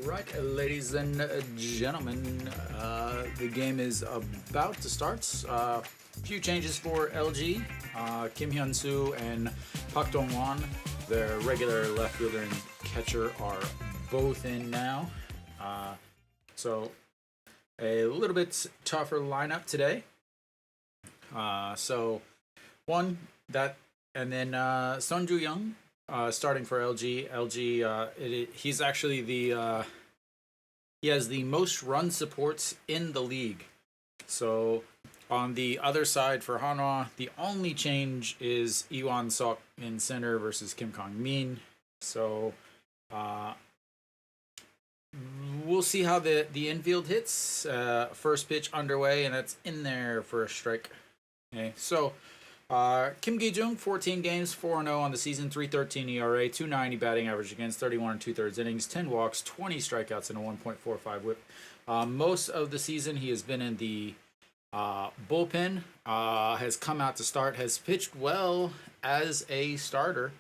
Right, ladies and gentlemen, the game is about to start. Few changes for LG. Kim Hyun-soo and Park Dong-won, their regular left fielder and catcher, are both in now. So a little bit tougher lineup today. So one that, and then Son Ju-young starting for LG. He's actually he has the most run supports in the league. So on the other side for Hanwha, the only change is Iwan Sok in center versus Kim Kang-min. So we'll see how the infield hits. First pitch underway, and that's in there for a strike. Okay, so Kim Gi-jung, 14 games, 4-0 on the season, 3.13 ERA, 2.90 batting average against 31 and 2/3 innings, 10 walks, 20 strikeouts, and a 1.45 whip. Most of the season, he has been in the bullpen, has come out to start, has pitched well as a starter.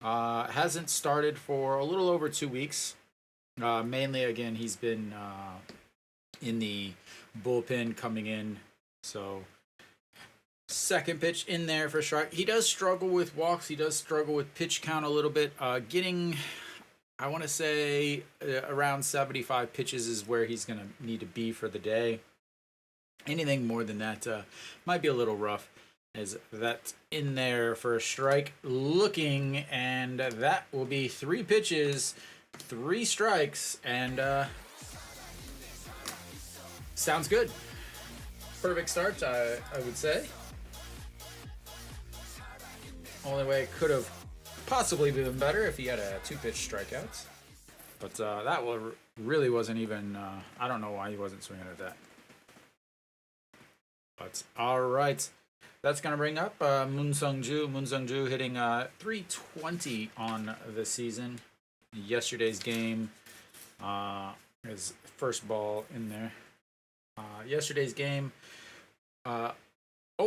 Hasn't started for a little over 2 weeks. Mainly, again, he's been in the bullpen coming in. So second pitch in there for strike. He does struggle with walks. He does struggle with pitch count a little bit. Getting, I want to say, around 75 pitches is where he's going to need to be for the day. Anything more than that might be a little rough. As that's in there for a strike. Looking, and that will be 3 pitches, 3 strikes, and sounds good. Perfect start, I would say. Only way it could have possibly been better if he had a 2-pitch strikeouts. But that really wasn't even, I don't know why he wasn't swinging at that. But all right, that's going to bring up Moon Sung-ju. Moon Sung-ju hitting 320 on the season. Yesterday's game, his first ball in there. Yesterday's game, 0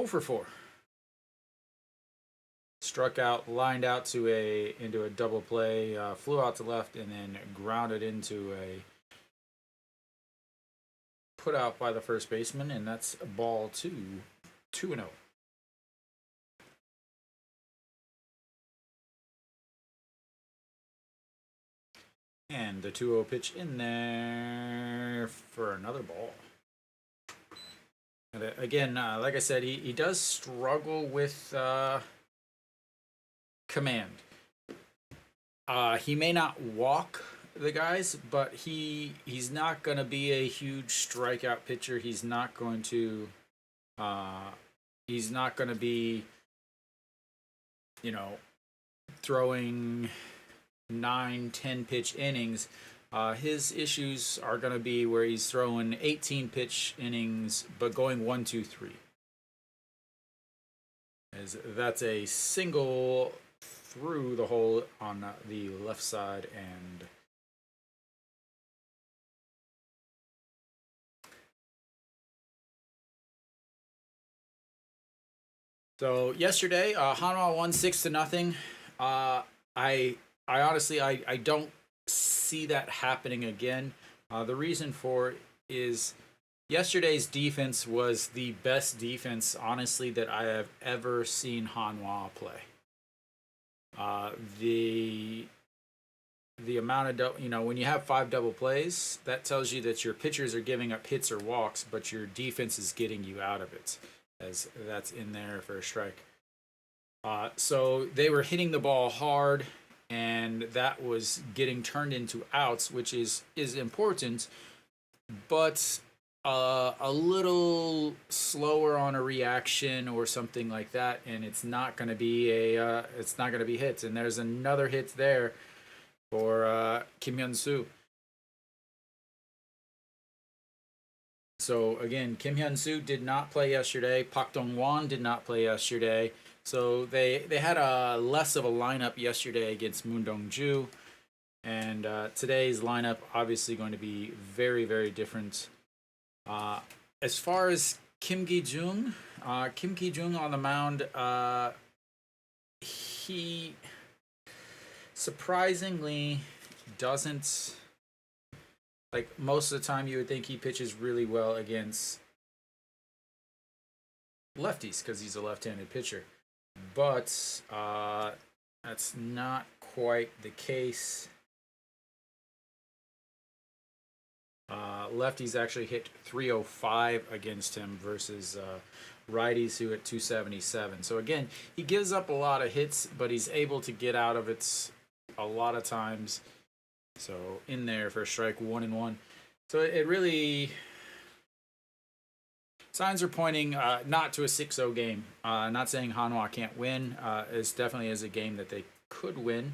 for 4. Struck out, lined out into a double play, flew out to left, and then grounded into a put out by the first baseman, and that's ball 2-0. And the 2-0 pitch in there for another ball. And again, like I said, he does struggle with command. He may not walk the guys, but he's not going to be a huge strikeout pitcher. He's not going to be, throwing 9-10 pitch innings. His issues are going to be where he's throwing 18 pitch innings but going 1-2-3. As that's a single through the hole on the left side, and so yesterday Hanwha won 6-0. I honestly I don't see that happening again. The reason for it is yesterday's defense was the best defense, honestly, that I have ever seen Hanwha play. The amount of when you have 5 double plays, that tells you that your pitchers are giving up hits or walks, but your defense is getting you out of it, as that's in there for a strike. So they were hitting the ball hard, and that was getting turned into outs, which is important, but a little slower on a reaction or something like that, and it's not going to be hits. And there's another hit there for Kim Hyun-soo. So again, Kim Hyun-soo did not play yesterday. Park Dong-won did not play yesterday. So they had a less of a lineup yesterday against Moon Dong-ju, and today's lineup obviously going to be very, very different. As far as Kim Gi-jung on the mound, he surprisingly doesn't like most of the time you would think he pitches really well against lefties because he's a left-handed pitcher, but that's not quite the case. Lefties actually hit 305 against him versus righties who hit 277. So again, he gives up a lot of hits, but he's able to get out of it a lot of times. So in there for a strike, 1-1. So it really, signs are pointing not to a 6-0 game. Not saying Hanwha can't win. It definitely is a game that they could win.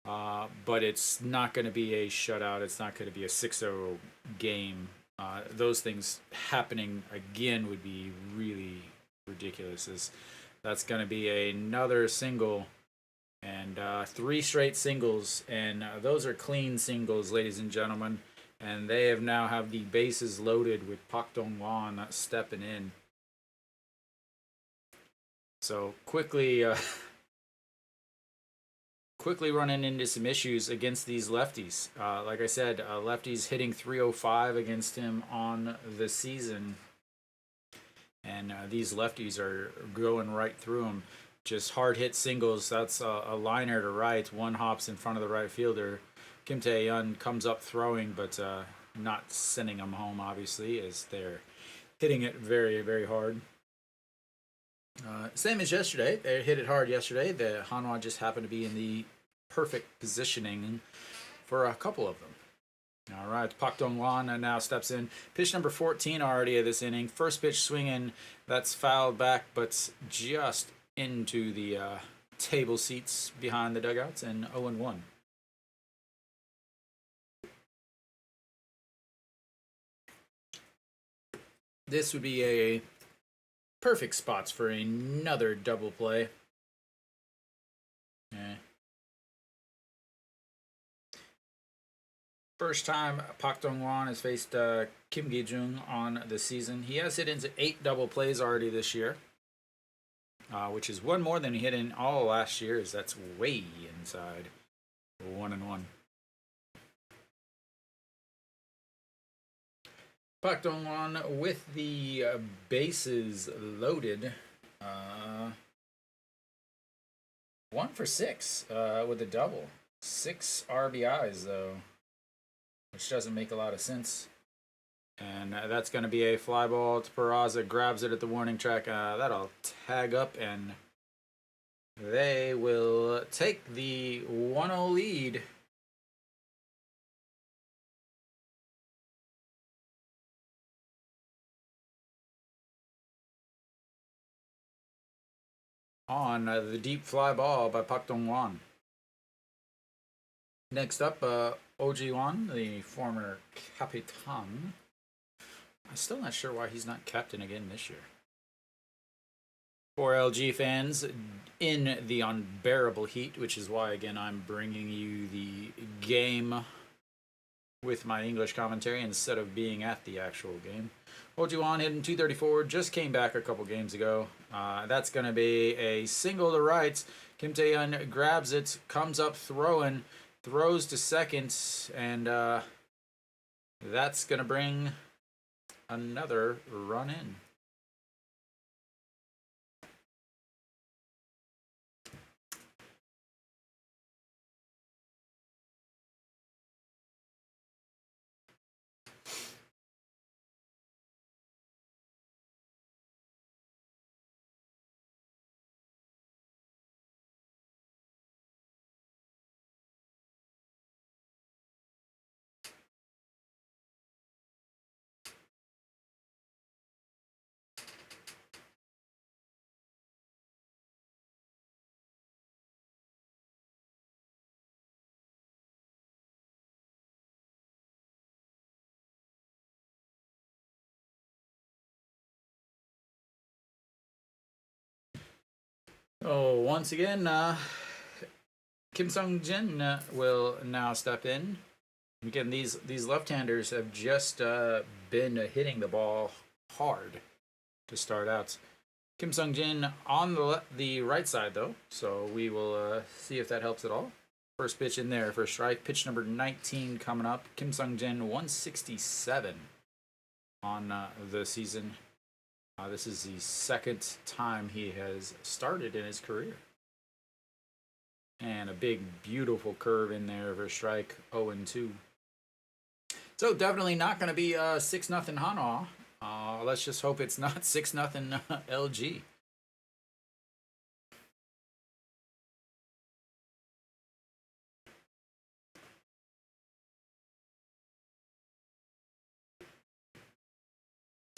But it's not going to be a shutout. It's not going to be a 6-0 game. Those things happening again would be really ridiculous. That's going to be another single and 3 straight singles, and those are clean singles, ladies and gentlemen. And they have now have the bases loaded with Pak Dong-wan stepping in. So quickly running into some issues against these lefties. Like I said, lefties hitting 305 against him on the season. And these lefties are going right through him. Just hard hit singles. That's a liner to right. One hops in front of the right fielder. Kim Tae-yeon comes up throwing, but not sending him home, obviously, as they're hitting it very, very hard. Same as yesterday. They hit it hard yesterday. The Hanwha just happened to be in the perfect positioning for a couple of them. All right, Pak Dong-wan now steps in. Pitch number 14 already of this inning. First pitch swinging. That's fouled back, but just into the table seats behind the dugouts, and 0-1. This would be a perfect spots for another double play. First time Pak Dong-wan has faced Kim Gi-jung on the season. He has hit into 8 double plays already this year, which is one more than he hit in all last year. That's way inside. 1-1. Pak Dong-wan with the bases loaded. 1 for 6 with a double. 6 RBIs, though, which doesn't make a lot of sense. And that's going to be a fly ball to Peraza. Grabs it at the warning track. That'll tag up, and they will take the 1-0 lead. On the deep fly ball by Pak Dong-wan. Next up, Oh Ji-won, the former Capitan. I'm still not sure why he's not captain again this year. For LG fans, in the unbearable heat, which is why, again, I'm bringing you the game with my English commentary instead of being at the actual game. Oh Ji-won hitting 234, just came back a couple games ago. That's going to be a single to right. Kim Tae-yeon grabs it, comes up throwing, throws to second, and that's going to bring another run in. Oh, once again, Kim Sung-jin will now step in. Again, these left-handers have just been hitting the ball hard to start out. Kim Sung-jin on the right side, though, so we will see if that helps at all. First pitch in there for a strike. Pitch number 19 coming up. Kim Sung-jin, 167 on the season. This is the second time he has started in his career. And a big, beautiful curve in there for a strike. 0-2. So definitely not going to be 6-0 Hanwha. Let's just hope it's not 6-0 LG.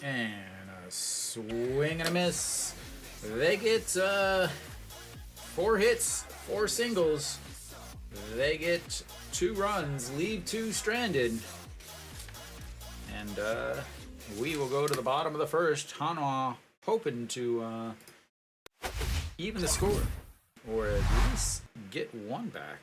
And a swing and a miss. They get 4 hits, 4 singles. They get 2 runs, leave 2 stranded. And we will go to the bottom of the first. Hanwha hoping to even the score, or at least get 1 back.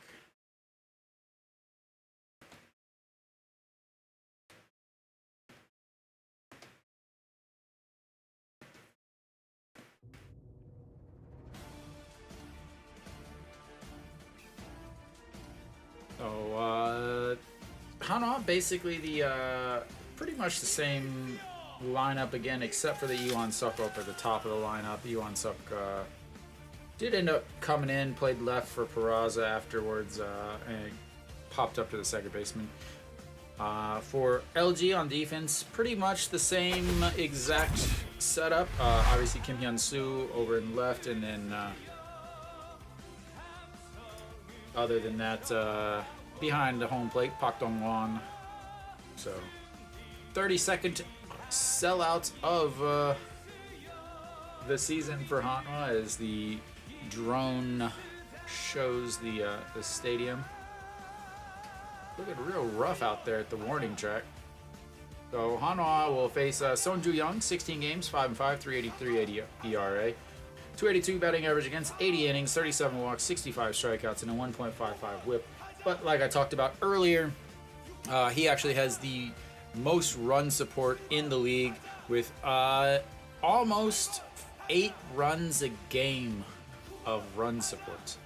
So Hanwha basically the pretty much the same lineup again, except for the Iwan Suk up at the top of the lineup. Iwan Suk did end up coming in, played left for Peraza afterwards, and popped up to the second baseman. For LG on defense, pretty much the same exact setup. Obviously Kim Hyun-soo over in left, and then other than that, behind the home plate, Pak Dong-won. So 32nd sellout of the season for Hanwha as the drone shows the stadium. Looking real rough out there at the warning track. So Hanwha will face Son Ju-young, 16 games, 5-5, 3.83 ERA, 282 batting average against, 80 innings, 37 walks, 65 strikeouts, and a 1.55 WHIP. But like I talked about earlier, he actually has the most run support in the league with almost 8 runs a game of run support.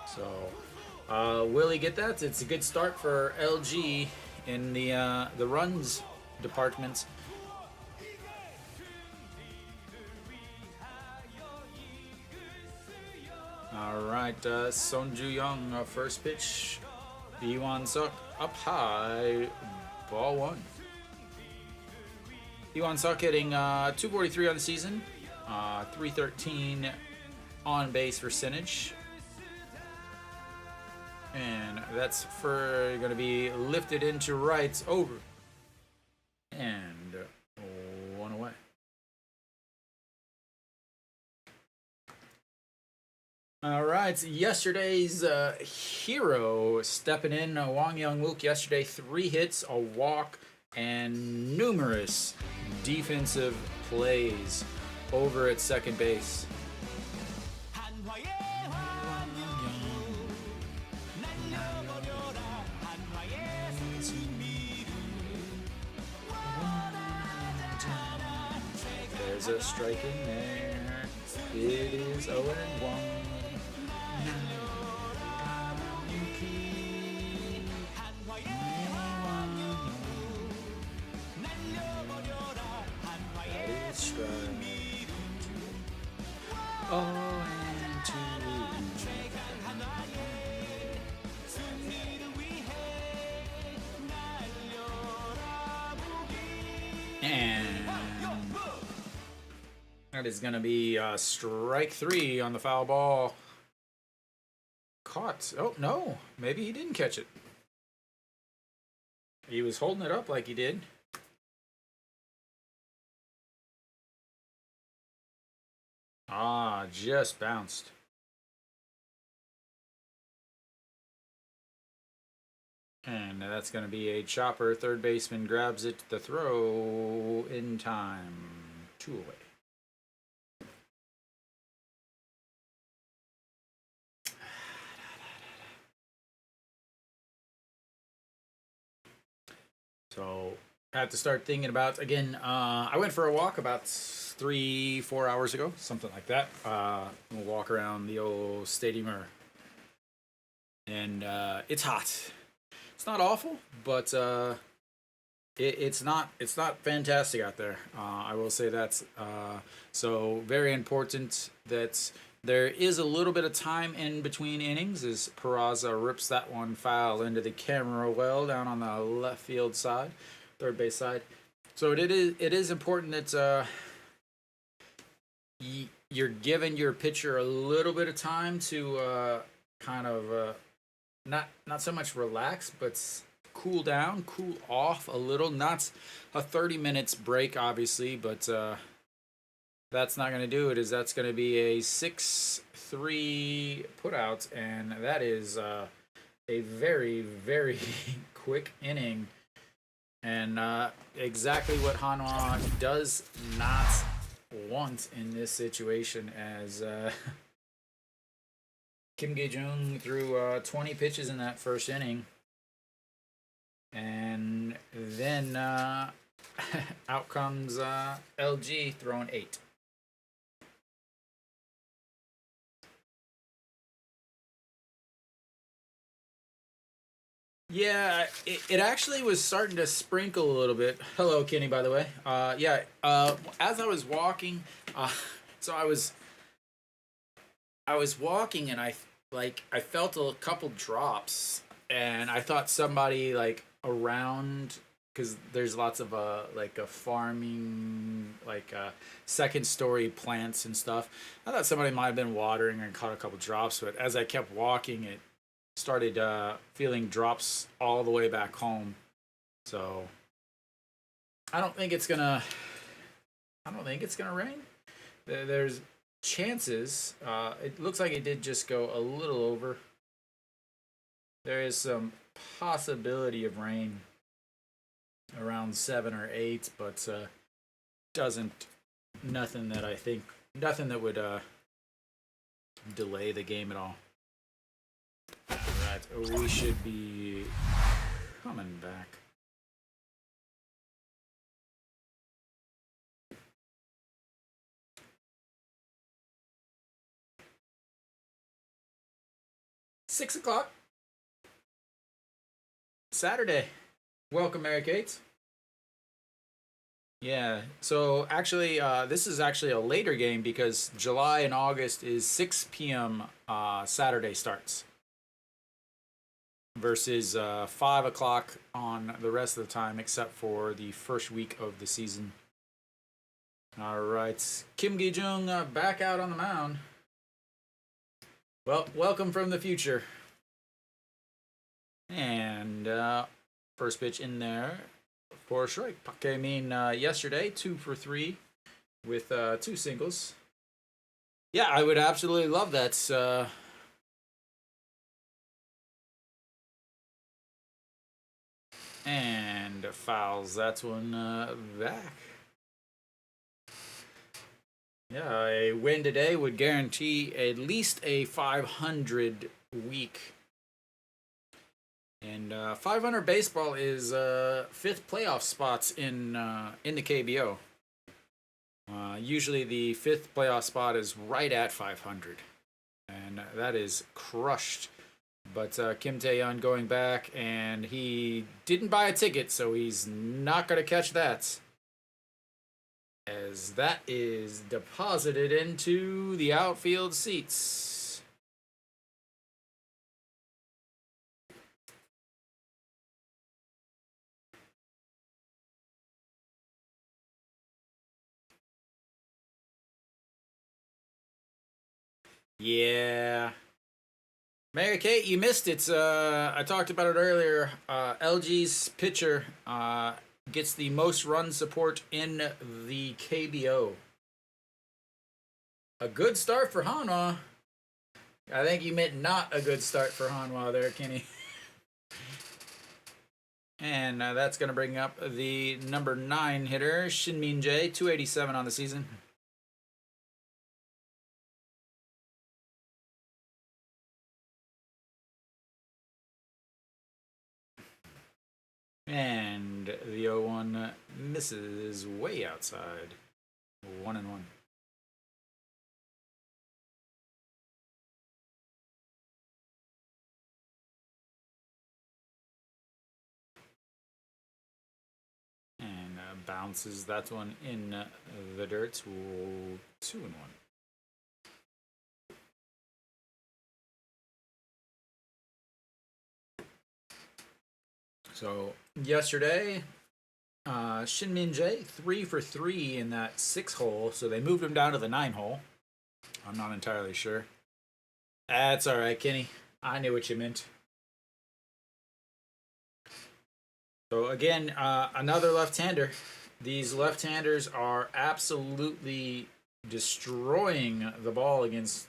So will he get that? It's a good start for LG in the runs department. All right, Son Ju-young, first pitch. Iwan Suk up high, ball 1. Iwan Suk hitting 243 on the season, 313 on base percentage. And that's for going to be lifted into right, over, and 1 away. All right, yesterday's hero stepping in, Wang Young-wook. Yesterday, 3 hits, a walk, and numerous defensive plays over at second base. There's a strike in there. It is 0-1. That is strike 2. 0-2. And that is going to be strike 3 on the foul ball. Caught. Oh, no. Maybe he didn't catch it. He was holding it up like he did. Just bounced. And that's going to be a chopper. Third baseman grabs it. The throw in time. 2 away. So I have to start thinking about, again, I went for a walk about 3-4 hours ago, something like that. We'll walk around the old stadium, or and it's hot. It's not awful, but it's not fantastic out there. I will say that. So very important that there is a little bit of time in between innings as Peraza rips that one foul into the camera well down on the left field side, third base side. So it is important that you're giving your pitcher a little bit of time to kind of not so much relax, but cool down, cool off a little. Not a 30 minutes break, obviously, but that's not going to do it. That's going to be a 6-3 putout, and that is a very, very quick inning. And exactly what Hanwha does not want in this situation, as Kim Gi-jung threw 20 pitches in that first inning. And then out comes LG throwing 8. Yeah, it actually was starting to sprinkle a little bit. Hello, Kenny, by the way. Yeah, as I was walking, so I was walking and I felt a couple drops, and I thought somebody like around, because there's lots of like a farming, like second story plants and stuff. I thought somebody might have been watering and caught a couple drops, but as I kept walking, it started feeling drops all the way back home. So I don't think it's gonna. I don't think it's gonna rain. There's chances. It looks like it did just go a little over. There is some possibility of rain around 7 or 8, but doesn't nothing that I think nothing that would delay the game at all. All right, we should be coming back. $6 Saturday. Welcome, Mary Kate. Yeah. So actually, this is actually a later game because July and August is 6 p.m. Saturday starts versus 5 o'clock on the rest of the time, except for the first week of the season. All right, Kim Gi-jung back out on the mound. Well, welcome from the future. And first pitch in there for a strike. Pak Min yesterday 2 for 3 with 2 singles. Yeah, I would absolutely love that. And fouls that one back. Yeah, a win today would guarantee at least a 500 week. And 500 baseball is 5th playoff spots in the KBO. Usually the 5th playoff spot is right at 500, and that is crushed. But Kim Tae-yeon going back, and he didn't buy a ticket, so he's not going to catch that. As that is deposited into the outfield seats. Yeah. Mary Kate, you missed it. I talked about it earlier. LG's pitcher gets the most run support in the KBO. A good start for Hanwha. I think you meant not a good start for Hanwha there, Kenny. And that's going to bring up the number 9 hitter, Shin Min-jae, 287 on the season. And the 0-1 misses way outside. 1-1. bounces that one in the dirt. 2-1. So yesterday, Shin Min Jae 3 for 3 in that 6 hole, so they moved him down to the 9 hole. I'm not entirely sure. That's all right, Kenny. I knew what you meant. So again, another left-hander. These left-handers are absolutely destroying the ball against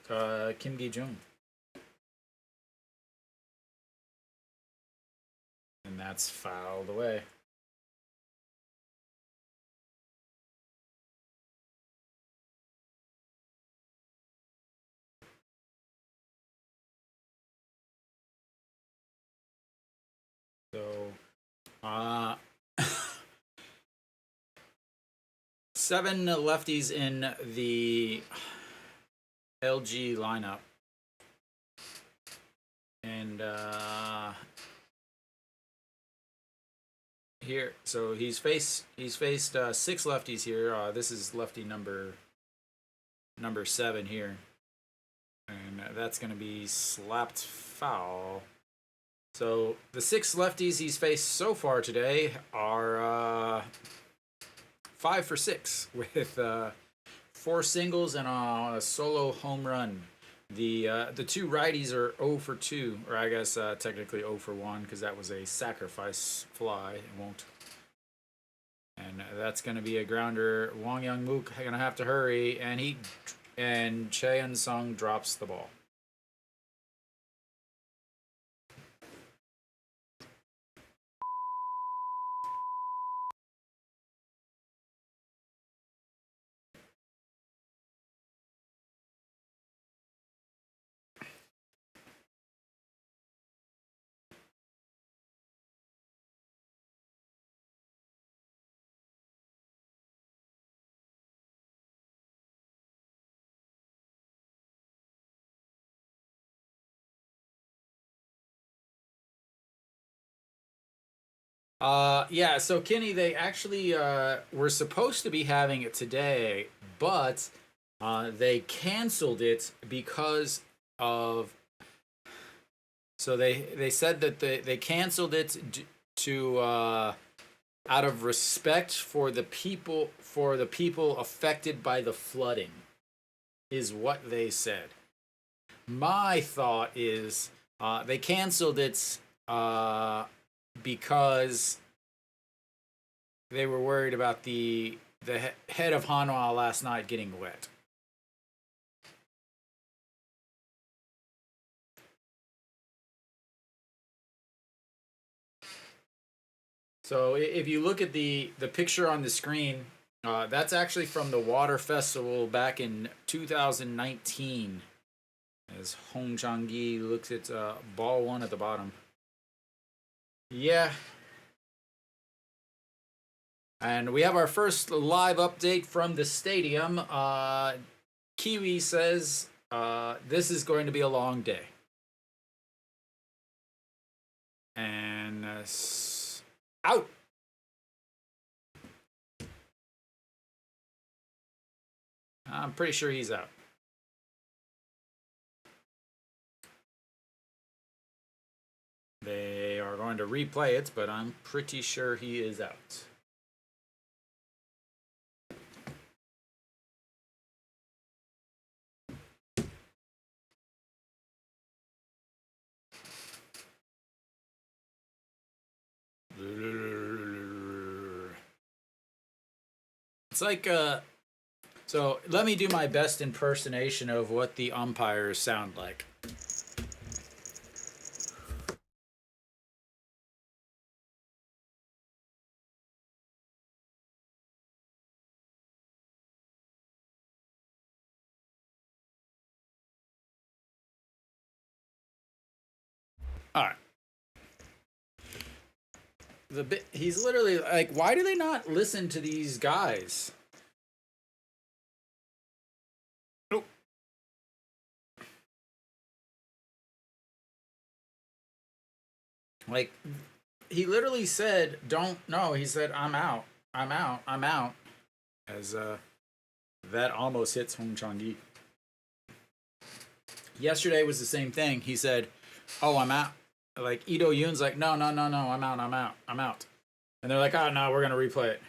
Kim Gi-jung. And that's fouled away. So, 7 lefties in the LG lineup. And here, so he's faced 6 lefties here. This is lefty number 7 here, and that's going to be slapped foul. So the 6 lefties he's faced so far today are 5 for 6 with 4 singles and a solo home run. The 2 righties are 0 for 2, or I guess technically 0 for 1 because that was a sacrifice fly. It won't. And that's going to be a grounder. Wang Young Mook going to have to hurry, and Cheon Sung drops the ball. Yeah, so Kenny, they actually were supposed to be having it today, but they canceled it because of. So they said that they canceled it to out of respect for the people affected by the flooding, is what they said. My thought is they canceled it because they were worried about the head of Hanwha last night getting wet. So if you look at the picture on the screen, that's actually from the water festival back in 2019. As Hong Chang-gi looks at ball 1 at the bottom. Yeah. And we have our first live update from the stadium. Kiwi says this is going to be a long day. And out. I'm pretty sure he's out. They are going to replay it, but I'm pretty sure he is out. It's like so let me do my best impersonation of what the umpires sound like. All right. He's literally like, why do they not listen to these guys? Nope. Like, he literally said, "Don't." No, he said, "I'm out." I'm out. I'm out. As that almost hits Hong Chang-gi. Yesterday was the same thing. He said, "Oh, I'm out." Like Ito Yoon's like, "No, no, no, no. I'm out. I'm out. I'm out." And they're like, "Oh no, we're gonna replay it."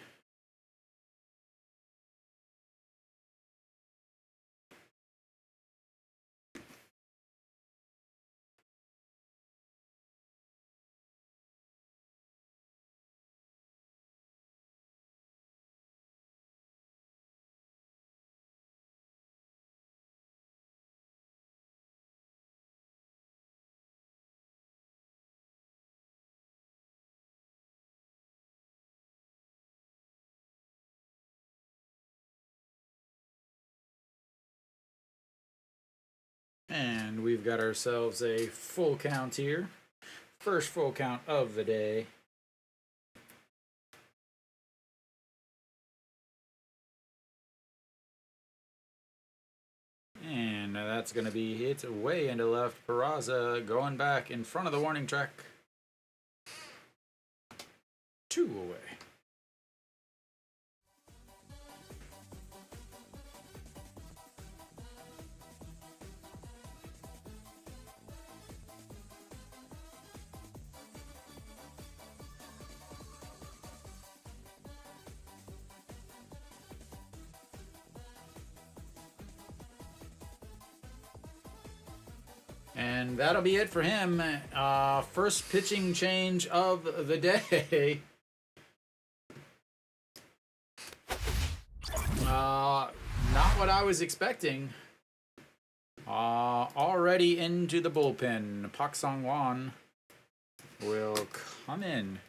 And we've got ourselves a full count here. First full count of the day. And that's going to be hit way into left. Peraza going back in front of the warning track. 2 away. And that'll be it for him. First pitching change of the day. Not what I was expecting. Already into the bullpen. Pak Sang-won will come in.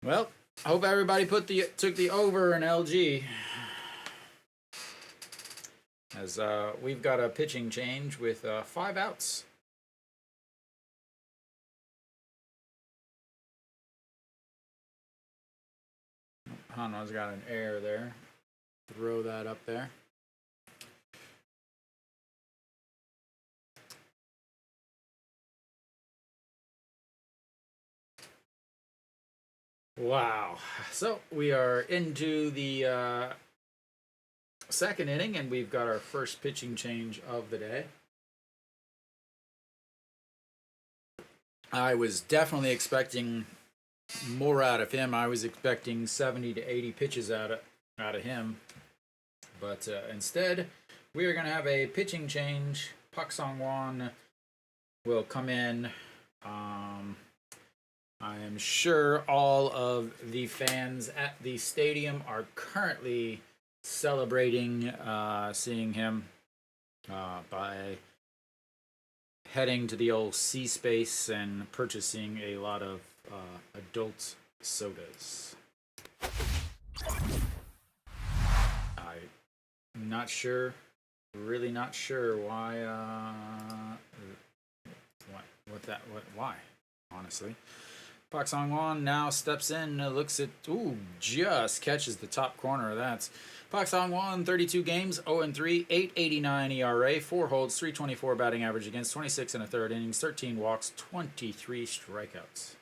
Well, I hope everybody took the over in LG. As we've got a pitching change with 5 outs. Hanwha's got an error there. Throw that up there. Wow. So we are into the second inning, and we've got our first pitching change of the day. I was definitely expecting more out of him. I was expecting 70 to 80 pitches out of him. But instead, we are going to have a pitching change. Pak Sang-won will come in. I am sure all of the fans at the stadium are currently celebrating seeing him by heading to the old C space and purchasing a lot of adult sodas. I'm not sure, really not sure why, why, honestly. Pak Sang-won now steps in, looks at, just catches the top corner of that. Pak Sang-won, 32 games, 0-3, 8.89 ERA, 4 holds, 324 batting average against, 26 and a third innings, 13 walks, 23 strikeouts.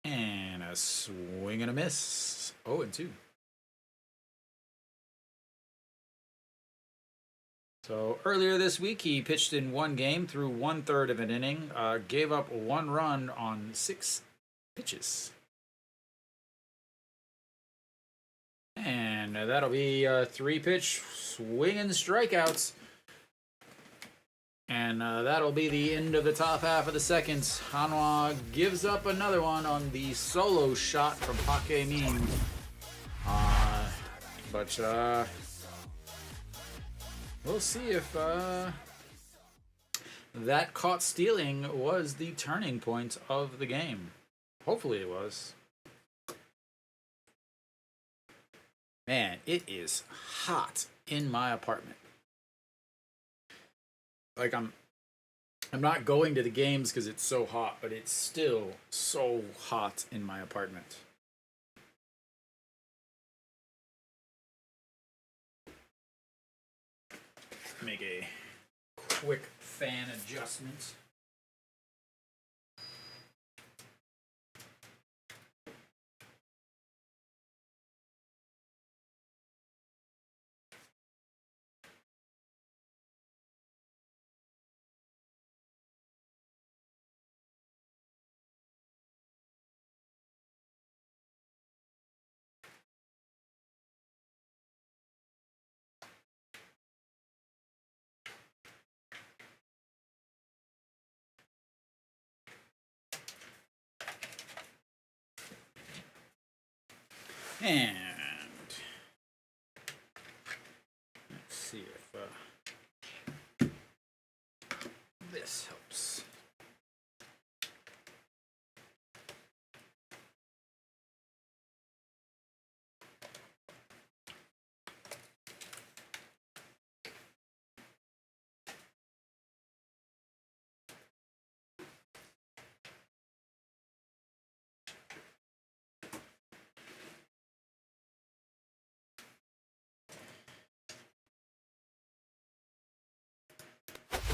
And a swing and a miss, 0-2. So earlier this week, he pitched in 1 game through 1/3 of an inning, gave up 1 run on 6 pitches. And that'll be 3-pitch swing and strikeouts. And that'll be the end of the top half of the second. Hanwha gives up another one on the solo shot from Park Hae-min. But we'll see if that caught stealing was the turning point of the game. Hopefully it was. Man, it is hot in my apartment. Like I'm not going to the games because it's so hot, but it's still so hot in my apartment. Make a quick fan adjustment. And let's see if this helps.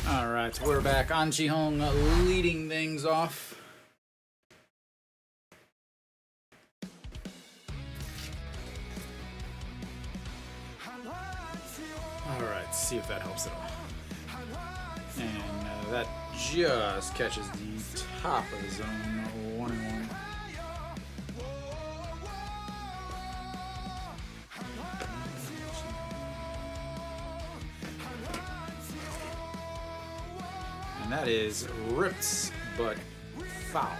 All right, we're back. An Ji-hong leading things off. All right, see if that helps at all. And that just catches the top of the zone, 1-1. And that is ripped, but foul.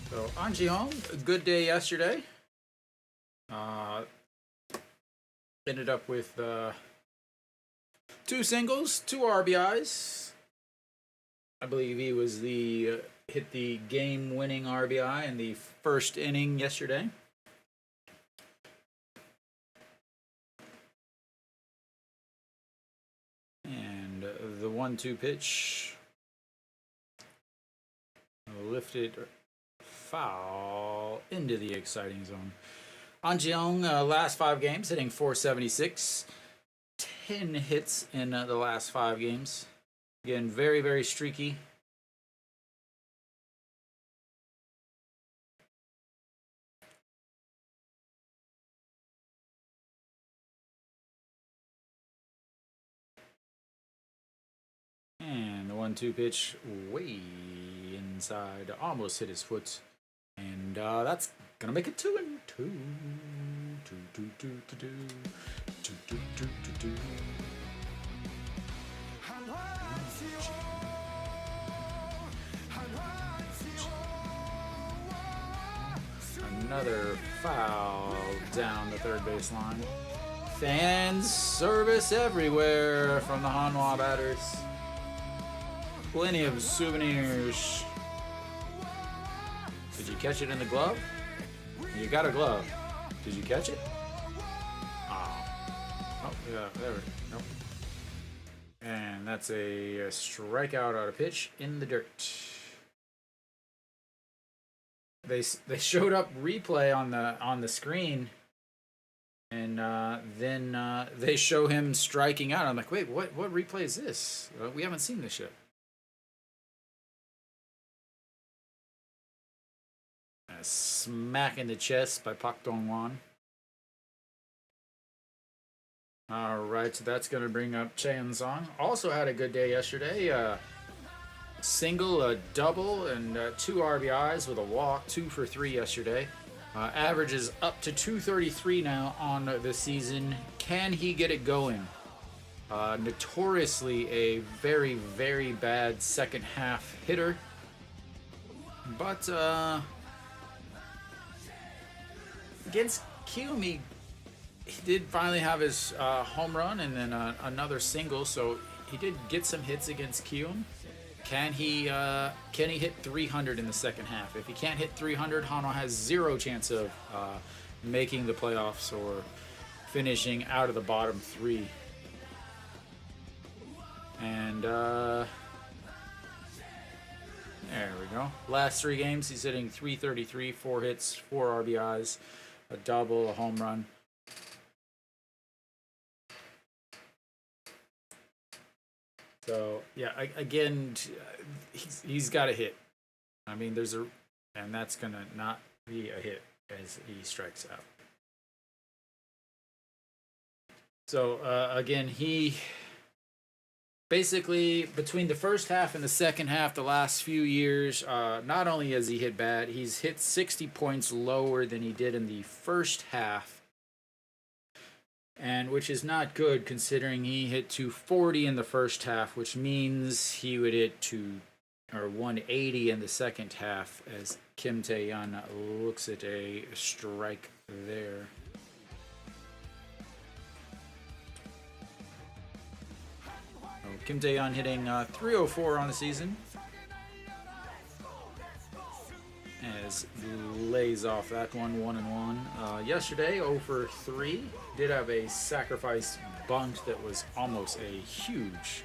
So An Ji-hong, a good day yesterday. Ended up with 2 singles, 2 RBIs. I believe he was hit the game-winning RBI in the first inning yesterday. The 1-2 pitch lifted foul into the exciting zone. An Ji-hong, last 5 games, hitting .476, 10 hits in the last 5 games. Again, very, very streaky. And the 1-2 pitch way inside, almost hit his foot. And that's gonna make it 2-2. 2-2-2-2-2. 2-2-2-2-2. Another foul down the third baseline. Fan service everywhere from the Hanwha batters. Plenty of souvenirs. Did you catch it in the glove? You got a glove. Did you catch it? Oh, yeah, there we go. Nope. And that's a strikeout out of pitch in the dirt. They showed up replay on the screen, and then they show him striking out. I'm like, wait, what replay is this? We haven't seen this yet. A smack in the chest by Pak Dong-wan. All right, so that's going to bring up Chaeun-song. Also had a good day yesterday. Single, a double, and 2 RBIs with a walk. 2 for 3 yesterday. Averages up to 233 now on the season. Can he get it going? Notoriously a very, very bad second half hitter. But against Kium, he did finally have his home run and then another single, so he did get some hits against Kium. Can he hit 300 in the second half? If he can't hit 300, Hanwha has 0 chance of making the playoffs or finishing out of the bottom 3. And there we go. Last 3 games, he's hitting .333, 4 hits, 4 RBIs, a double, a home run. So yeah, again, he's got a hit. I mean, and that's gonna not be a hit as he strikes out. So again, he basically between the first half and the second half, the last few years, not only has he hit bad, he's hit 60 points lower than he did in the first half. And which is not good considering he hit 240 in the first half, which means he would hit 180 in the second half as Kim Tae-yeon looks at a strike there. Kim Tae-yeon hitting .304 on the season. As lays off that one, 1-1. Yesterday, 0 for 3. Did have a sacrifice bunt that was almost a huge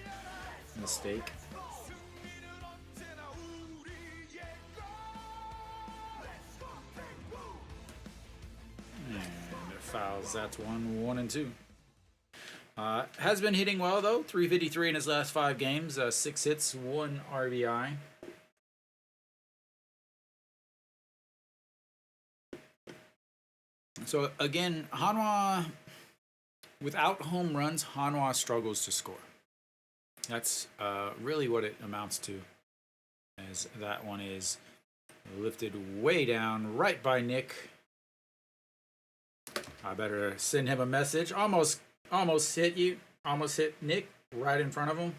mistake. And it fouls. That's 1-2. Has been hitting well though. .353 in his last 5 games. 6 hits, 1 RBI. So again, Hanwha, without home runs, Hanwha struggles to score. That's really what it amounts to, as that one is lifted way down, right by Nick. I better send him a message. Almost hit you. Almost hit Nick right in front of him.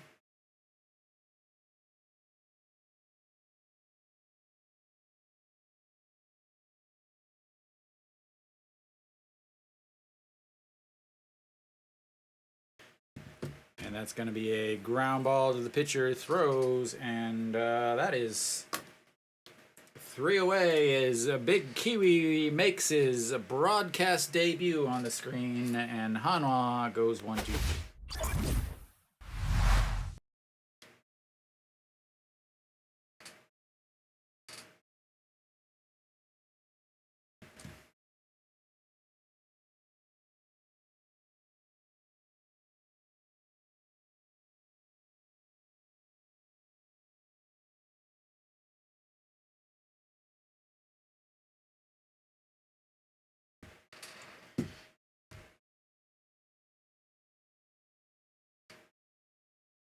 And that's going to be a ground ball to the pitcher, throws, and that is 3 away as Big Kiwi makes his broadcast debut on the screen, and Hanwha goes 1-2.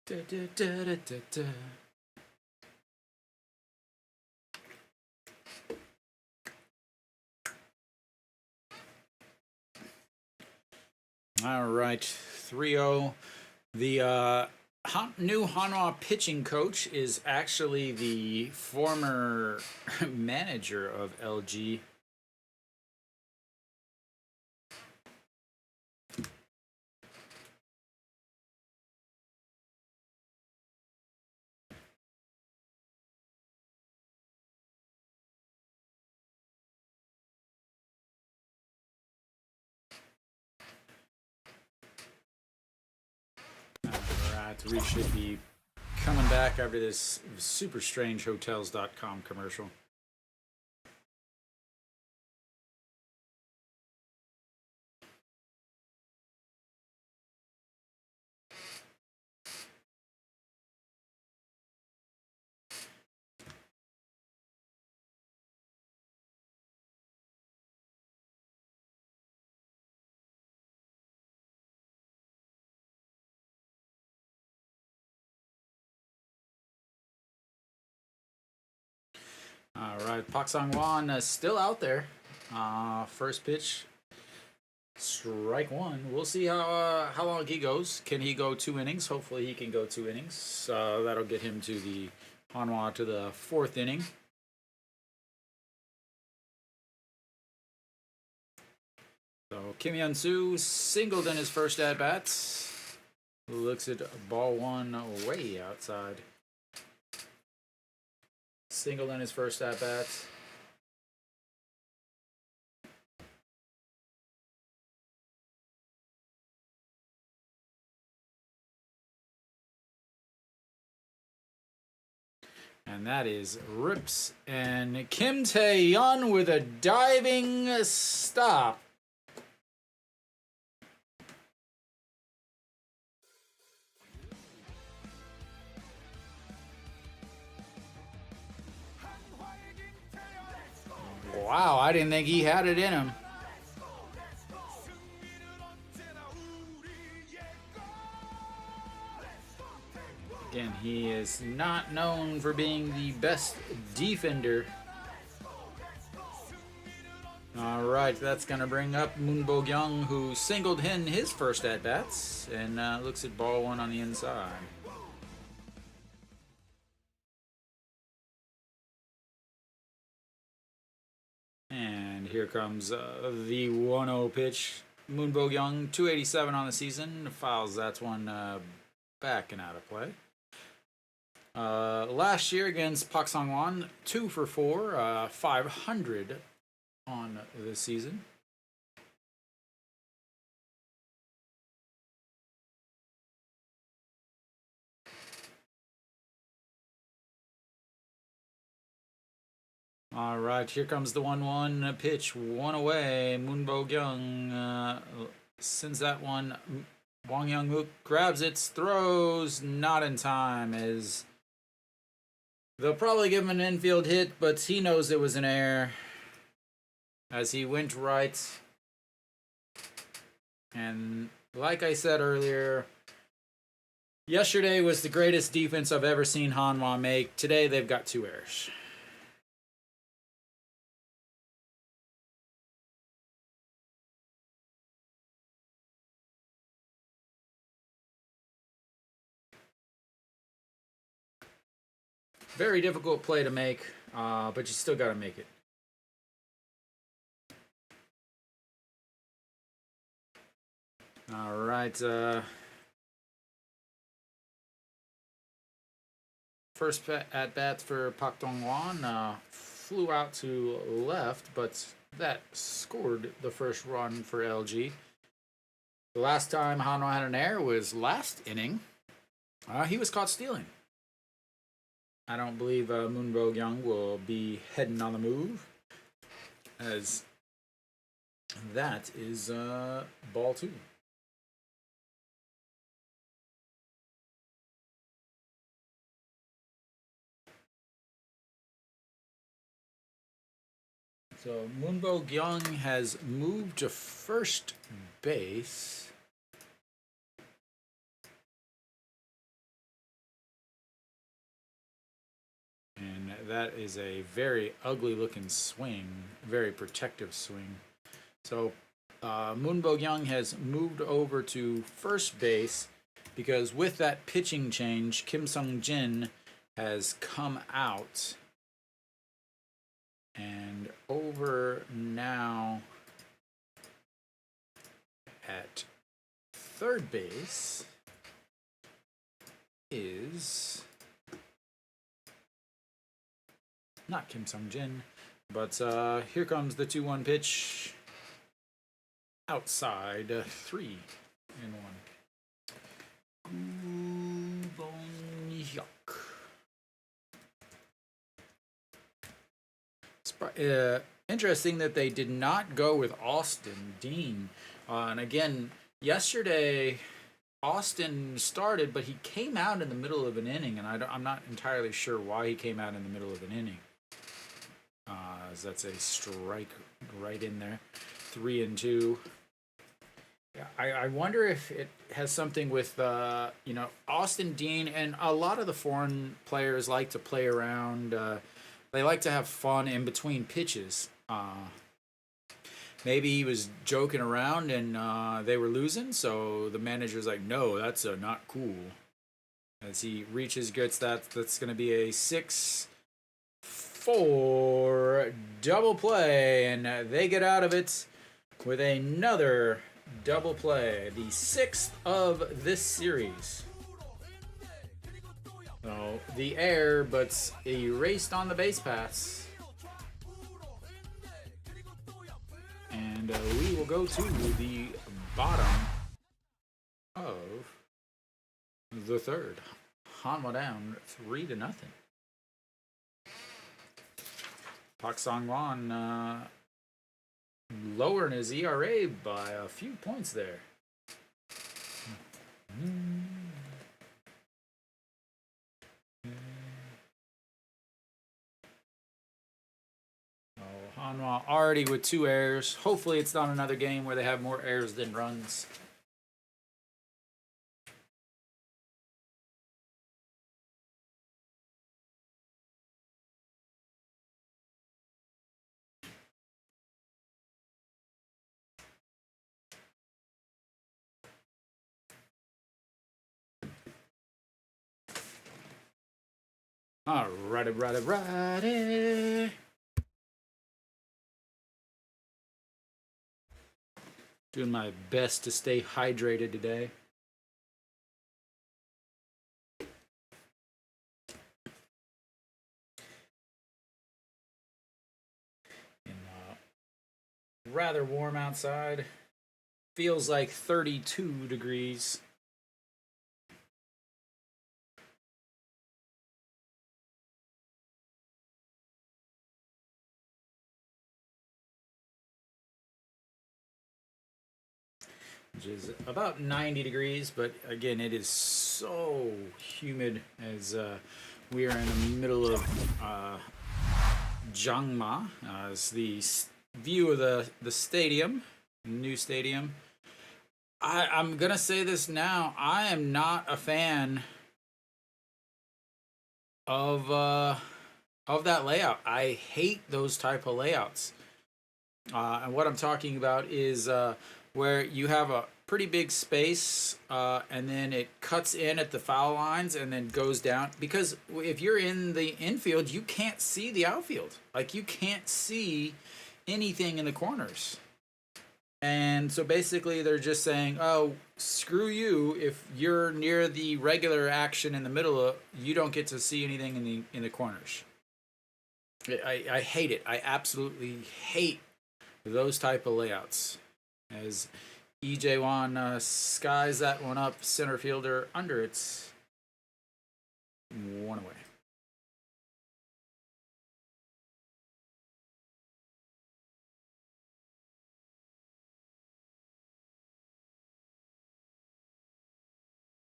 Da, da, da, da, da, da. All right, 3-0. The new Hanwha pitching coach is actually the former manager of LG. Alright, we should be coming back after this super strange hotels.com commercial. All right, Pak Sang-won is still out there. First pitch, strike 1. We'll see how long he goes. Can he go 2 innings? Hopefully he can go 2 innings. That'll get him to the Hanwha to the 4th inning. So Kim Hyun-soo singled in his first at-bat. Looks at ball 1 way outside. Singled in his first at-bat. And that is rips. And Kim Tae-yeon with a diving stop. Wow, I didn't think he had it in him. Again, he is not known for being the best defender. All right, that's going to bring up Moon Bo-kyung, who singled in his first at-bats, and looks at ball one on the inside. And here comes the 1-0 pitch. Moon Bo-kyung, 287 on the season, fouls that one back and out of play. Last year against Pak Sang-won, 2 for 4, 500 on the season. All right, here comes the 1-1 pitch, one away. Moon Bo-kyung sends that one. Wang Young-mook grabs it, throws, not in time, as they'll probably give him an infield hit, but he knows it was an error as he went right. And like I said earlier, yesterday was the greatest defense I've ever seen Hanwha make. Today they've got 2 errors. Very difficult play to make, but you still got to make it. All right. First at-bat for Pak Dong-won flew out to left, but that scored the first run for LG. The last time Hanwha had an error was last inning. He was caught stealing. I don't believe Moon Bo-kyung will be heading on the move, as that is ball 2. So Moon Bo-kyung has moved to first base. And that is a very ugly looking swing, very protective swing. So Moon Bo-kyung has moved over to first base because with that pitching change, Kim Sung-jin has come out. And over now at third base is not Kim Sung-jin, but here comes the 2-1 pitch. Outside, 3-1. Interesting that they did not go with Austin Dean. And again, yesterday, Austin started, but he came out in the middle of an inning, and I'm not entirely sure why he came out in the middle of an inning. As that's a strike right in there. 3-2. Yeah, I wonder if it has something with Austin Dean, and a lot of the foreign players like to play around. They like to have fun in between pitches. Maybe he was joking around and they were losing, so the manager's like, no, that's not cool. As he reaches, gets that's going to be a 6-4 double play, and they get out of it with another double play, the 6th of this series. So the error, but erased on the base paths. And we will go to the bottom of the third. Hanwha down 3-0. Pak Sangwon lowering his ERA by a few points there. Hanwha already with 2 errors. Hopefully it's not another game where they have more errors than runs. Alrighty. Doing my best to stay hydrated today. Rather warm outside. Feels like 32 degrees. Which is about 90 degrees, but again, it is so humid as we are in the middle of Jangma. It's the view of the stadium, new stadium. I'm gonna say this now. I am not a fan of that layout. I hate those type of layouts. And what I'm talking about is where you have a pretty big space and then it cuts in at the foul lines and then goes down. Because if you're in the infield, you can't see the outfield. Like, you can't see anything in the corners. And so basically they're just saying, oh, screw you. If you're near the regular action in the middle, you don't get to see anything in the corners. I hate it. I absolutely hate those type of layouts. As EJ1 skies that one up, center fielder under, it's 1 away.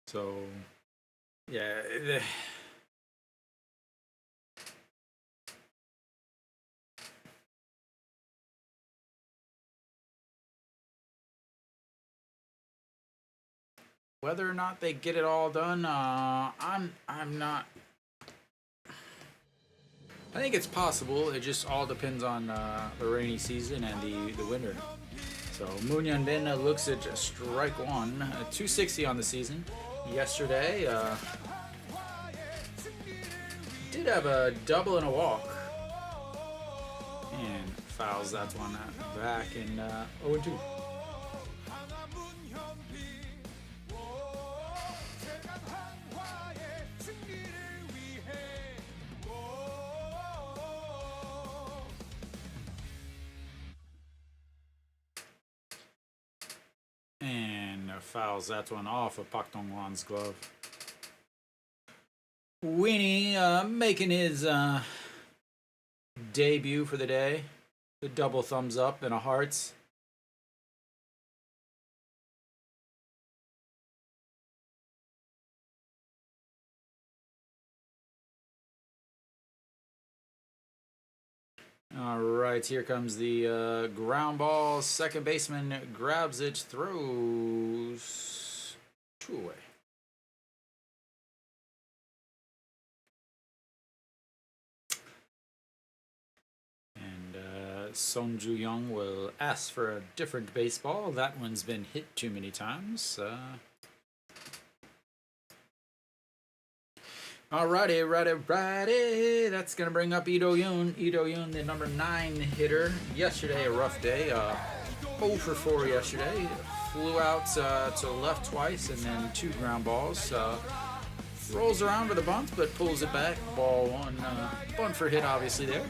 So, yeah. Whether or not they get it all done, I'm not. I think it's possible. It just all depends on the rainy season and the winter. So Moonyeon Bin looks at strike one, 260 on the season. Yesterday, did have a double and a walk, and fouls that one back in 0-2. Fouls that one off of Pak Dong-hwan's glove. Weenie making his debut for the day. The double thumbs up and a hearts. All right, here comes the ground ball. Second baseman grabs it, throws 2 away. And Son Ju-young will ask for a different baseball. That one's been hit too many times. Alrighty. That's going to bring up Lee Do-yoon. Lee Do-yoon, the number 9 hitter. Yesterday, a rough day. 0 for 4 yesterday. Flew out to left twice and then 2 ground balls. Rolls around with a bunt, but pulls it back. Ball 1. Bunt for hit, obviously, there.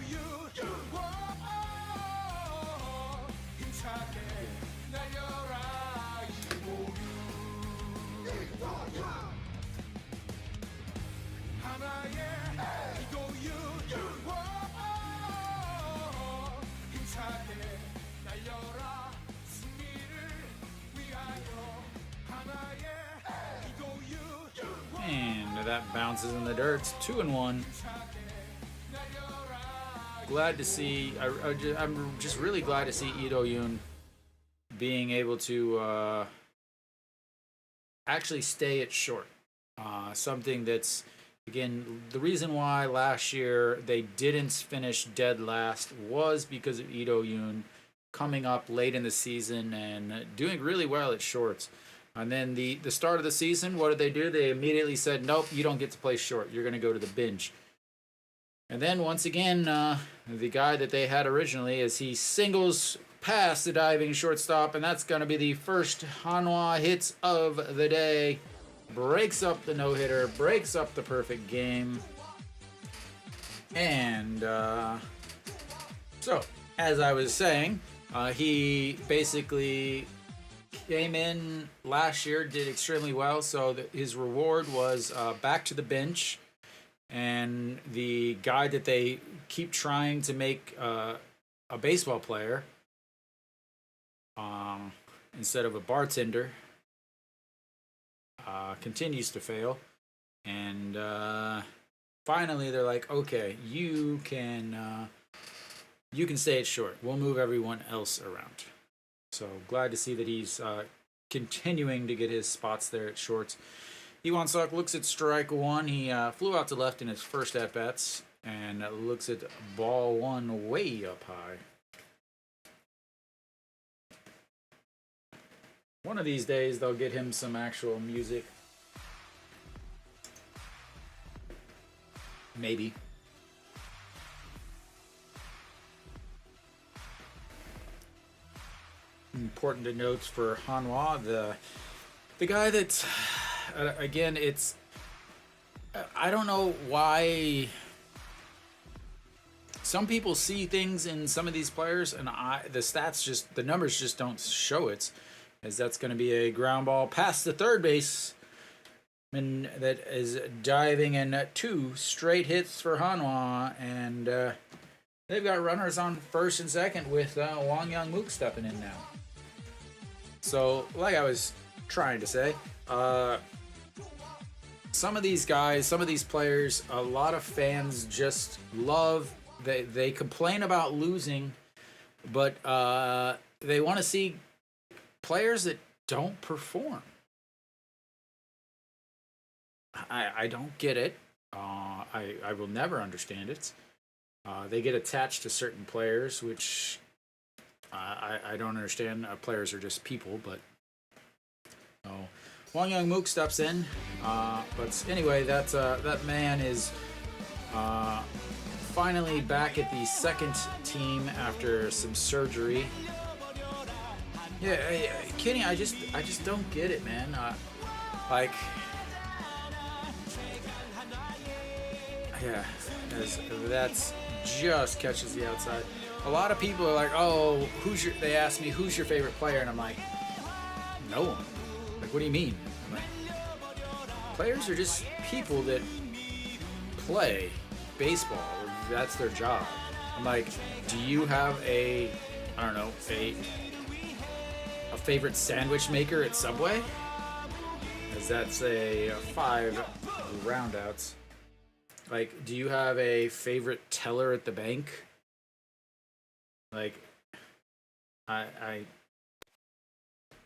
that bounces in the dirt. It's 2-1. Glad to see. I'm just really glad to see Ito Yoon being able to actually stay at short. Something that's, again, the reason why last year they didn't finish dead last was because of Ito Yoon coming up late in the season and doing really well at shorts. And then the start of the season, what did they do? They immediately said, nope, you don't get to play short. You're going to go to the bench. And then once again, the guy that they had originally, as he singles past the diving shortstop, and that's going to be the first Hanwha hits of the day. Breaks up the no-hitter, breaks up the perfect game. And so, as I was saying, he basically came in last year, did extremely well, so his reward was back to the bench, and the guy that they keep trying to make a baseball player instead of a bartender continues to fail, and finally they're like, okay, you can stay at short. We'll move everyone else around. So glad to see that he's continuing to get his spots there at shorts. Iwan Suk looks at strike one. He flew out to left in his first at-bats and looks at ball one way up high. One of these days they'll get him some actual music. Maybe. Important to note for Hanwha, the guy that's again, it's I don't know why some people see things in some of these players, and the numbers just don't show it. As that's going to be a ground ball past the third base, and that is diving in 2 straight hits for Hanwha, and they've got runners on first and second with Wang Young Mook stepping in now. So, like I was trying to say, some of these guys, some of these players, a lot of fans just love. They complain about losing, but they want to see players that don't perform. I don't get it. I will never understand it. They get attached to certain players, which I don't understand. Players are just people, but Wang Young Mook steps in. But anyway, that man is finally back at the second team after some surgery. Yeah, Kenny, I just don't get it, man. That's just catches the outside. A lot of people are like, oh, they ask me, who's your favorite player? And I'm like, no one. Like, what do you mean? I'm like, players are just people that play baseball. That's their job. I'm like, do you have a favorite sandwich maker at Subway? As that's a 5 roundouts. Like, do you have a favorite teller at the bank? Like,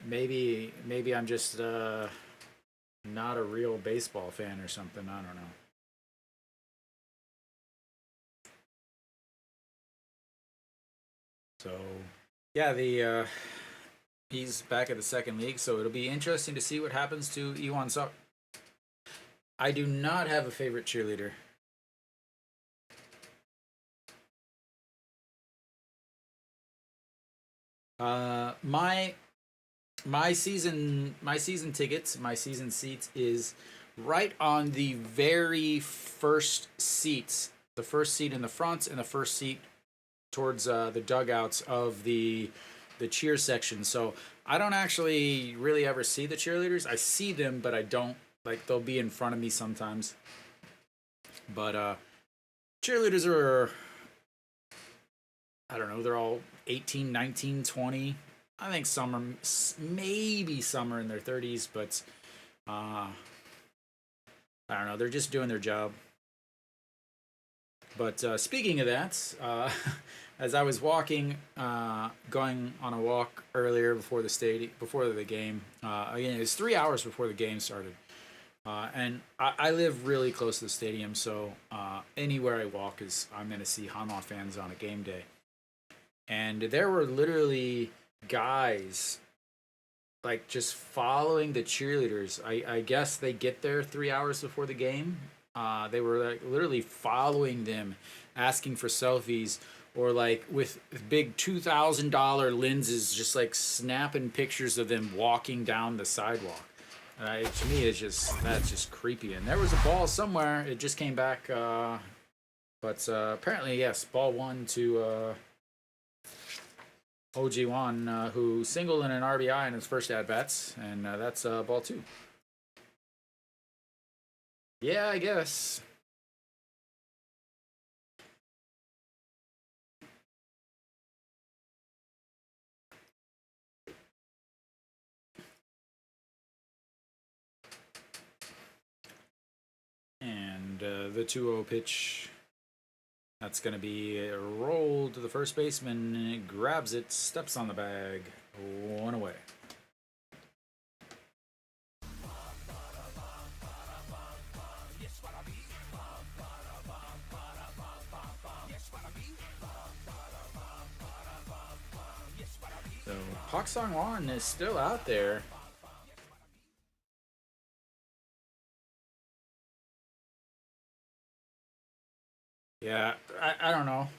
maybe I'm just not a real baseball fan or something. I don't know. So, yeah, he's back at the second league, so it'll be interesting to see what happens to Iwan Suk. I do not have a favorite cheerleader. My season tickets, my season seats is right on the very first seats. The first seat in the front and the first seat towards the dugouts of the cheer section. So I don't actually really ever see the cheerleaders. I see them, but I don't, like, they'll be in front of me sometimes. But cheerleaders are, I don't know, they're all 18, 19, 20. I think maybe some are in their 30s, but I don't know. They're just doing their job. But speaking of that, as I was walking, going on a walk earlier before before the game, again, it was 3 hours before the game started. And I live really close to the stadium, so anywhere I walk I'm going to see Hanwha fans on a game day. And there were literally guys like just following the cheerleaders. I guess they get there 3 hours before the game. They were like literally following them, asking for selfies, or like with big $2,000 lenses, just like snapping pictures of them walking down the sidewalk. To me, that's just creepy. And there was a ball somewhere. It just came back, but apparently, yes, ball one to OG1, who singled in an RBI in his first at bats, and that's ball two. Yeah, I guess. And the 2-0 pitch. That's going to be a roll to the first baseman. Grabs it, steps on the bag. One away. So Pak Sang-won is still out there. Yeah, I don't know.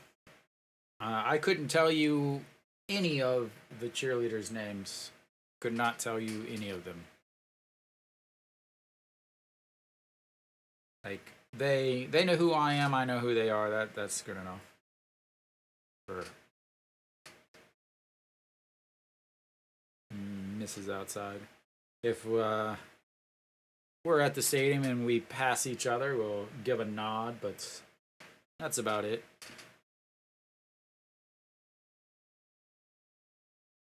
I couldn't tell you any of the cheerleaders' names. Could not tell you any of them. Like they know who I am. I know who they are. That's good enough. For misses outside. If we're at the stadium and we pass each other, we'll give a nod, but that's about it.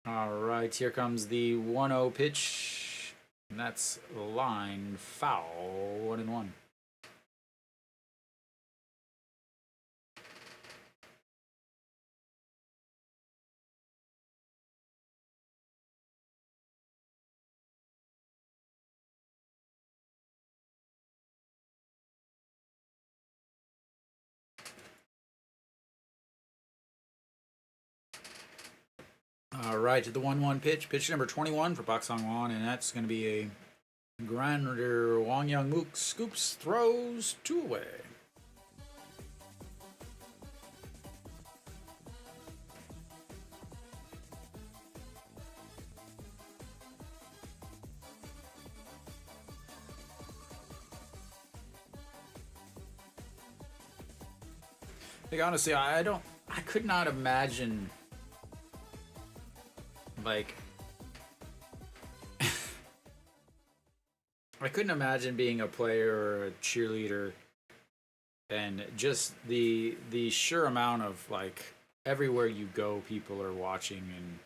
All right, here comes the 1-0 pitch, and that's line foul, 1-1. All right, the 1-1 pitch. Pitch number 21 for Pak Sang-won, and that's going to be a grinder. Wang Young-mook scoops, throws, two away. Like, honestly, I could not imagine, like, I couldn't imagine being a player or a cheerleader and just the sheer amount of, like, everywhere you go, people are watching. And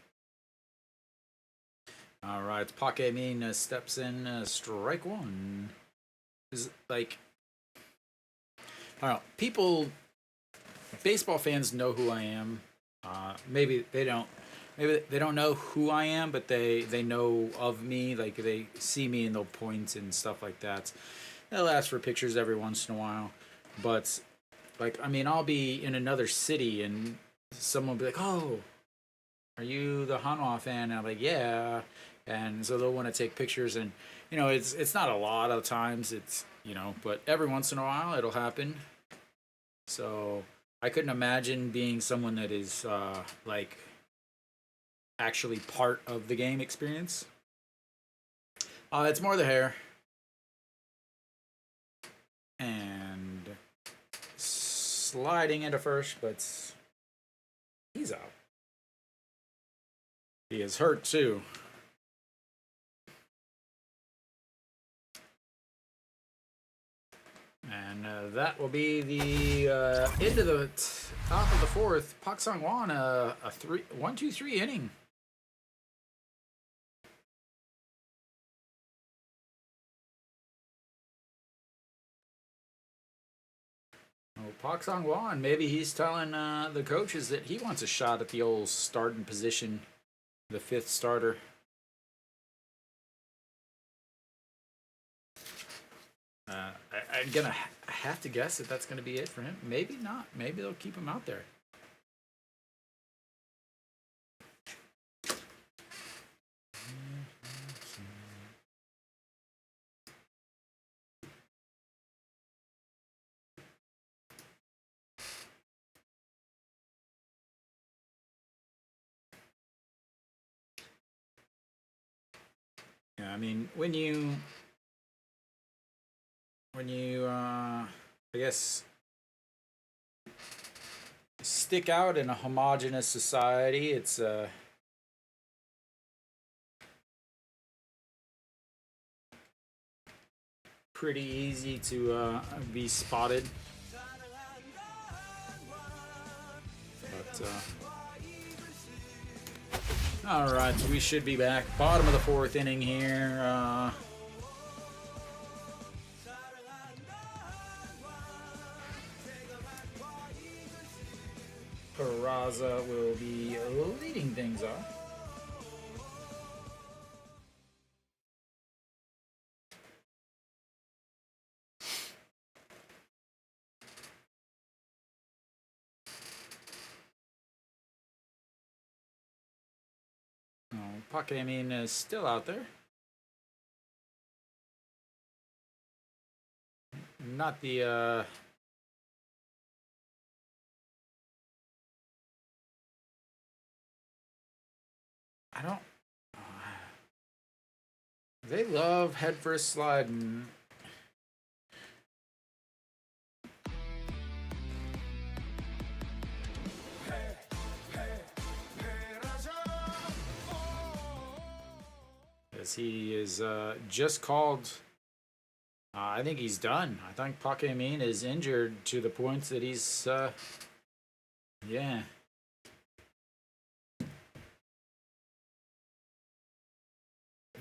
all right, Pak Min steps in, strike one. Is like, I don't know, people, baseball fans know who I am. Maybe they don't. Maybe they don't know who I am, but they know of me. Like, they see me and they'll point and stuff like that. They'll ask for pictures every once in a while. But, like, I mean, I'll be in another city and someone will be like, "Oh, are you the Hanwha fan?" And I'm like, "Yeah." And so they'll want to take pictures, and it's not a lot of times. It's but every once in a while it'll happen. So I couldn't imagine being someone that is like actually part of the game experience. It's more the hair. And sliding into first, but he's out. He is hurt too. And that will be the end of the top of the fourth. Pak Sang-won, a 1-2-3 inning. Park Sang-hwan, maybe he's telling the coaches that he wants a shot at the old starting position, the 5th starter. I'm gonna have to guess that that's gonna be it for him. Maybe not. Maybe they'll keep him out there. Yeah, I mean, when you I guess stick out in a homogenous society, it's pretty easy to be spotted. But all right, so we should be back. Bottom of the 4th inning here. Peraza will be leading things off. Oh, Pakemin is still out there. Not the I don't. They love head first sliding. As he is just called. I think he's done. I think Pakemin is injured to the point that he's. Yeah.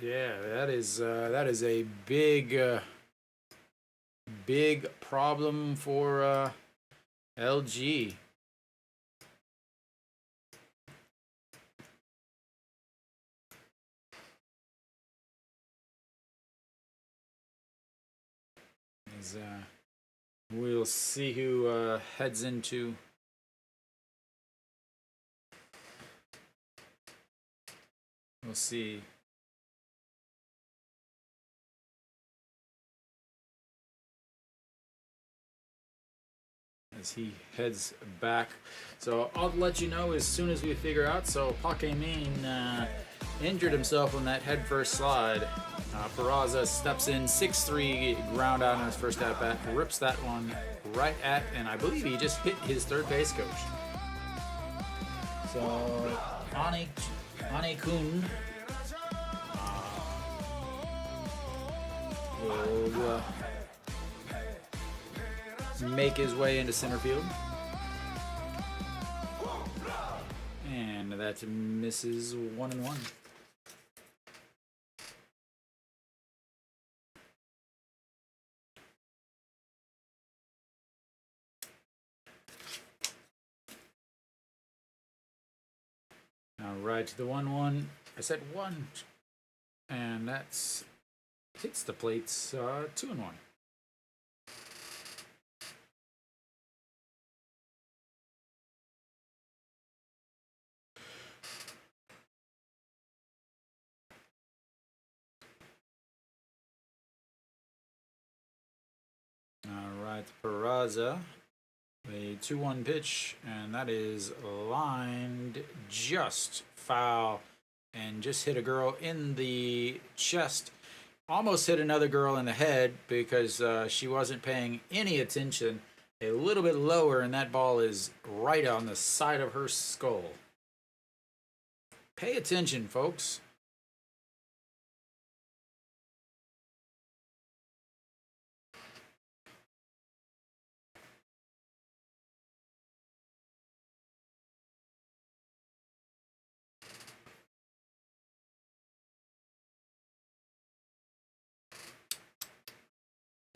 Yeah, that is a big problem for LG. As, we'll see who heads into. We'll see. As he heads back. So I'll let you know as soon as we figure out. So Pakemin injured himself on that head first slide. Peraza steps in, 6-3 ground out on his first at bat, rips that one right at, and I believe he just hit his third base coach. So Ane-kun will make his way into center field. And that misses 1-1. All right, the 1-1. I said 1. And that's hits the plates 2-1. All right, Peraza, a 2-1 pitch, and that is lined just foul and just hit a girl in the chest. Almost hit another girl in the head because she wasn't paying any attention. A little bit lower, and that ball is right on the side of her skull. Pay attention, folks.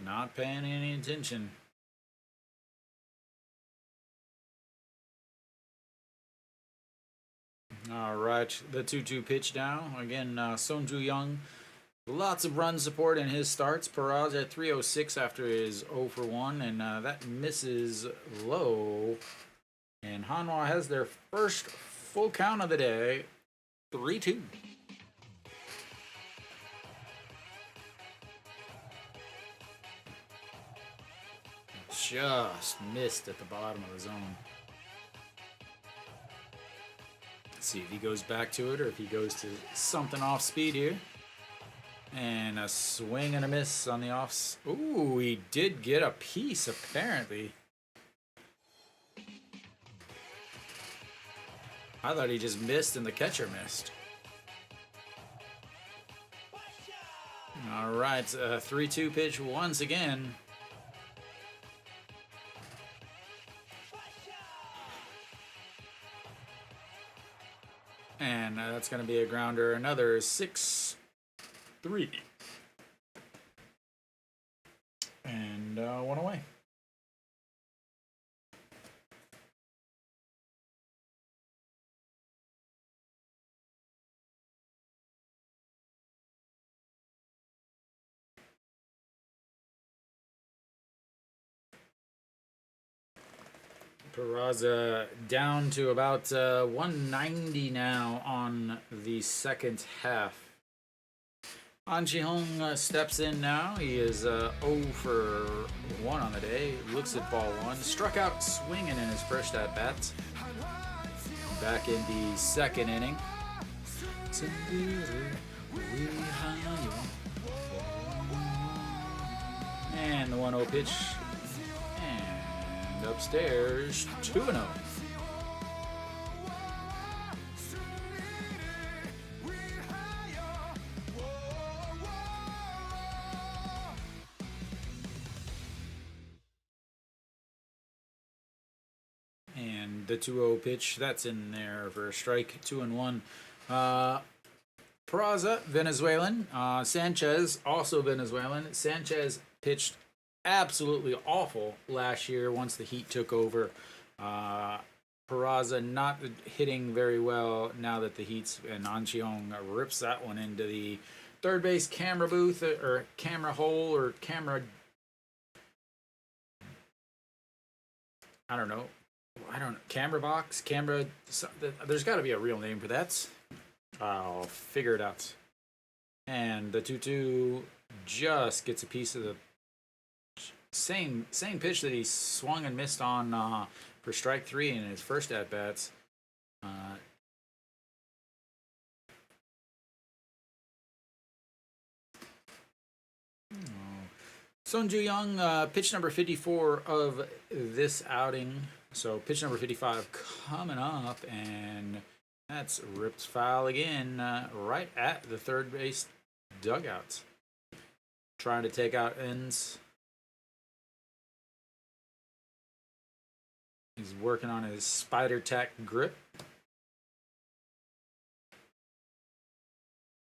Not paying any attention. All right, the 2-2 pitch now. Again, Sonju Young, lots of run support in his starts. Peraza at 306 after his 0 for 1, and that misses low. And Hanwha has their first full count of the day, 3-2. Just missed at the bottom of the zone. Let's see if he goes back to it or if he goes to something off speed here. And a swing and a miss on the offs. Ooh, he did get a piece apparently. I thought he just missed and the catcher missed. All right, 3-2 pitch once again. And that's going to be a grounder. Another 6-3. And one away. Peraza down to about 190 now on the second half. An Ji-hong steps in now. He is 0 for 1 on the day. Looks at ball 1. Struck out swinging in his first at bat. Back in the second inning. And the 1-0 pitch. And upstairs, 2-0. And the 2-0 pitch, that's in there for a strike, 2-1. Peraza, Venezuelan. Sanchez, also Venezuelan. Sanchez pitched absolutely awful last year once the heat took over. Peraza not hitting very well now that the heat's, and An Ji-hong rips that one into the third base camera booth or camera hole or camera. I don't know. Camera box, camera. There's got to be a real name for that. I'll figure it out. And the 2-2 just gets a piece of the same pitch that he swung and missed on for strike 3 in his first at bats. Sonju Young, pitch number 54 of this outing. So pitch number 55 coming up, and that's ripped foul again, right at the third base dugout. Trying to take out ends. He's working on his spider tack grip.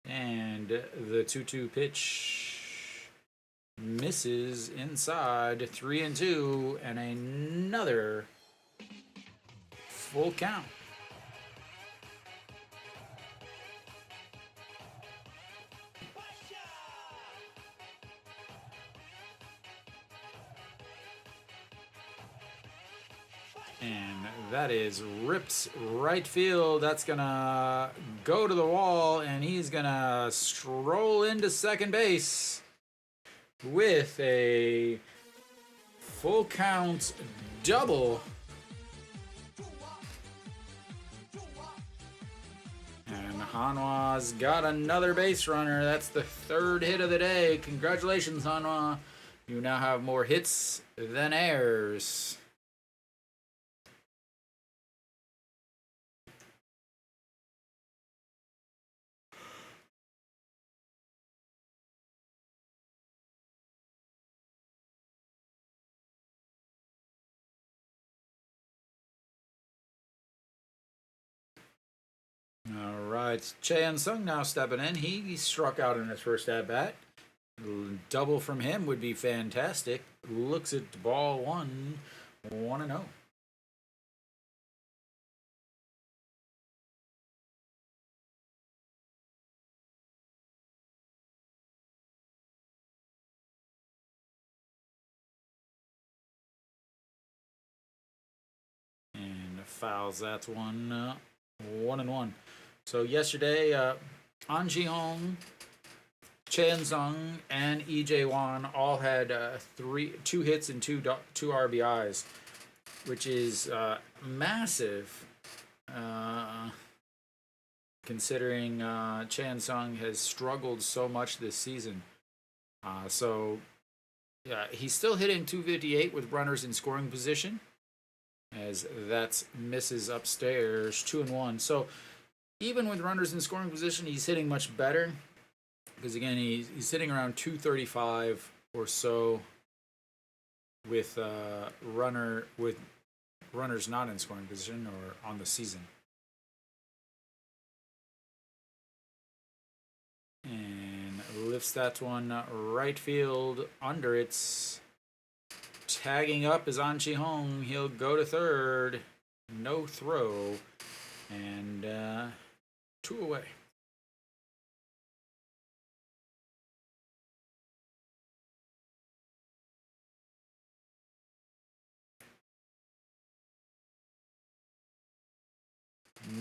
And the 2-2 pitch misses inside, 3-2, and another full count. And that is ripped right field. That's gonna go to the wall, and he's gonna stroll into second base with a full count double. And Hanwha's got another base runner. That's the third hit of the day. Congratulations, Hanwha. You now have more hits than errors. All right, Chaeyoung Sung now stepping in. He struck out in his first at bat. Double from him would be fantastic. Looks at ball 1, 1-0. fouls that one. 1-1. So yesterday, An Ji-hong, Chen Zung, and EJ Wan all had 2 hits and 2 RBIs, which is massive, considering Chan Sung has struggled so much this season. So yeah, he's still hitting 258 with runners in scoring position, as that misses upstairs 2-1. So even with runners in scoring position, he's hitting much better, because again, he's hitting around 235 or so with runners not in scoring position or on the season. And lifts that one right field under it. Tagging up is An Chi-hong. He'll go to third. No throw. And 2 away.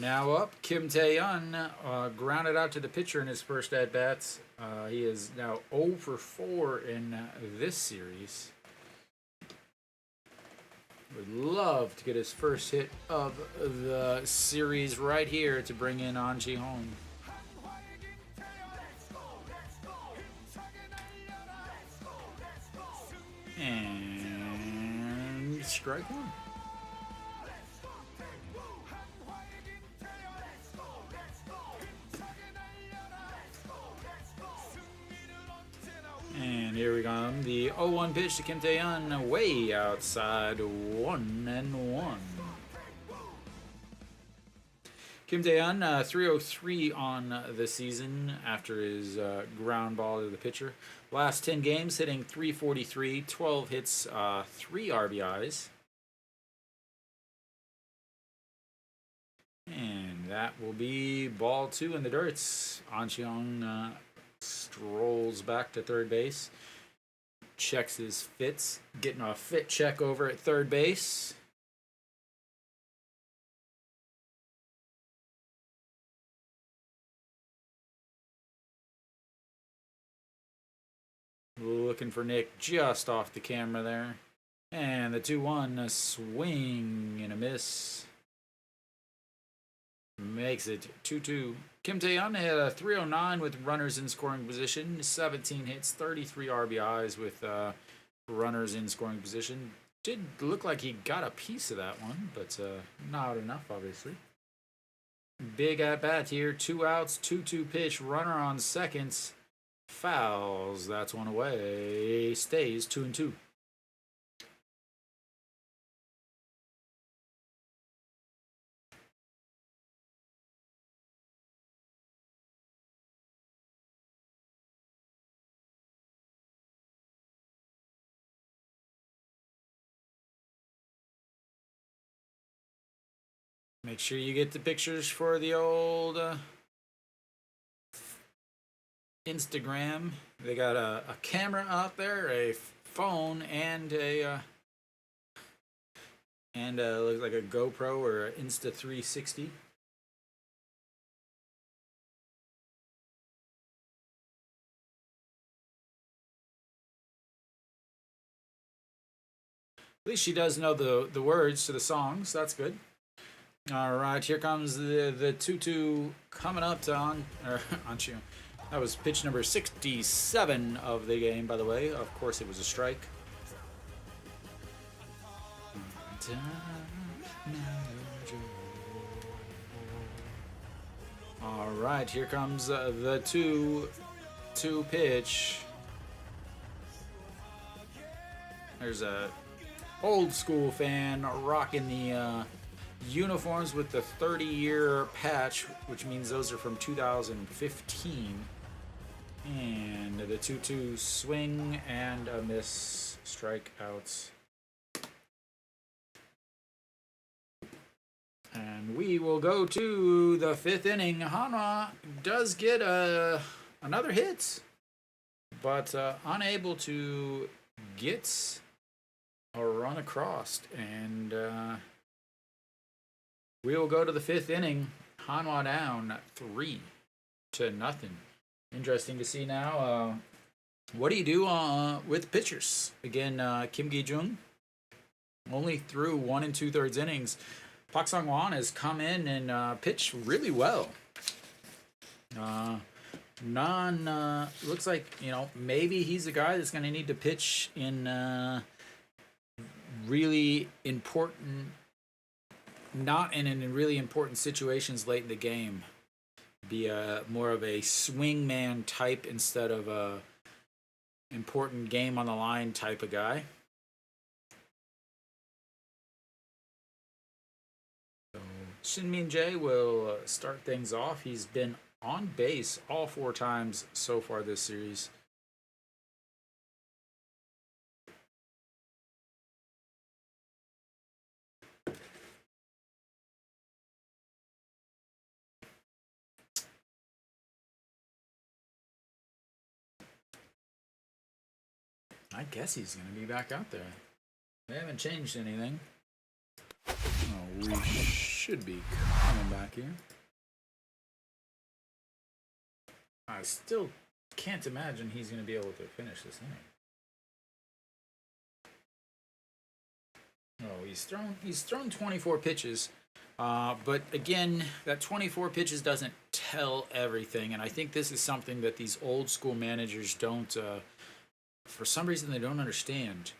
Now up, Kim Tae-yeon grounded out to the pitcher in his first at-bats. He is now 0 for 4 in this series. Would love to get his first hit of the series right here to bring in An Ji-hong. And strike one. And here we go. The 0-1 pitch to Kim Tae-yeon, way outside, 1-1. Kim Tae-yeon, 303 on the season after his ground ball to the pitcher. Last 10 games, hitting 343, 12 hits, 3 RBIs. And that will be ball 2 in the dirts. An Chi-hong strolls back to third base, checks his fits, getting a fit check over at third base. Looking for Nick just off the camera there. And the 2-1, a swing and a miss. Makes it 2-2. Kim Tae-yeon had a 309 with runners in scoring position, 17 hits, 33 RBIs with runners in scoring position. Did look like he got a piece of that one, but not enough, obviously. Big at-bat here, 2 outs, 2-2 pitch, runner on seconds, fouls, that's one away, stays 2-2. Make sure you get the pictures for the old Instagram. They got a camera out there, a phone, and looks like a GoPro or an Insta360. At least she does know the words to the songs. That's good. All right, here comes the 2-2 coming up to on you. That was pitch number 67 of the game, by the way. Of course, it was a strike. All right, here comes the 2-2 pitch. There's a old school fan rocking the uniforms with the 30-year patch, which means those are from 2015. And the 2-2 swing and a miss, strikeouts. And we will go to the 5th inning. Hanwha does get another hit, but unable to get a run across. And We will go to the 5th inning. Hanwha down 3-0. Interesting to see now. What do you do with pitchers? Again, Kim Gi-jung only threw 1 2/3 innings. Park Sang-won has come in and pitched really well. Looks like, maybe he's a guy that's going to need to pitch in really important, not in really important situations late in the game. Be more of a swingman type instead of a important game on the line type of guy. So Shin Min-jae will start things off. He's been on base all 4 times so far this series. I guess he's going to be back out there. They haven't changed anything. Oh, we should be coming back here. I still can't imagine he's going to be able to finish this inning. Oh, he's thrown 24 pitches. But again, that 24 pitches doesn't tell everything. And I think this is something that these old school managers don't, for some reason, they don't understand.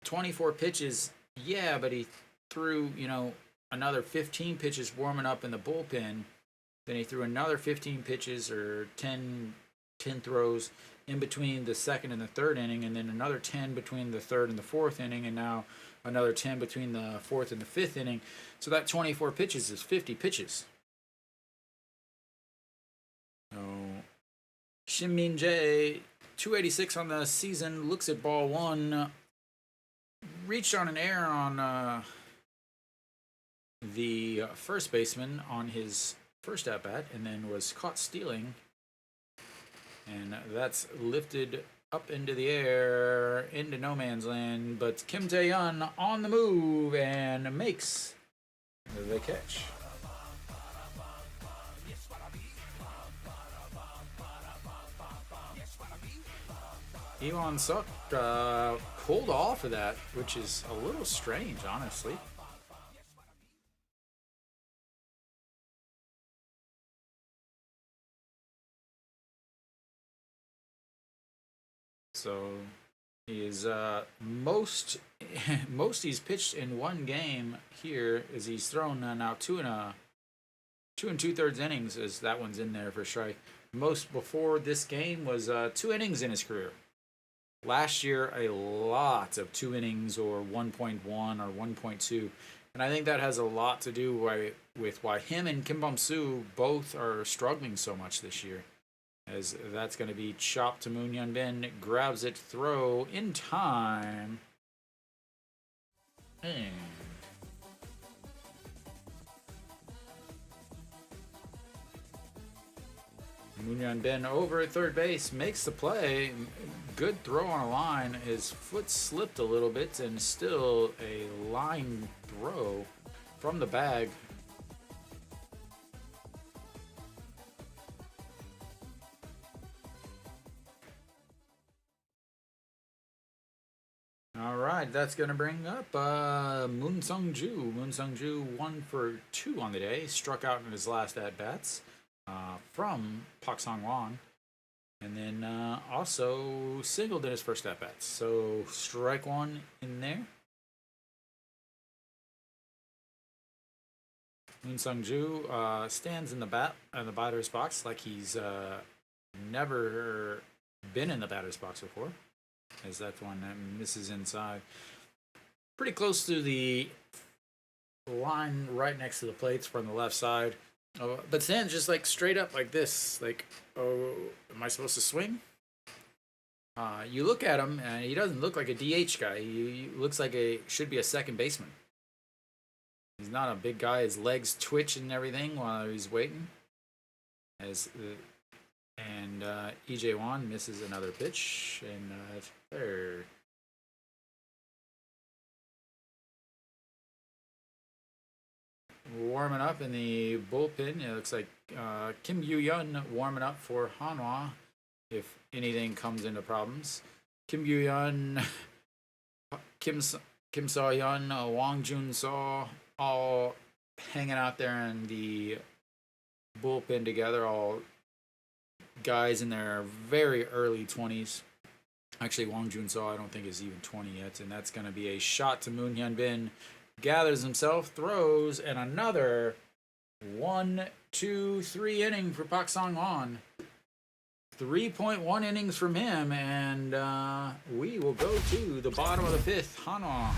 24 pitches, yeah, but he threw, another 15 pitches warming up in the bullpen. Then he threw another 15 pitches or 10 throws in between the 2nd and the 3rd inning, and then another 10 between the 3rd and the 4th inning, and now another 10 between the 4th and the 5th inning. So that 24 pitches is 50 pitches. So Shin Min-jae, 286 on the season, looks at ball 1, reached on an error on the first baseman on his first at bat, and then was caught stealing, and that's lifted up into the air into no man's land. But Kim Tae-yeon on the move and makes the catch. Iwon Suk pulled off of that, which is a little strange, honestly. So he is most he's pitched in one game here is he's thrown now 2 2/3 innings, as that one's in there for strike. Most before this game was 2 innings in his career. Last year, a lot of 2 innings or 1.1 or 1.2. And I think that has a lot to do with why him and Kim Bum-soo both are struggling so much this year. As that's going to be chopped to Moon Hyun-bin, grabs it, throw in time. And Moon Hyun-bin over at third base, makes the play. Good throw on a line. His foot slipped a little bit, and still a line throw from the bag. All right, that's going to bring up Moon Sung-ju. Moon Sung-ju 1 for 2 on the day. Struck out in his last at-bats from Park Sang-won. And then also singled in his first at-bats. So strike 1 in there. Moon Sung-ju stands in the batter's box like he's never been in the batter's box before, as that one misses inside. Pretty close to the line right next to the plates from the left side. But stands just like straight up like this. Like, oh, am I supposed to swing? You look at him, and he doesn't look like a DH guy. He looks like should be a second baseman. He's not a big guy. His legs twitch and everything while he's waiting. And Lee Jae-won misses another pitch, and third. warming up in the bullpen. It looks like Kim Gyu-yeon warming up for Hanwha if anything comes into problems. Kim Gyu-yeon, Kim So-yeon, Wang Jun-so, all hanging out there in the bullpen together, all guys in their very early 20s. Actually, Wang Jun-so I don't think is even 20 yet, and that's going to be a shot to Moon Hyun-bin. Gathers himself, throws, and another 1, 2, 3 inning for Pak Sang-won. 3.1 innings from him, and we will go to the bottom of the fifth. Hanwha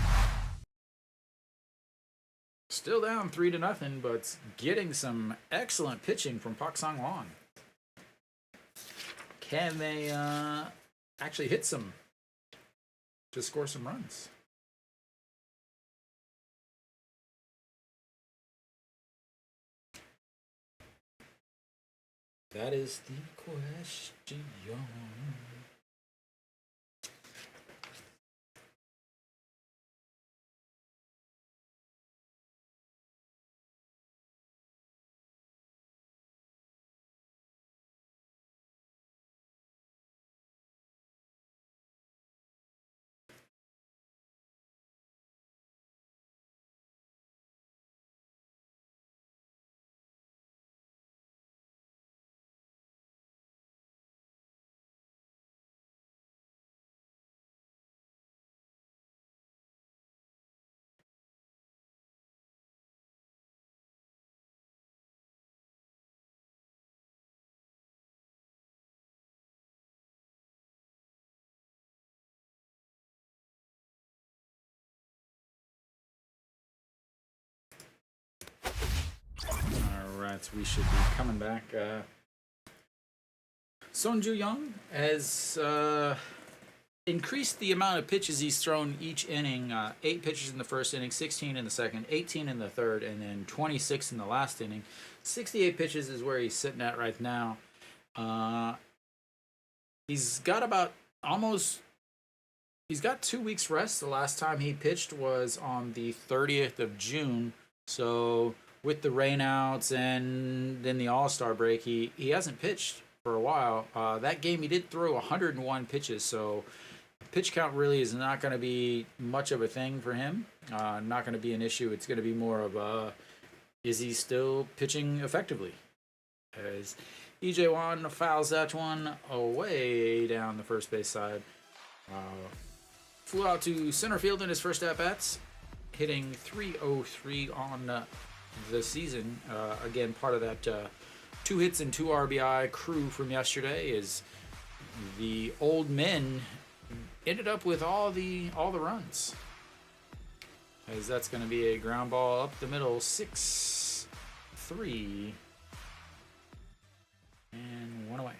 still down 3-0, but getting some excellent pitching from Pak Sang-won. Can they actually hit some to score some runs? That is the question. Alright, we should be coming back. Son Ju-young has increased the amount of pitches he's thrown each inning. 8 pitches in the first inning, 16 in the second, 18 in the third, and then 26 in the last inning. 68 pitches is where he's sitting at right now. He's got about he's got 2 weeks rest. The last time he pitched was on the 30th of June. So with the rainouts and then the All-Star break, he hasn't pitched for a while. That game he did throw 101 pitches, so pitch count really is not going to be much of a thing for him. Not going to be an issue. It's going to be more of is he still pitching effectively? As EJ Wan fouls that one away down the first base side. Flew out to center field in his first at-bats, hitting .303 on the season. Again, part of that 2 hits and 2 RBI crew from yesterday is the old men ended up with all the runs. As that's going to be a ground ball up the middle, 6-3, and 1 away.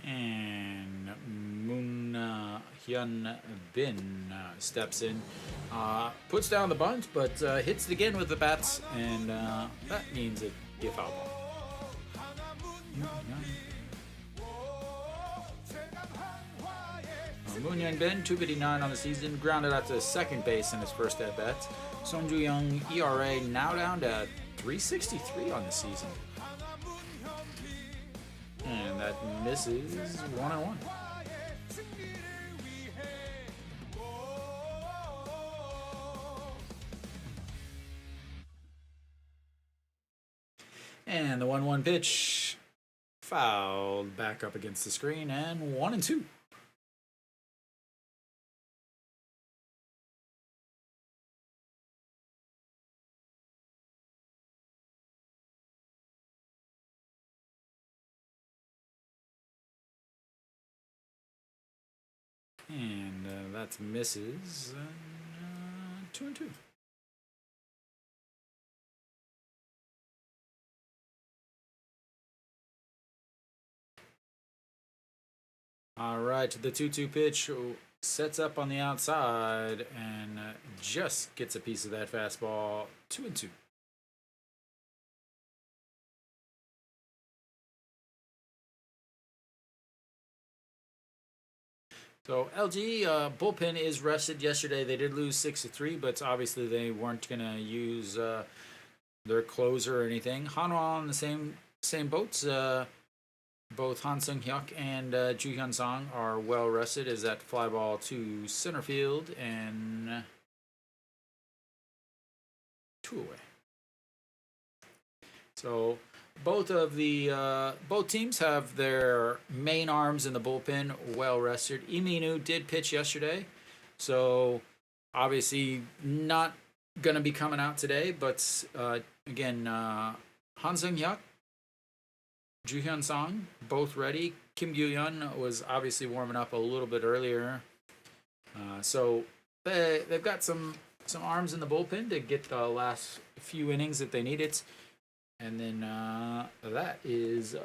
And Moon Hyun-bin steps in, puts down the bunt, but hits it again with the bats, and that means it be a foul ball. Moon Hyun-bin, 259 on the season, grounded out to second base in his first at bat. Son Ju-young ERA now down to 3.63 on the season. And that misses 1-1. And the 1-1 pitch fouled back up against the screen, and 1-2. And that misses 2-2. All right, the 2-2 pitch sets up on the outside and just gets a piece of that fastball. 2-2. So LG bullpen is rested yesterday. They did lose 6-3, but obviously they weren't gonna use their closer or anything. Hanwha on the same boats. Both Han Sung Hyuk and Ju Hyun Song are well rested as that fly ball to center field and 2 away. So both teams have their main arms in the bullpen well rested. Iminu did pitch yesterday, so obviously not gonna be coming out today. But again, Han Sung Hyuk, Ju Hyun Song, both ready. Kim Gyu-yeon was obviously warming up a little bit earlier, so they've got some arms in the bullpen to get the last few innings that they need it. And then that is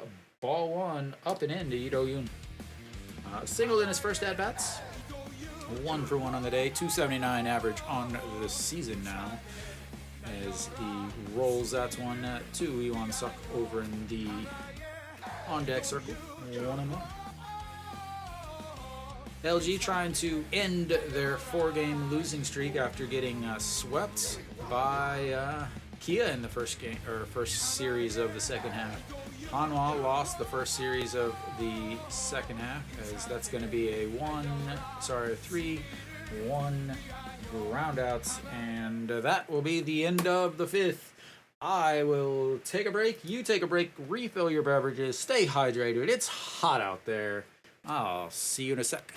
ball one, up and in to Lee Do-yoon. Singled in his first at bats. 1 for 1 on the day, 279 average on the season now. As he rolls that one to Iwan Suk over in the on deck circle. 1-1. LG trying to end their 4-game losing streak after getting swept by Kia in the first series of the second half. Hanwha lost the first series of the second half, as that's going to be a 3-1 groundouts, and that will be the end of the 5th. I will take a break. You take a break. Refill your beverages. Stay hydrated. It's hot out there. I'll see you in a sec.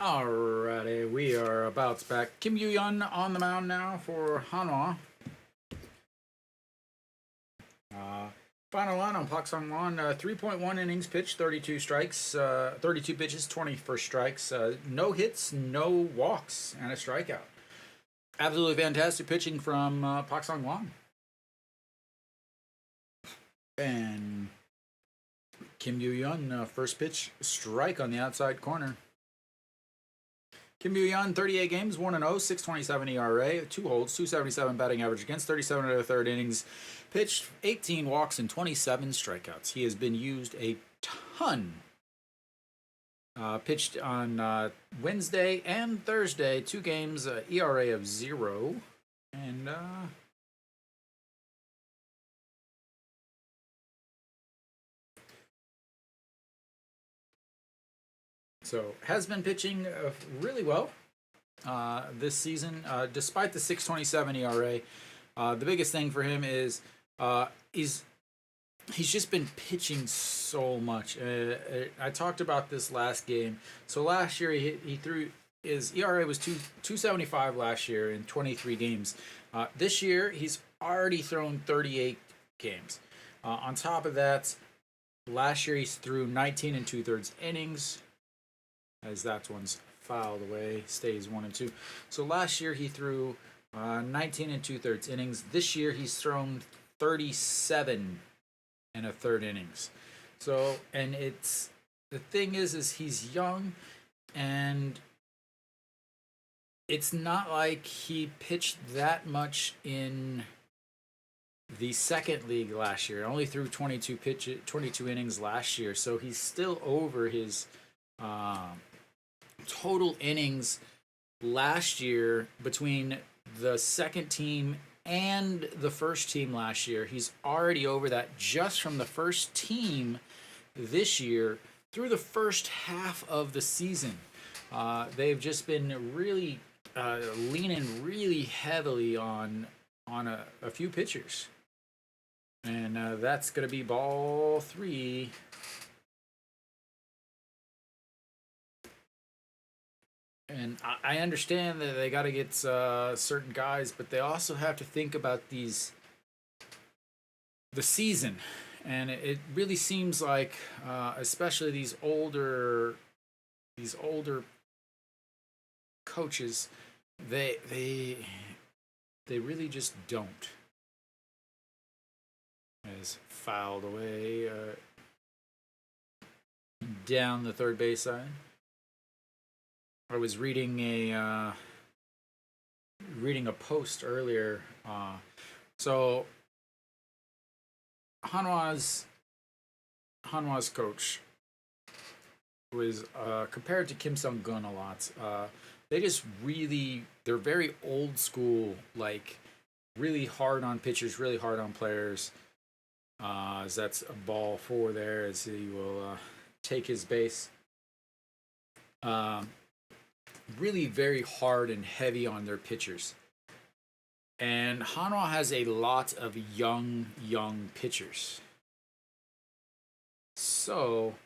Alrighty, we are about back. Kim Yu-yun on the mound now for Hanwha. Final line on Pak Sung-won, 3.1 innings pitched, 32 strikes, 32 pitches, 21 strikes, no hits, no walks, and a strikeout. Absolutely fantastic pitching from Pak Sung-won. And Kim Yu-yun, first pitch, strike on the outside corner. Kim Yu-yun, 38 games, 1-0, 6.27 ERA, 2 holds, 2.77 batting average against, 37 and a third innings pitched, 18 walks, and 27 strikeouts. He has been used a ton. Pitched on Wednesday and Thursday, 2 games, ERA of 0, and so has been pitching really well this season, despite the 6.27 ERA. The biggest thing for him is he's just been pitching so much. I talked about this last game. So last year he threw, his ERA was 2.75 last year in 23 games. This year he's already thrown 38 games. On top of that, last year he threw 19 and 2/3 innings. As that one's fouled away, stays 1 and 2. So last year he threw 19 and 2/3 innings. This year he's thrown 37 and a third innings. So, and it's, the thing is he's young, and it's not like he pitched that much in the second league last year. Only threw 22 innings last year, so he's still over his total innings last year between the second team and the first team last year. He's already over that just from the first team this year through the first half of the season. They've just been really leaning really heavily on a few pitchers. And that's going to be ball 3. And I understand that they got to get certain guys, but they also have to think about the season. And it really seems like, especially these older coaches, they really just don't. As fouled away down the third base side. I was reading a post earlier. So Hanwha's coach was compared to Kim Sung-gun a lot. They're very old school, like really hard on pitchers, really hard on players. As that's a ball 4 there, as he will take his base. Really very hard and heavy on their pitchers. And Hanwha has a lot of young pitchers. So,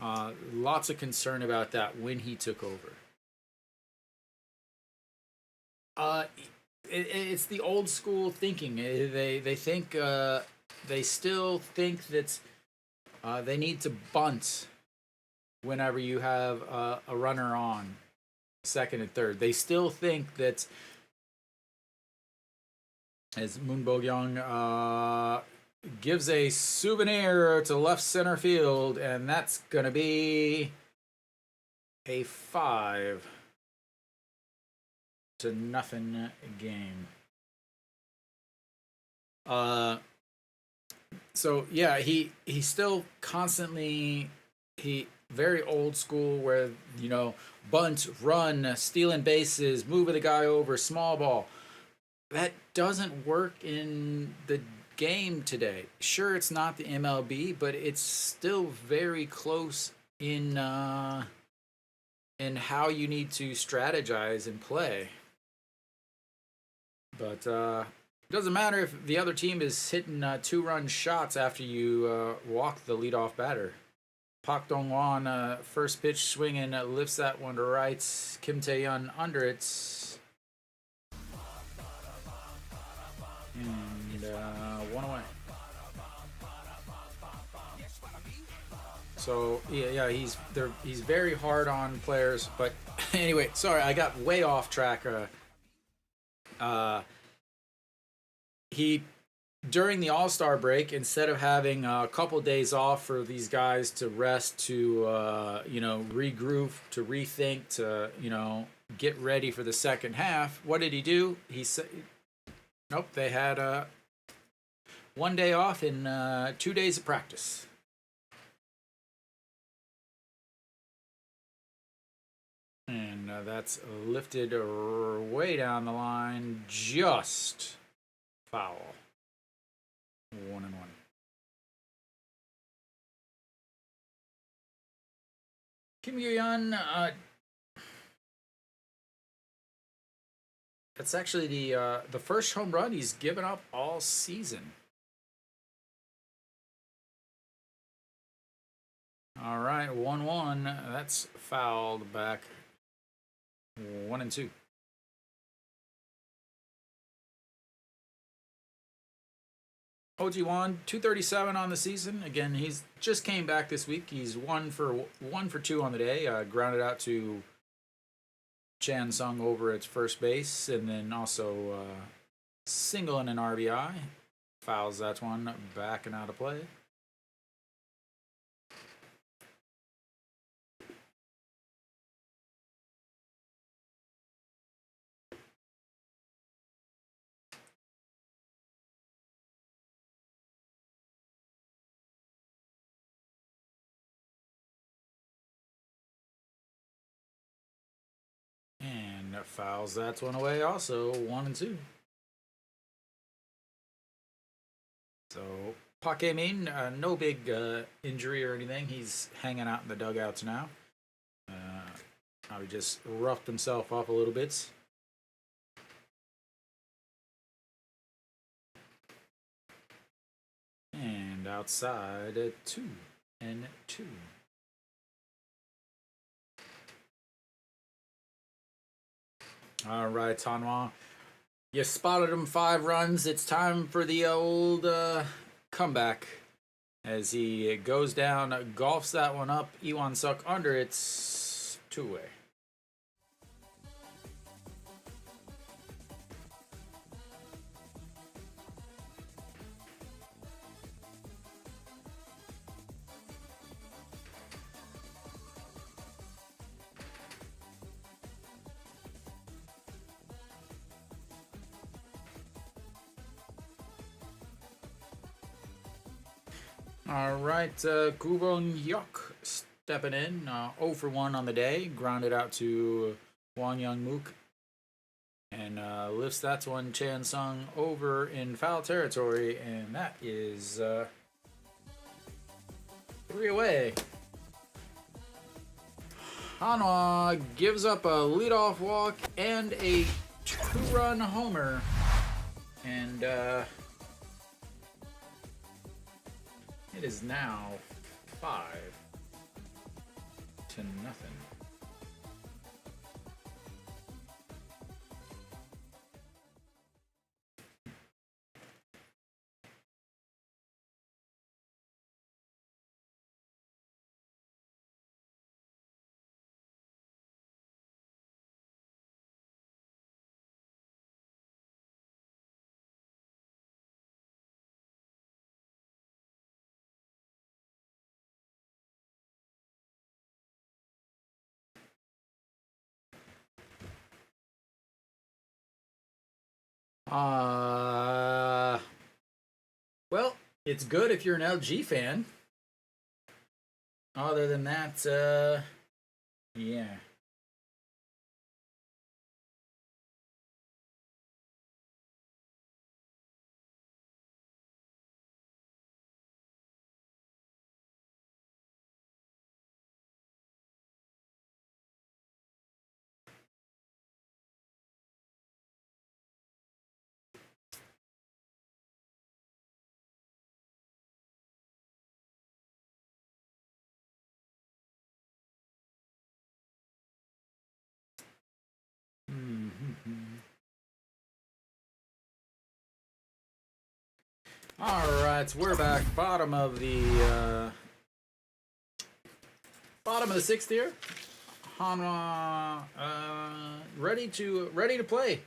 lots of concern about that when he took over. It's the old school thinking. They think, they still think that they need to bunt whenever you have a runner on second and third. They still think that, as Moon Bo-kyung gives a souvenir to left center field, and that's gonna be a 5-0 game. So yeah, he still constantly, very old school, where bunt, run, stealing bases, moving the guy over, small ball. That doesn't work in the game today. Sure, it's not the MLB, but it's still very close in how you need to strategize and play. But it doesn't matter if the other team is hitting 2-run shots after you walk the leadoff batter. Pak Dong-won, first pitch swinging, lifts that one to right. Kim Tae-yeon under it. And one away. So yeah, he's very hard on players. But anyway, sorry, I got way off track. He during the All-Star break, instead of having a couple days off for these guys to rest, to regroup, to rethink, to get ready for the second half, what did he do? He said, "Nope, they had 1 day off and 2 days of practice." And that's lifted way down the line, just foul. 1-1. Kim Gyu-yeon, that's actually the first home run he's given up all season. All right, 1-1. That's fouled back. 1-2. OG1, 237 on the season. Again, he's just came back this week. He's 1 for 2 on the day. Grounded out to Chan Sung over at first base, and then also single and an RBI. Fouls that one back and out of play. And fouls that one away also, 1-2. So Park Hae-min, no big injury or anything. He's hanging out in the dugouts now. He just roughed himself up a little bit. And outside 2-2. All right, Hanwha. You spotted him 5 runs. It's time for the old comeback. As he goes down, golfs that one up. Iwan Suk under. It's 2-way. All right, Kubon Hyuk stepping in, 0 for 1 on the day, grounded out to Won Young Mook, and lifts that one Chan Sung over in foul territory, and that is 3 away. Hanwha gives up a leadoff walk and a 2-run homer, and it is now 5-0. Well, it's good if you're an LG fan. Other than that, yeah. All right, we're back. Bottom of the sixth here. Hanwha ready to play.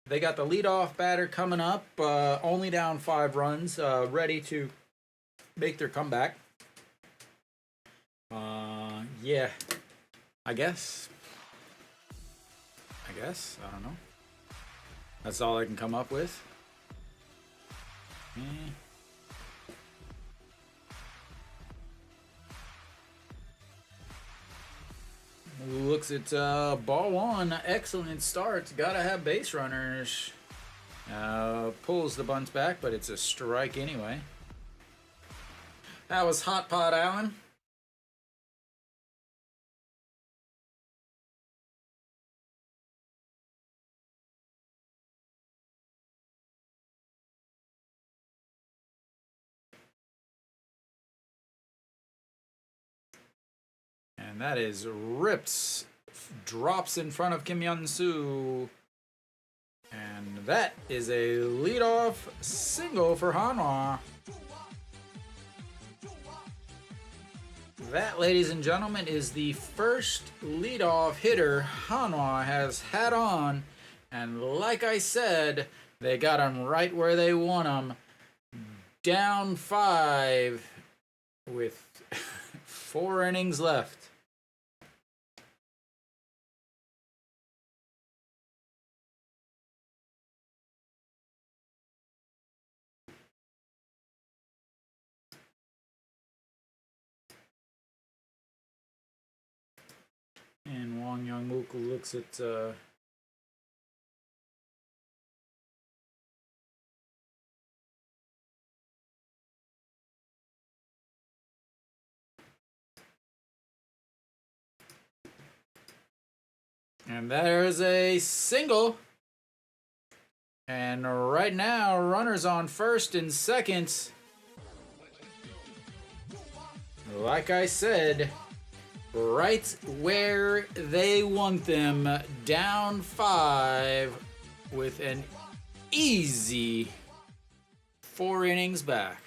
They got the leadoff batter coming up. Only down 5 runs. Ready to make their comeback. Yeah. I guess. I don't know. That's all I can come up with. Looks at ball 1. Excellent start. Gotta have base runners. Pulls the bunt back, but it's a strike anyway. That was Hot Pot Allen. And that is rips. Drops in front of Kim Hyun-soo. And that is a leadoff single for Hanwha. That, ladies and gentlemen, is the first leadoff hitter Hanwha has had on. And like I said, they got him right where they want him. Down 5 with 4 innings left. And Wang Youngmook looks at and there's a single. And right now, runners on first and second. Like I said, right where they want them. Down 5 with an easy 4 innings back.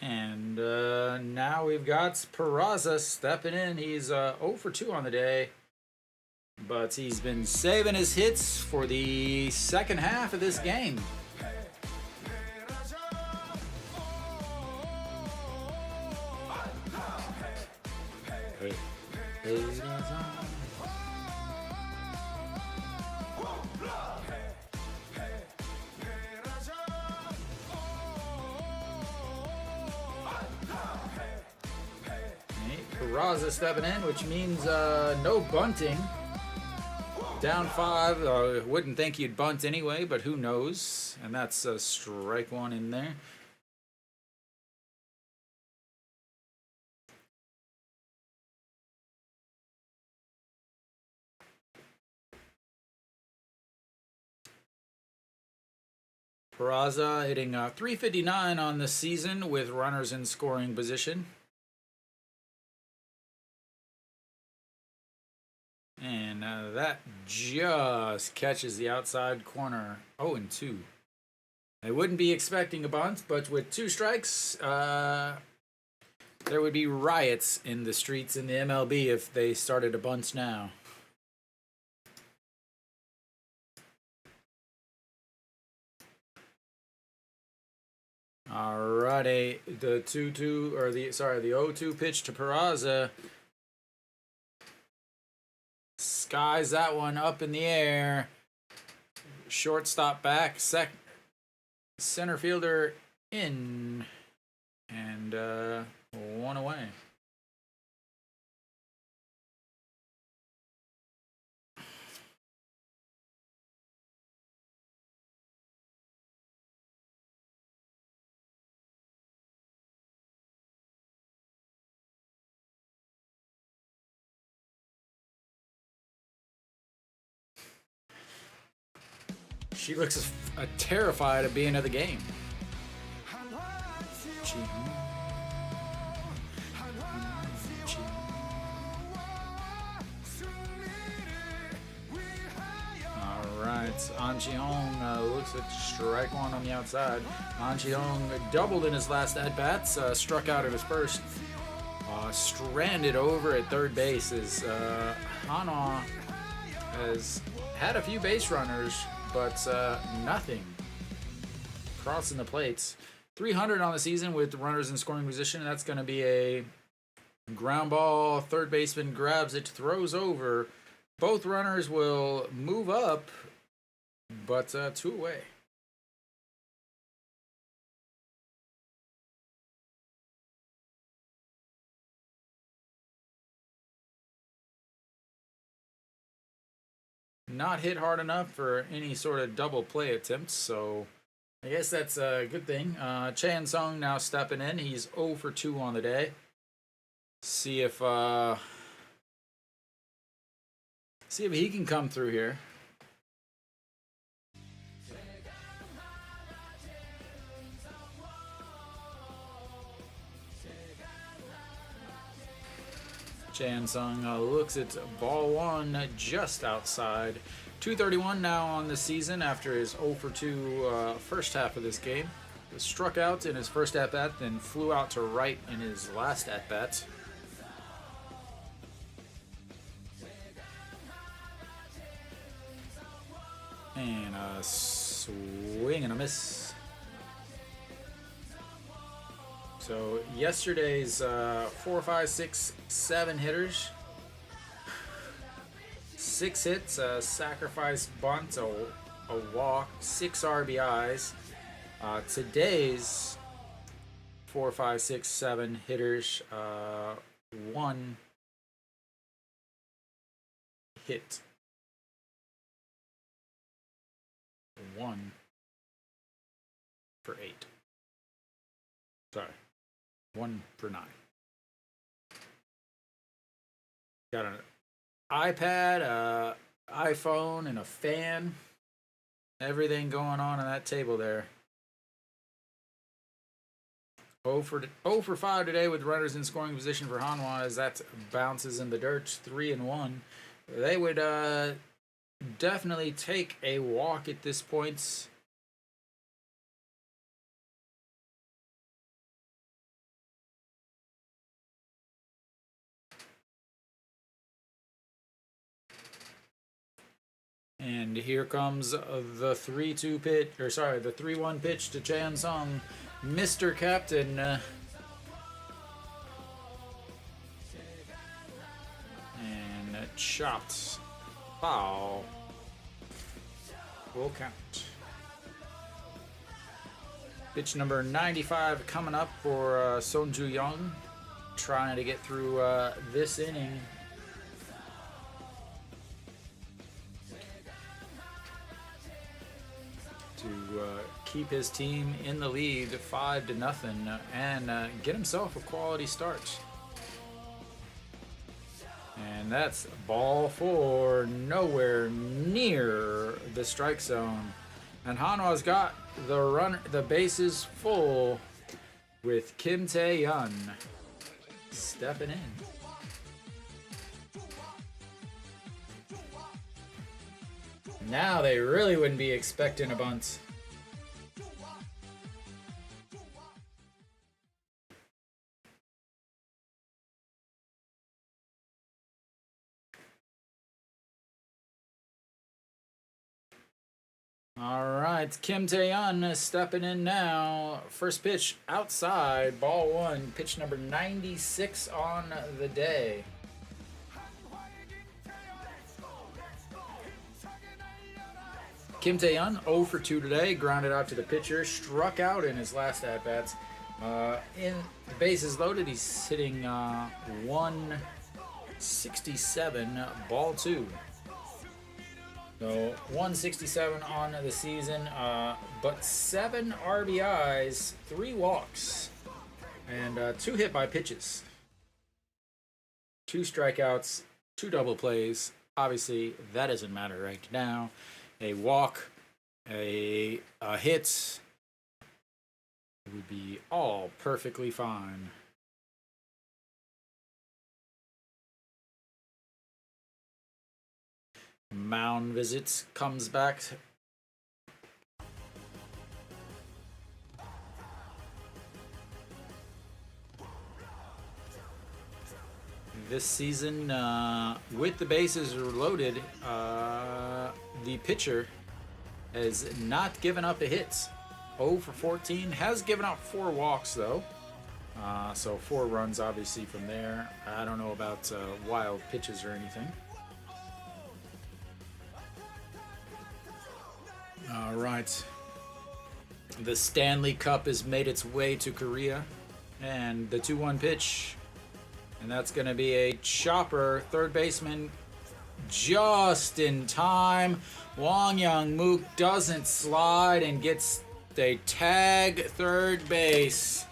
And now we've got Peraza stepping in. He's 0 for 2 on the day. But he's been saving his hits for the second half of this game. Peraza stepping in, which means no bunting. Down 5. Wouldn't think you'd bunt anyway, but who knows? And that's a strike 1 in there. Peraza hitting .359 on the season with runners in scoring position. And that just catches the outside corner. 0-2. I wouldn't be expecting a bunt, but with 2 strikes, there would be riots in the streets in the MLB if they started a bunt now. Alrighty, the 0-2 pitch to Peraza. Skies that one up in the air. Shortstop back, center fielder in, and 1 away. She looks terrified of being at the game. Alright, An Ji-hong looks like strike one on the outside. An Ji-hong doubled in his last at-bats, struck out at his first. Stranded over at third base as Hanwha has had a few base runners, but nothing crossing the plates. 300 on the season with runners in scoring position. That's going to be a ground ball. Third baseman grabs it, throws over. Both runners will move up, but 2 away. Not hit hard enough for any sort of double play attempts, so I guess that's a good thing. Chan Sung now stepping in. He's 0 for 2 on the day. See if he can come through here. Chan Sung looks at ball 1 just outside. 231 now on the season after his 0 for 2 first half of this game. He struck out in his first at-bat, then flew out to right in his last at-bat. And a swing and a miss. So yesterday's 4, 5, 6, 7 hitters, 6 hits, a sacrifice bunt, a walk, 6 RBIs. Today's 4, 5, 6, 7 hitters, 1 hit, 1 for 8. Sorry. 1 for 9. Got an iPad, iPhone, and a fan. Everything going on that table there. 0 for 5 today with runners in scoring position for Hanwha as that bounces in the dirt. 3 and 1. They would definitely take a walk at this point. And here comes the 3-2 pitch, or sorry, the 3-1 pitch to Chan Sung, Mr. Captain. And chopped foul. Will count. Pitch number 95 coming up for Son Ju-young, trying to get through this inning. To keep his team in the lead 5-0 and get himself a quality start. And that's ball 4, nowhere near the strike zone. And Hanwha's got the bases full with Kim Tae-yeon stepping in. Now they really wouldn't be expecting a bunt. All right, Kim Tae-yeon stepping in now. First pitch outside, ball 1, pitch number 96 on the day. Kim Tae-yeon 0 for 2 today, grounded out to the pitcher, struck out in his last at-bats. In the bases loaded, he's hitting 167, ball 2. So 167 on the season, but 7 RBIs, 3 walks, and 2 hit by pitches. 2 strikeouts, 2 double plays. Obviously, that doesn't matter right now. A walk, a hit, would be all perfectly fine. Mound visits comes back. This season, with the bases loaded, the pitcher has not given up a hit. 0 for 14. Has given up 4 walks, though. So 4 runs, obviously, from there. I don't know about wild pitches or anything. All right. The Stanley Cup has made its way to Korea. And the 2-1 pitch. And that's going to be a chopper. Third baseman just in time. Wang Young-mook doesn't slide and gets a tag third base.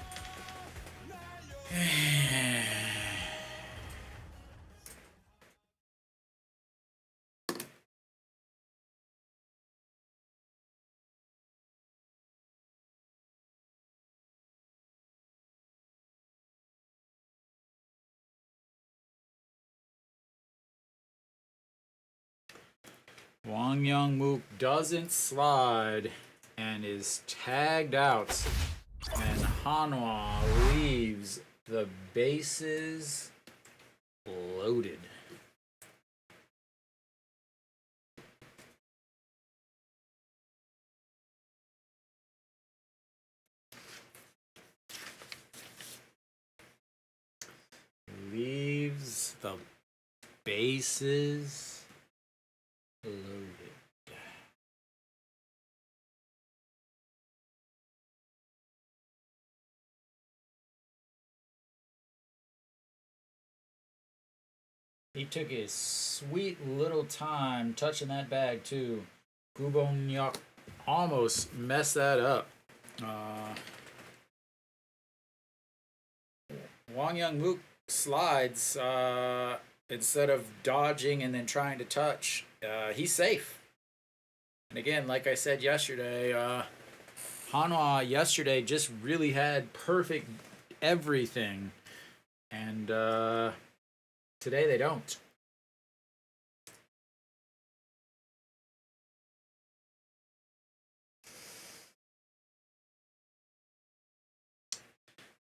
Wang Young-mook doesn't slide and is tagged out. And Hanwha leaves the bases loaded. Leaves the bases loaded. He took his sweet little time touching that bag too. Gubonyuk almost messed that up. Wang Young-mook slides instead of dodging and then trying to touch. He's safe. And again, like I said yesterday, Hanwha yesterday just really had perfect everything. And today they don't.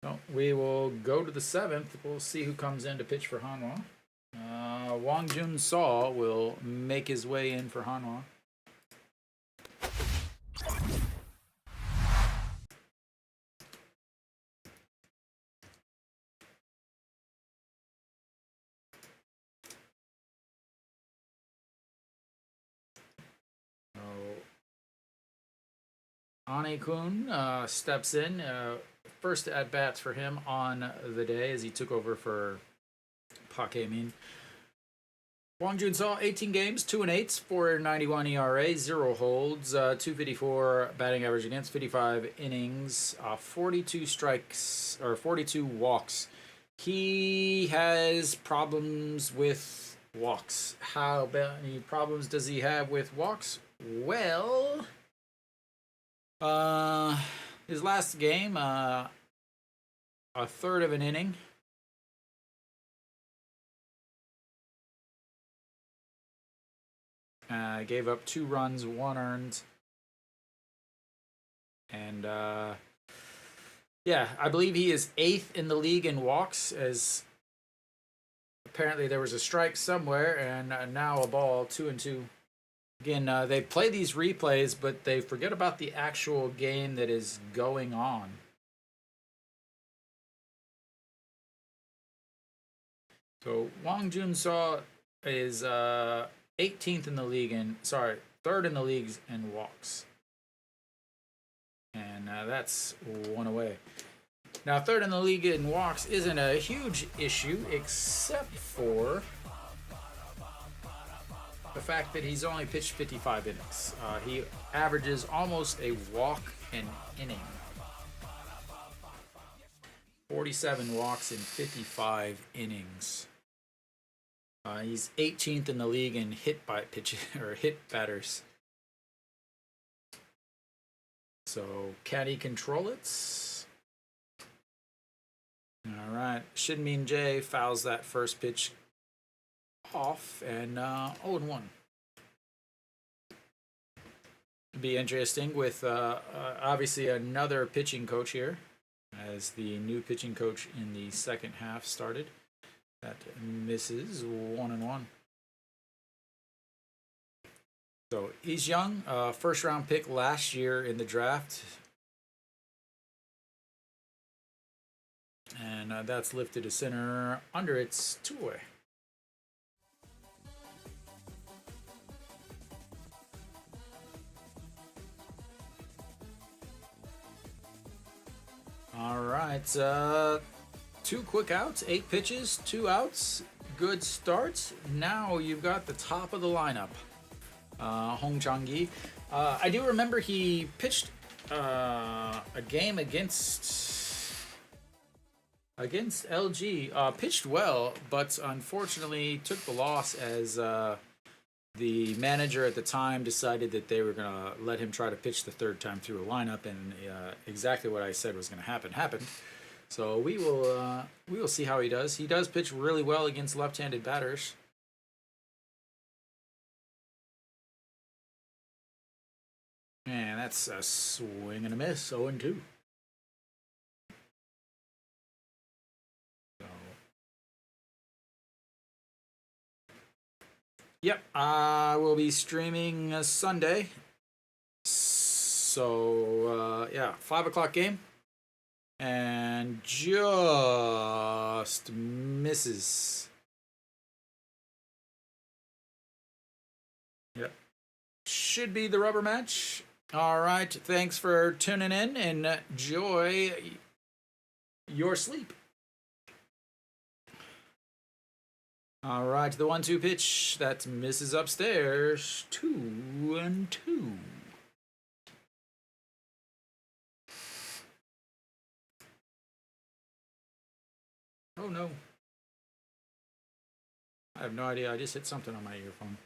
So we will go to the 7th. We'll see who comes in to pitch for Hanwha. Wang Jun-saw will make his way in for Hanwha. Ane-kun steps in. First at-bats for him on the day as he took over for Park Hae-min. Wang Jun-saw, 18 games, 2-8, 4.91 ERA, 0 holds, 254 batting average against 55 innings, 42 strikes, or 42 walks. He has problems with walks. How many problems does he have with walks? Well, his last game, a third of an inning. Gave up 2 runs, 1 earned. And, yeah, I believe he is 8th in the league in walks, as apparently there was a strike somewhere, and now a ball, 2-2. Again, they play these replays, but they forget about the actual game that is going on. So Wang Jun-saw is 18th in the league third in the leagues in walks. And that's 1 away. Now, third in the league in walks isn't a huge issue, except for the fact that he's only pitched 55 innings. He averages almost a walk an inning. 47 walks in 55 innings. He's 18th in the league in hit by pitches or hit batters. So can he control it? All right. Shin Min Jae fouls that first pitch off, and 0-1. Be interesting with obviously another pitching coach here, as the new pitching coach in the second half started. That misses 1-1. So he's young, first round pick last year in the draft. And that's lifted to center under its two-way. All right, 2 quick outs, 8 pitches, 2 outs, good starts. Now you've got the top of the lineup, Hong Chang-gi. I do remember he pitched a game against LG, pitched well, but unfortunately took the loss as the manager at the time decided that they were going to let him try to pitch the third time through a lineup, and exactly what I said was going to happen happened. So we will see how he does. He does pitch really well against left-handed batters. And that's a swing and a miss, 0-2. Yep, I will be streaming Sunday. So, yeah, 5 o'clock game. And just misses. Yep. Should be the rubber match. All right, thanks for tuning in and enjoy your sleep. All right, the 1-2 pitch that misses upstairs. 2-2. Oh no. I have no idea. I just hit something on my earphone.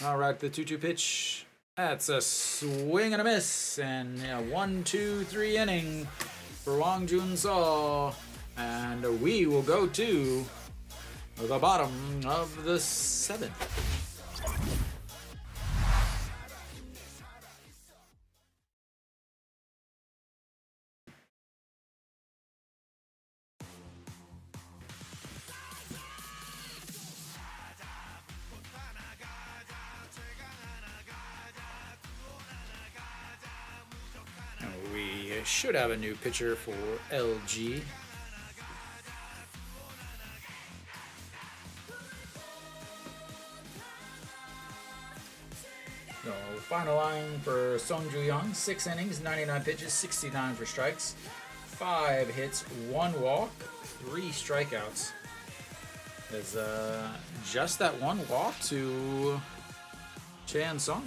All right, the 2-2 pitch. That's a swing and a miss. And 1-2-3 inning for Wang Jun-seo. And we will go to the bottom of the 7th. We should have a new pitcher for LG. So, final line for Song Ju-young, 6 innings, 99 pitches, 69 for strikes, 5 hits, 1 walk, 3 strikeouts. There's just that 1 walk to Chan Song.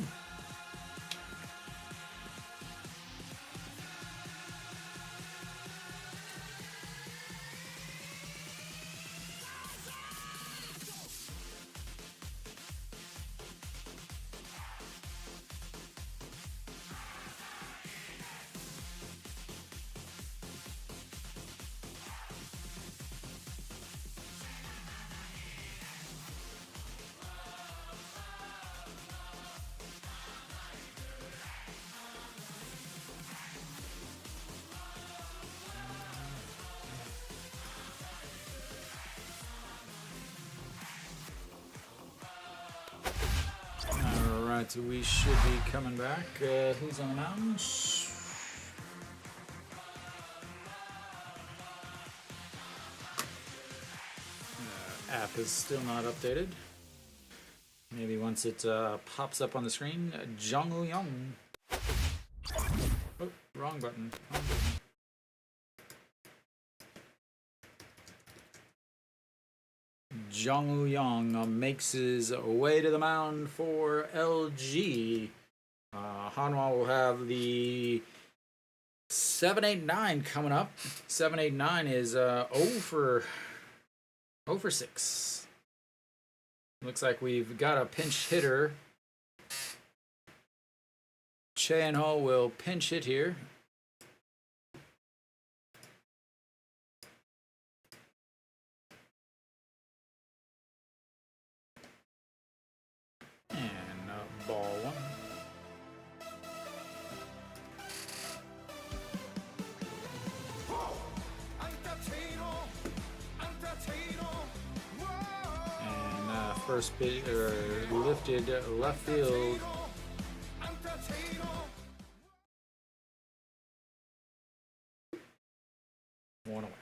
Alright, so we should be coming back. Who's on the mound? App is still not updated. Maybe once it pops up on the screen. Jung Woo-young. Oh, wrong button. Jung Woo-young makes his way to the mound for LG. Hanwha will have the 7-8-9 coming up. 7-8-9 is 0 for 6. Looks like we've got a pinch hitter. Chan-ho will pinch hit here. first pitch, lifted left field. One away.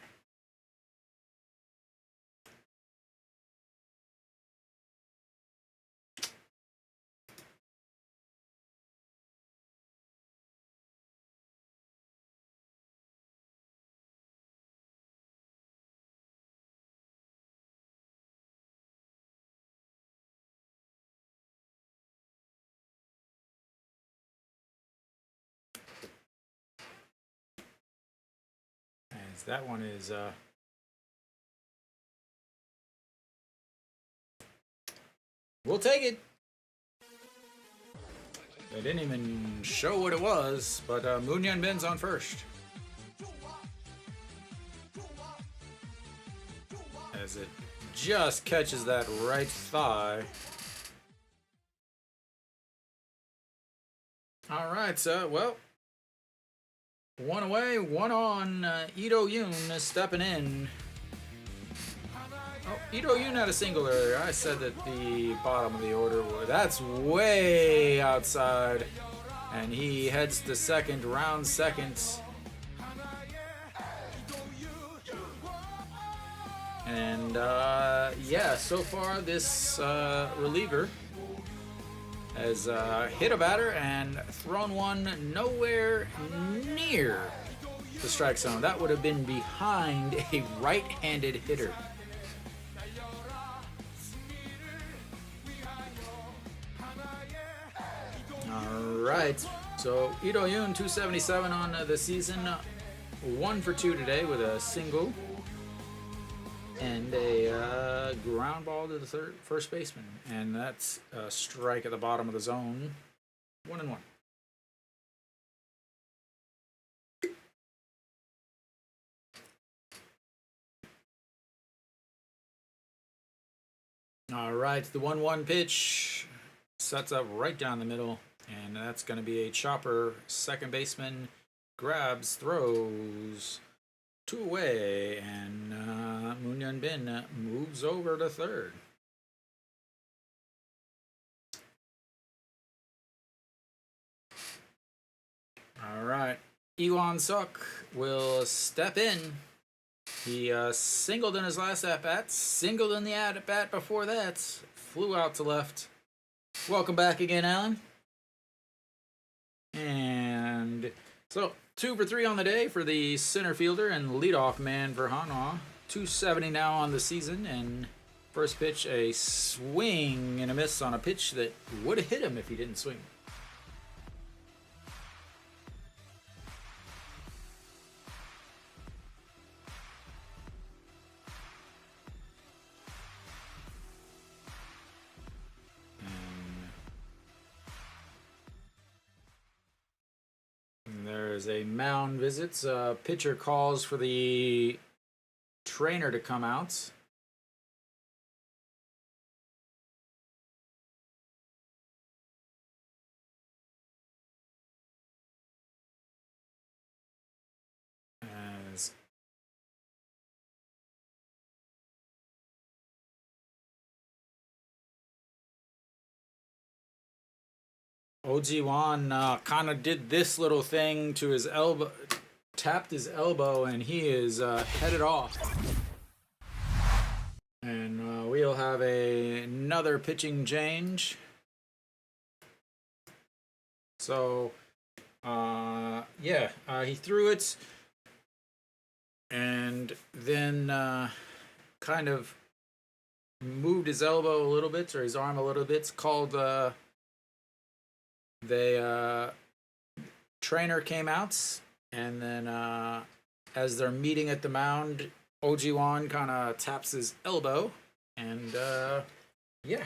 As that one is we'll take it. They didn't even show what it was, but Moon Yun Bin's on first. As it just catches that right thigh. All right, so, well, one away, one on. Ito Yoon is stepping in. Oh, Ito Yoon had a single earlier. I said that the bottom of the order was. That's way outside. And he heads to second, round second. And, yeah, so far this reliever has hit a batter and thrown one nowhere near the strike zone. That would have been behind a right-handed hitter. All right, so Ito Yoon, 277 on the season, 1 for 2 today with a single and a ground ball to the first baseman, and that's a strike at the bottom of the zone. 1-1. All right, the 1-1 pitch sets up right down the middle, and that's going to be a chopper. Second baseman grabs, throws 2 away, and Moon Yun Bin moves over to third. All right, Iwan Suk will step in. He singled in his last at-bat, singled in the at-bat before that, flew out to left. Welcome back again, Alan. And so 2 for 3 on the day for the center fielder and leadoff man for Hanwha. 270 now on the season, and first pitch a swing and a miss on a pitch that would have hit him if he didn't swing. There's a mound visits. Pitcher calls for the trainer to come out. As Ojiwan kind of did this little thing to his elbow, tapped his elbow, and he is headed off. And we'll have another pitching change. So, yeah, he threw it, and then kind of moved his elbow a little bit, or his arm a little bit. It's called the trainer came out, and then as they're meeting at the mound, Ojiwan kind of taps his elbow, and yeah.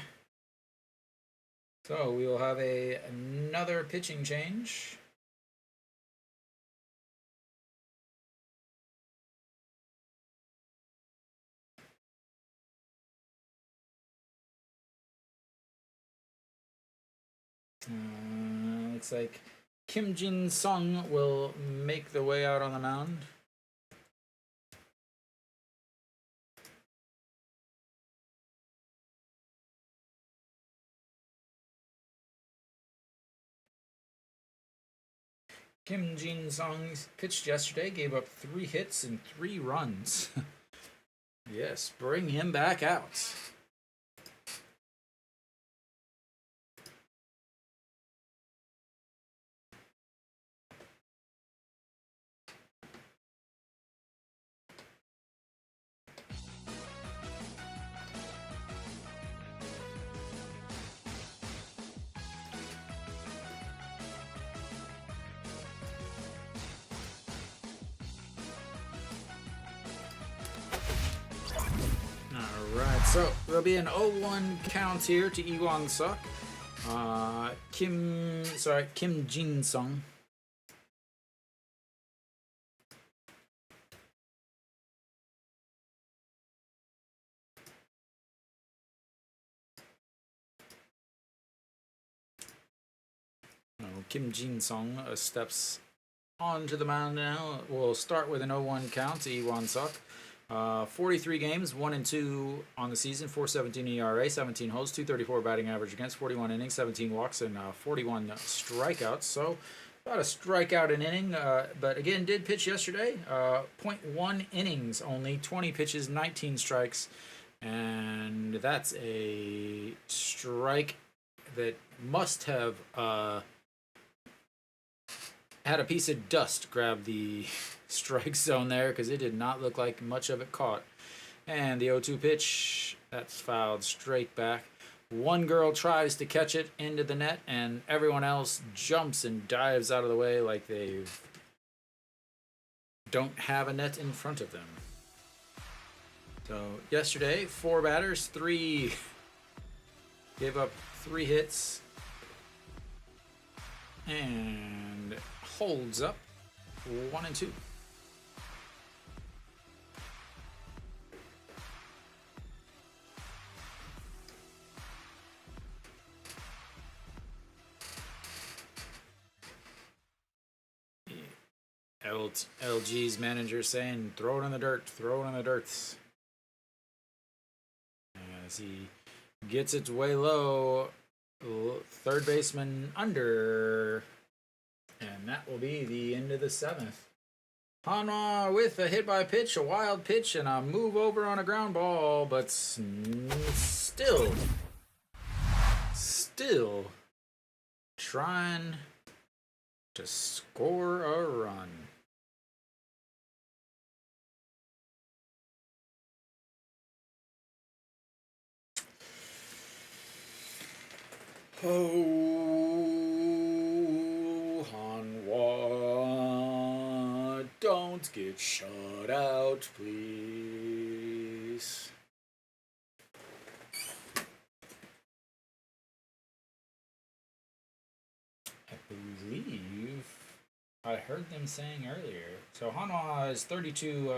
So we will have another pitching change. Looks like Kim Jin Sung will make the way out on the mound. Kim Jin-sung pitched yesterday, gave up 3 hits and 3 runs. Yes, bring him back out. Alright, so there'll be an 0-1 count here to Ewang Suk. Kim Jin-sung. Kim Jin-sung steps onto the mound now. We'll start with an 0-1 count to Ewang Suk. 43 games, 1-2 on the season, 4.17 ERA, 17 holes, 234 batting average against, 41 innings, 17 walks, and 41 strikeouts. So about a strikeout an inning, but again, did pitch yesterday. 0.1 innings only, 20 pitches, 19 strikes, and that's a strike that must have had a piece of dust grab the strike zone there, because it did not look like much of it caught. And the 0-2 pitch, that's fouled straight back. One girl tries to catch it into the net, and everyone else jumps and dives out of the way like they don't have a net in front of them. So yesterday, 4 batters, 3 gave up 3 hits, and holds up 1-2. LG's manager saying, throw it in the dirt, throw it in the dirt. As he gets it way low, third baseman under, and that will be the end of the 7th. Hanwha with a hit by pitch, a wild pitch, and a move over on a ground ball, but still trying to score a run. Oh, Hanwha, don't get shut out, please. I believe I heard them saying earlier. So Hanwha has 32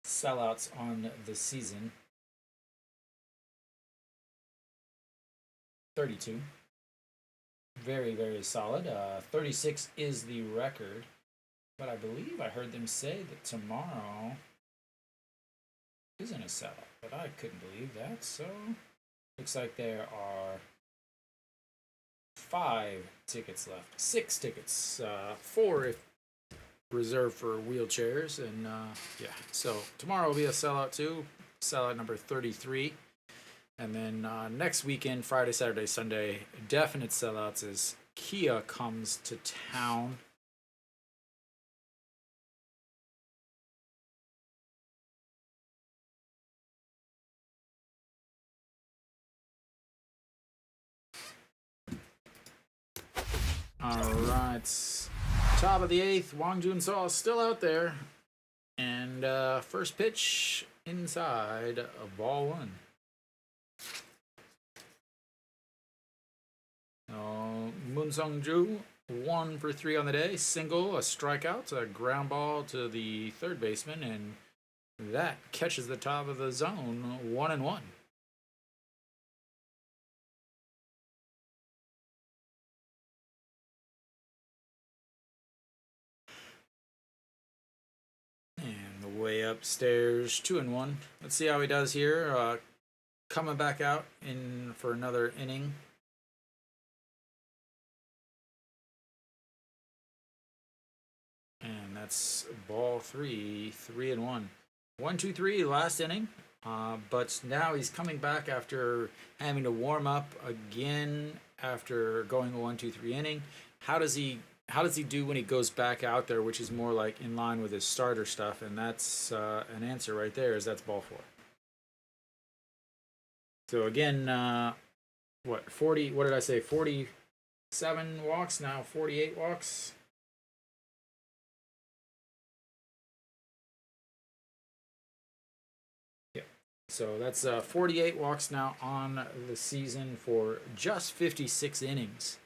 sellouts on the season. 32. Very, very solid. 36 is the record. But I believe I heard them say that tomorrow isn't a sellout. But I couldn't believe that. So looks like there are 5 tickets left. 6 tickets. 4 if reserved for wheelchairs. And yeah, so tomorrow will be a sellout too. Sellout number 33. And then next weekend, Friday, Saturday, Sunday, definite sellouts as Kia comes to town. All right. Top of the 8th, Wang Jun-seo is still out there. And first pitch inside of ball 1. Moon Sung-ju, 1 for 3 on the day. Single, a strikeout, a ground ball to the third baseman, and that catches the top of the zone, 1-1. And the way upstairs, 2-1. Let's see how he does here. Coming back out in for another inning. that's ball three, 3-1. 1-2-3 last inning. But now he's coming back after having to warm up again after going a 1-2-3 inning. How does he do when he goes back out there, which is more like in line with his starter stuff? And that's an answer right there. Is that's ball four. So again, what 40? What did I say? 47 walks now. 48 walks. So that's 48 walks now on the season for just 56 innings.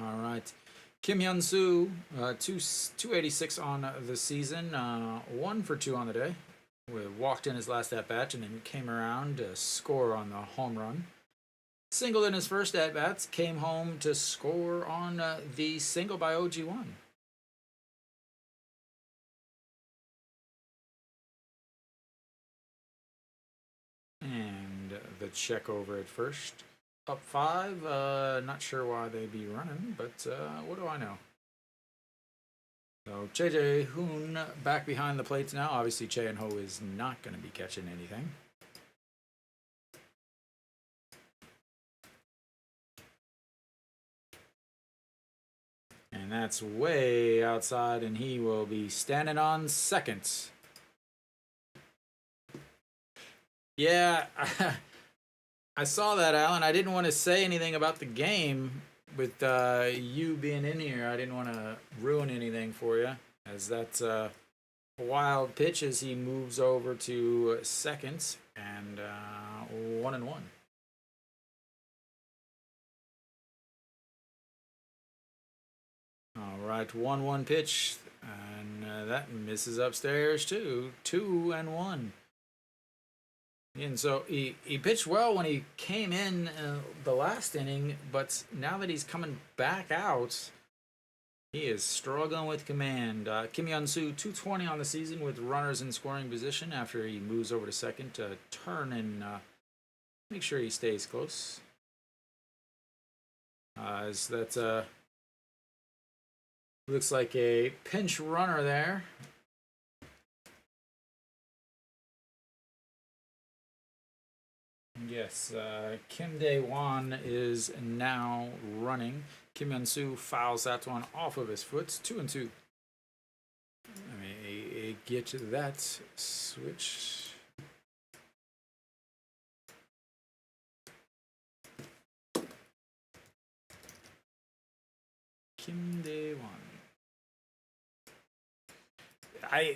All right. Kim Hyun-soo, 286 on the season, 1 for 2 on the day. Walked in his last at-bat and then came around to score on the home run. Singled in his first at-bats, came home to score on the single by OG1. And the check over at first. Up 5. Not sure why they'd be running, but what do I know? So JJ Hoon back behind the plates now. Obviously, Che and Ho is not going to be catching anything. And that's way outside, and he will be standing on second. Yeah, I saw that, Alan. I didn't want to say anything about the game with you being in here. I didn't want to ruin anything for you, as that's a wild pitch as he moves over to second, and 1-1. All right, 1-1 pitch, and that misses upstairs too. 2-1. And so he pitched well when he came in the last inning, but now that he's coming back out, he is struggling with command. Kim Hyun-soo, 220 on the season with runners in scoring position after he moves over to second to turn and make sure he stays close. As that looks like a pinch runner there. Yes, Kim Dae-won is now running. Kim Hyun-soo fouls that one off of his foot. 2-2. Let me get to that switch. Kim Dae-won. I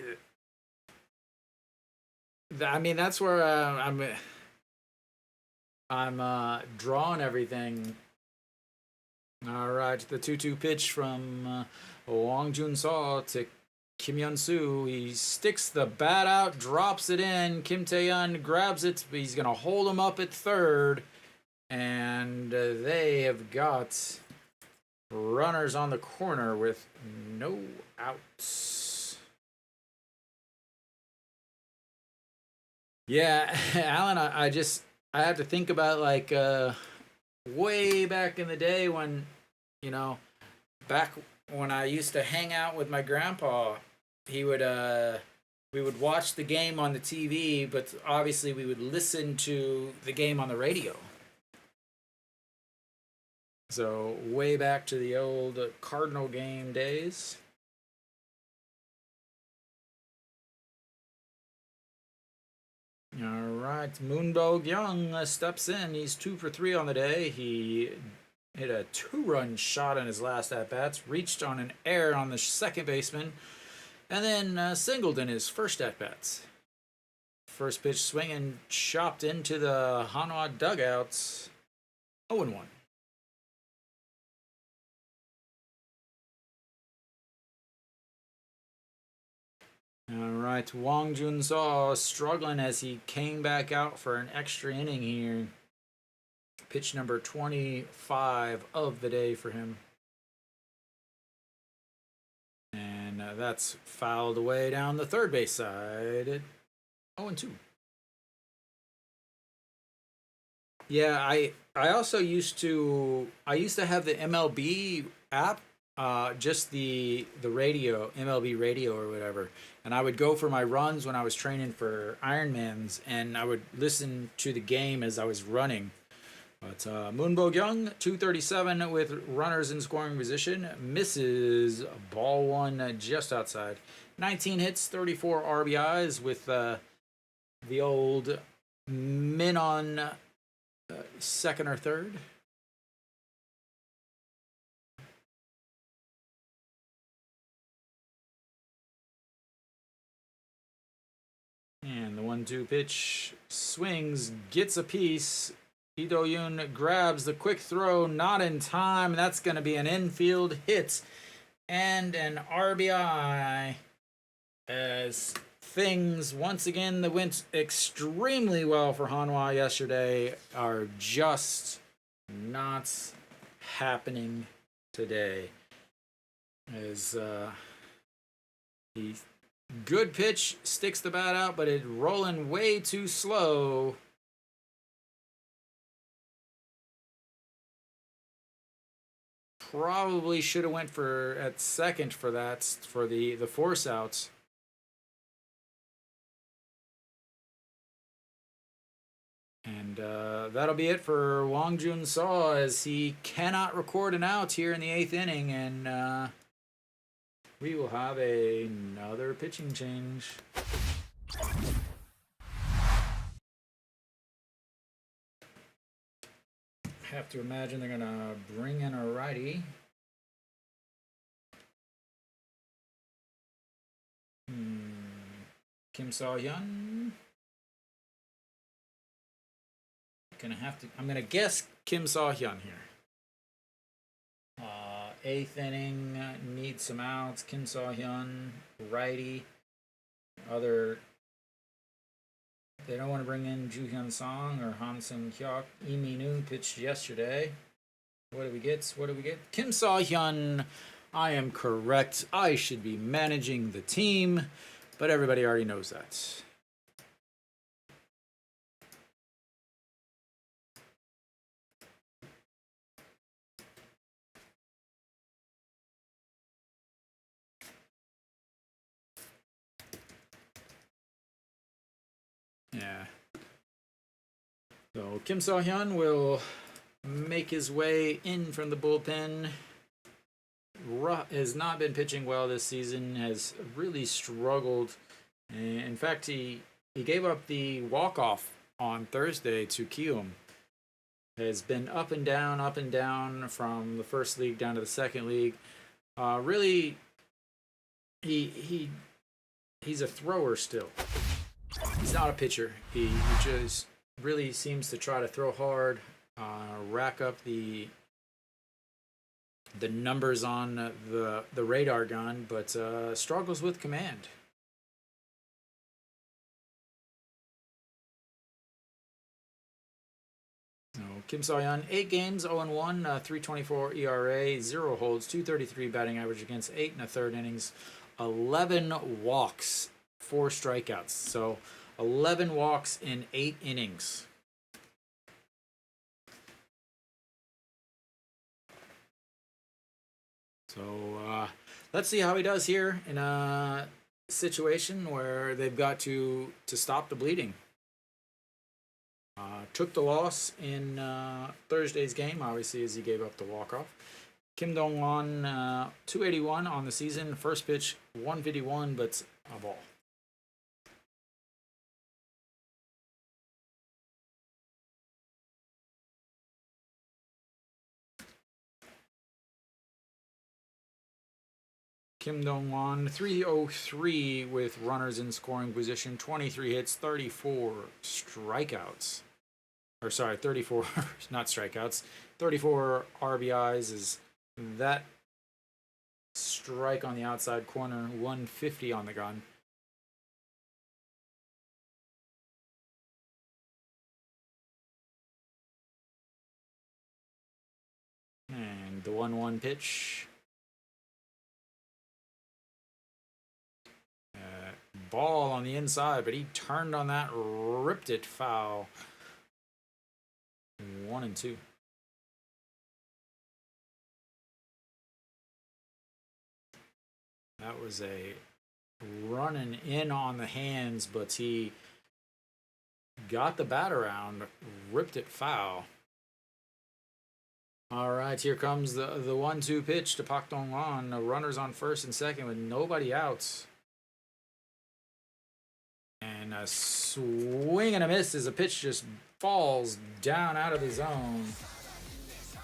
mean, that's where I'm drawing everything. All right, the 2-2 pitch from Wang Jun-seo to Kim Hyun-soo. He sticks the bat out, drops it in. Kim Tae-yeon grabs it. He's going to hold him up at third. And they have got runners on the corner with no outs. Yeah, Alan, I have to think about like way back in the day when, back when I used to hang out with my grandpa. We would watch the game on the TV, but obviously we would listen to the game on the radio. So way back to the old Cardinal game days. All right, Moonbo Young steps in. He's 2 for 3 on the day. He hit a 2-run shot in his last at-bats, reached on an error on the second baseman, and then singled in his first at-bats. First pitch swinging, chopped into the Hanwha dugouts. 0-1. All right, Wang Jun-seo struggling as he came back out for an extra inning here. Pitch number 25 of the day for him. And that's fouled away down the third base side at 0-2. Yeah, I also used to have the MLB app, just the radio, MLB radio or whatever. And I would go for my runs when I was training for Ironmans, and I would listen to the game as I was running. But Moonbo Young, 237 with runners in scoring position, misses ball one just outside. 19 hits, 34 RBIs with the old min on second or third. And the 1-2 pitch swings, gets a piece. Lee Do-yoon grabs the quick throw, not in time. That's going to be an infield hit and an RBI as things, once again, that went extremely well for Hanwha yesterday, are just not happening today. As he good pitch sticks the bat out, but it's rolling way too slow. Probably should have went for at second for that, for the force outs. And that'll be it for Wang Jun Saw, as he cannot record an out here in the 8th inning, and we will have another pitching change. Have to imagine they're gonna bring in a righty. Kim Saw-hyun. I'm gonna guess Kim Saw-hyun here. 8th inning, needs some outs. Kim Saw-hyun, righty. They don't want to bring in Joo Hyun Song or Han Sung Hyuk. Lee Min-woo pitched yesterday. What do we get? Kim Saw-hyun. I am correct. I should be managing the team, but everybody already knows that. Yeah. So Kim Saw-hyun will make his way in from the bullpen. Has not been pitching well this season, has really struggled. In fact, he gave up the walk-off on Thursday to Kium. Has been up and down from the first league down to the second league. Really, he's a thrower still. He's not a pitcher. He just really seems to try to throw hard, rack up the numbers on the radar gun, but struggles with command. So Kim Saw-hyun, 8 games, 0-1, 3.24 ERA, 0 holds, 2.33 batting average against 8 1/3 innings, 11 walks, 4 strikeouts. So 11 walks in 8 innings. So let's see how he does here in a situation where they've got to stop the bleeding. Took the loss in Thursday's game, obviously, as he gave up the walk-off. Kim Dong-won, 281 on the season. First pitch, 151, but a ball. Kim Dong-won, 303 with runners in scoring position, 23 hits, 34 strikeouts. Or sorry, 34, not strikeouts, 34 RBIs. Is that strike on the outside corner, 150 on the gun. And the 1-1 pitch. Ball on the inside, but he turned on that, ripped it foul. 1-2. That was a running in on the hands, but he got the bat around, ripped it foul. All right, here comes the 1-2 pitch to Pak Dong-hwan. Runners on first and second with nobody out. And a swing and a miss as a pitch just falls down out of the zone.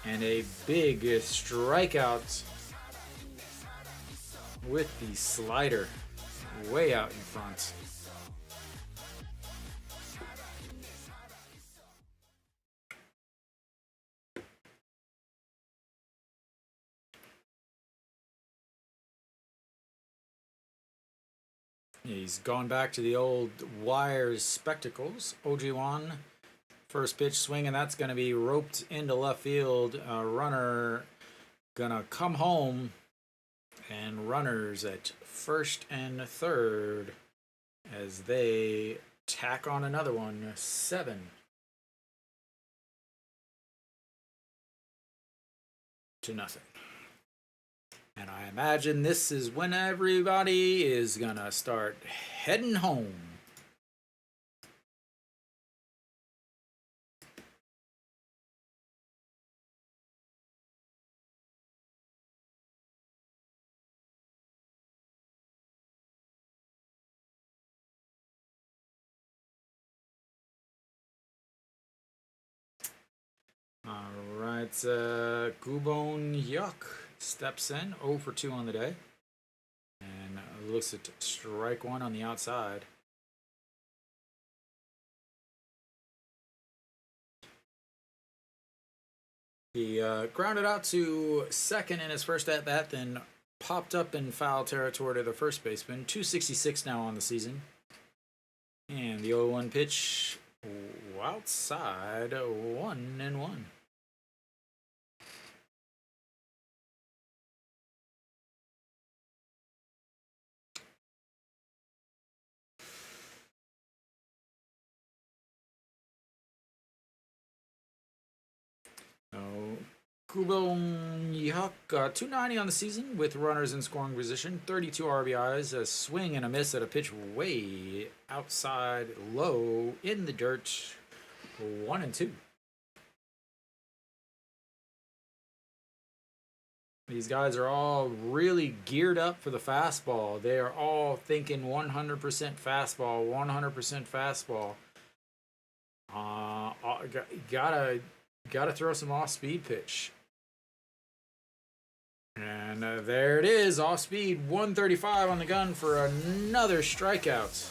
And a big strikeout with the slider way out in front. He's gone back to the old wires spectacles. OG1, first pitch swing, and that's going to be roped into left field. Runner gonna come home, and runners at first and third as they tack on another one. 7-0. And I imagine this is when everybody is gonna start heading home. All right, Gubon Hyuk steps in, 0 for 2 on the day, and looks at strike one on the outside. He grounded out to second in his first at bat, then popped up in foul territory to the first baseman. 266 now on the season, and the 0-1 pitch outside, 1-1. Gubon Hyuk, 290 on the season with runners in scoring position, 32 RBIs, a swing and a miss at a pitch way outside, low in the dirt, 1-2. These guys are all really geared up for the fastball. They are all thinking 100% fastball, 100% fastball. Gotta throw some off-speed pitch. And there it is, off-speed, 135 on the gun for another strikeout.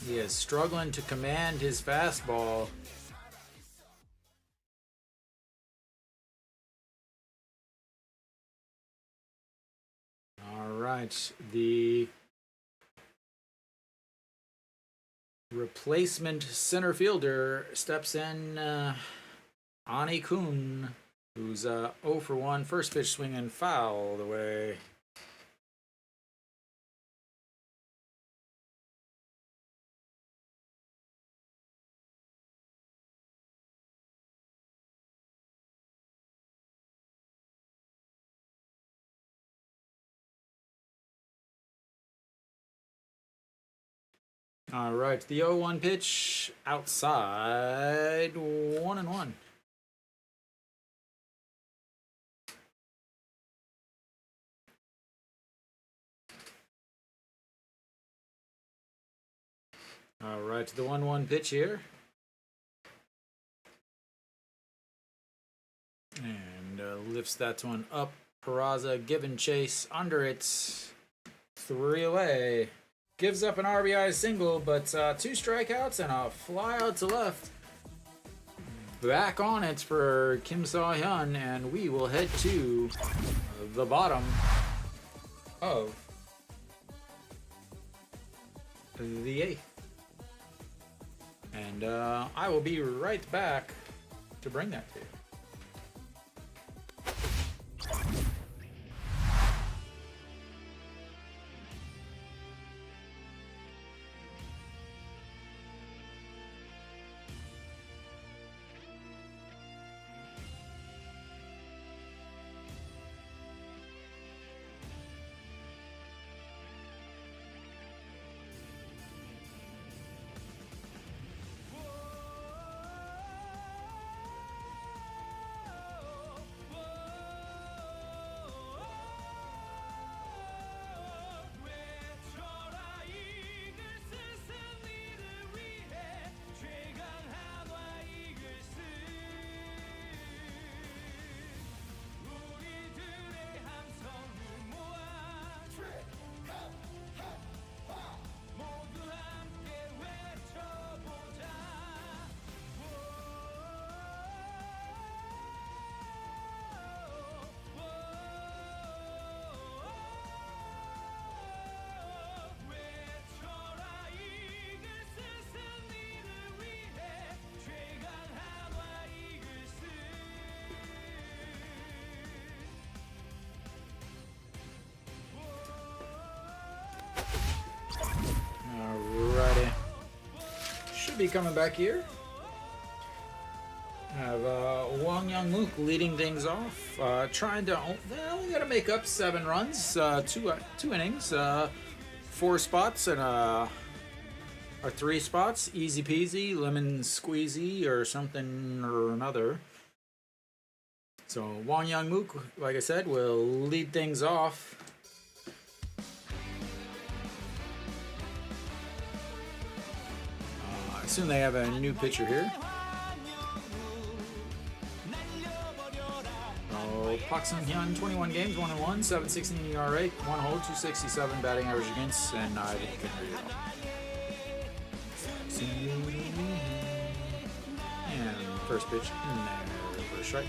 He is struggling to command his fastball. All right, the replacement center fielder steps in, Ani Kun, who's 0 for 1, first pitch swinging foul the way. All right, the 0-1 pitch outside, 1-1. All right, the 1-1 pitch here. And lifts that one up. Peraza giving chase under it. 3 away. Gives up an RBI single, but 2 strikeouts and a fly out to left. Back on it for Kim Saw-hyun, and we will head to the bottom of the 8th. And I will be right back to bring that to you. should be coming back here. Have Wang Youngmook leading things off, trying to only got to make up 7 runs, two innings, 4 spots and or 3 spots, easy peasy, lemon squeezy, or something or another. So Wang Youngmook, like I said, will lead things off. I assume they have a new pitcher here. Park Sung-hyun, 21 games, 1-1, 7.16 ERA, 1 hole, 267 batting average against, and I didn't get it all. And first pitch in there for a strike.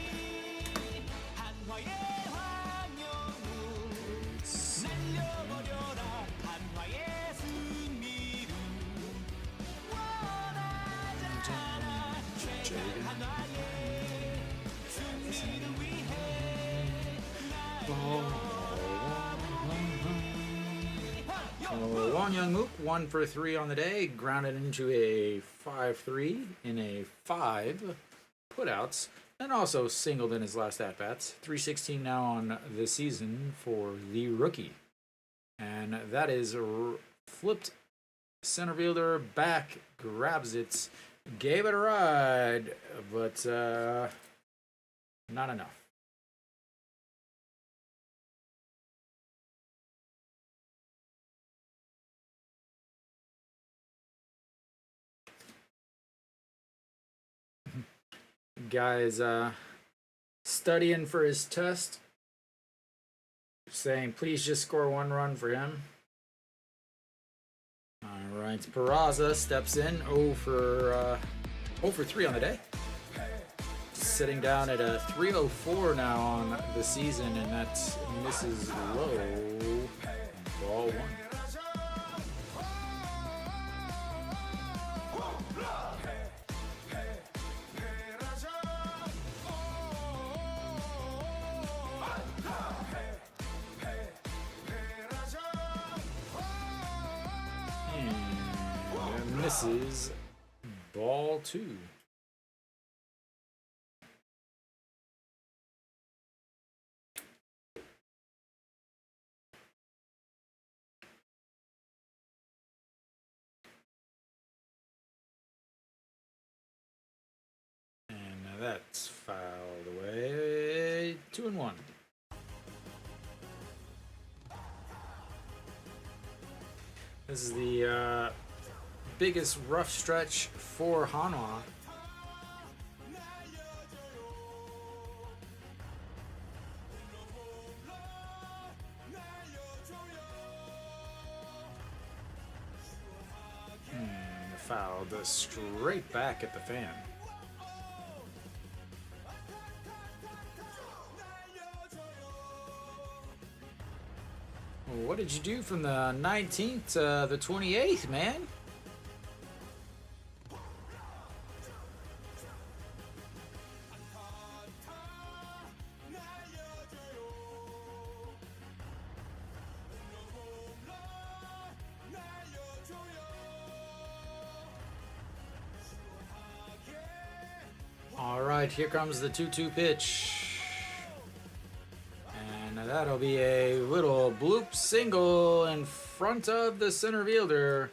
Wang Youngmook, 1 for 3 on the day, grounded into a 5-3 in a 5 putouts, and also singled in his last at-bats. 316 now on the season for the rookie. And that is flipped center fielder back, grabs it, gave it a ride, but not enough. Guy's studying for his test, saying please just score 1 run for him. All right, Peraza steps in, 0 for 3 on the day, sitting down at a 304 now on the season, and that misses low. Ball 1. Misses ball 2. And that's fouled away. 2-1. This is the biggest rough stretch for Hanwha. Fouled straight back at the fan. What did you do from the 19th to the 28th, man? All right, here comes the 2-2 pitch. And that'll be a little bloop single in front of the center fielder.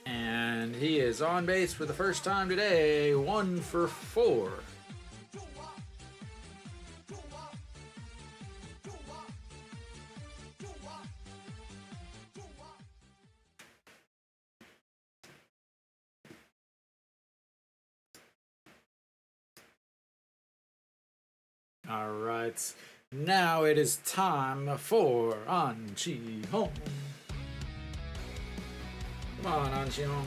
And he is on base for the first time today, 1 for 4. All right, now it is time for An Chi-hong. Come on, An Chi-hong.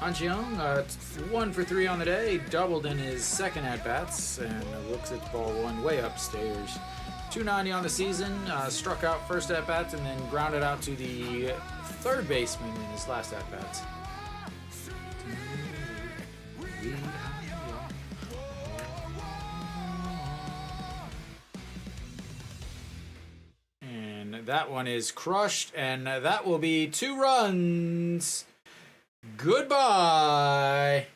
An Chi-hong, 1 for 3 on the day, doubled in his second at-bats, and looks at ball 1 way upstairs. 290 on the season, struck out first at-bats, and then grounded out to the third baseman in his last at-bats. And that one is crushed, and that will be 2 runs. Goodbye.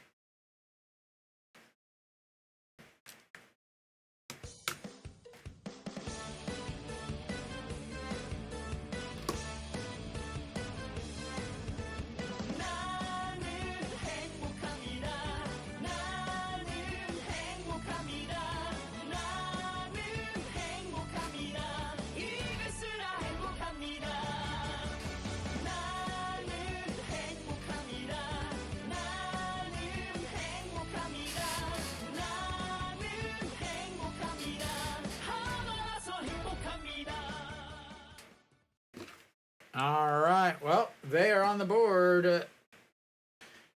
All right, well, they are on the board.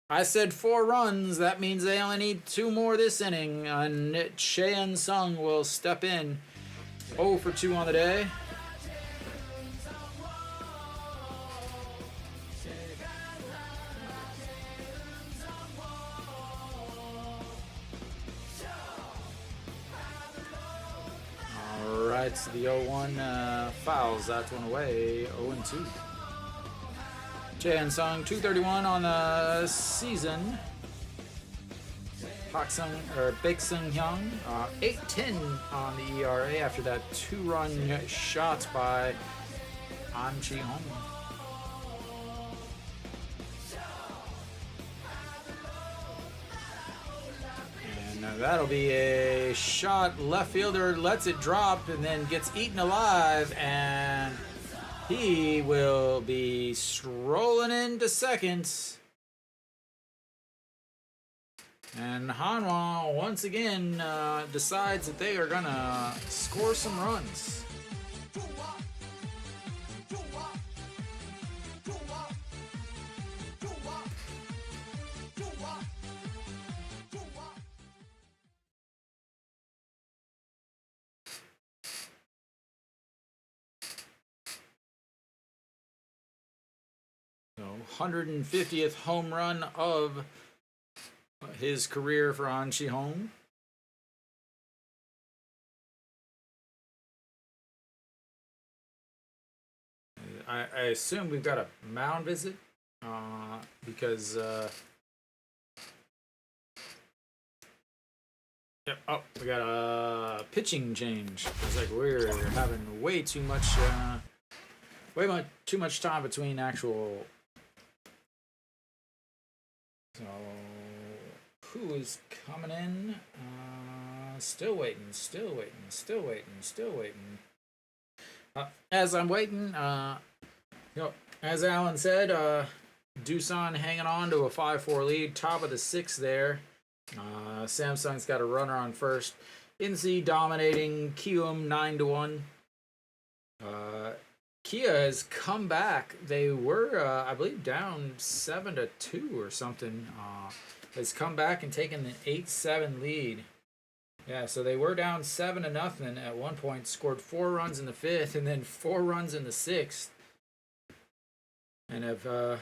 I said 4 runs. That means they only need 2 more this inning. And Cheyenne Sung will step in. 0 for 2 on the day. It's the 0-1 fouls that one away. 0-2. Jae Sung 231 on the season. Pak Sung or Baek Sung Hyung 8-10 on the ERA after that 2-run shot by An Chi Hong. That'll be a shot. Left fielder lets it drop and then gets eaten alive, and he will be strolling into second. And Hanwha once again decides that they are gonna score some runs. So 150th home run of his career for An Chi Hong. I assume we've got a mound visit because yep. Oh, we got a pitching change. It's like we're having way too much time between actual. So, who is coming in? Still waiting. As I'm waiting, as Alan said, Doosan hanging on to a 5-4 lead, top of the 6th there. Samsung's got a runner on first. NC dominating Kium 9-1. Kia has come back. They were, I believe, down 7-2 or something. Has come back and taken the 8-7 lead. Yeah, so they were down 7-0 at one point. Scored 4 runs in the 5th and then 4 runs in the 6th, and have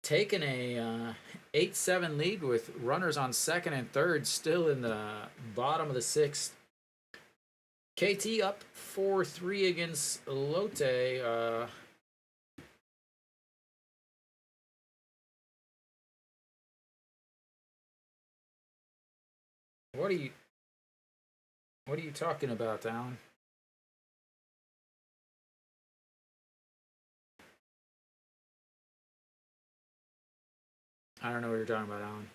taken a 8-7 lead with runners on 2nd and 3rd, still in the bottom of the 6th. KT up 4-3 against Lotte. What are you talking about, Alan? I don't know what you're talking about, Alan.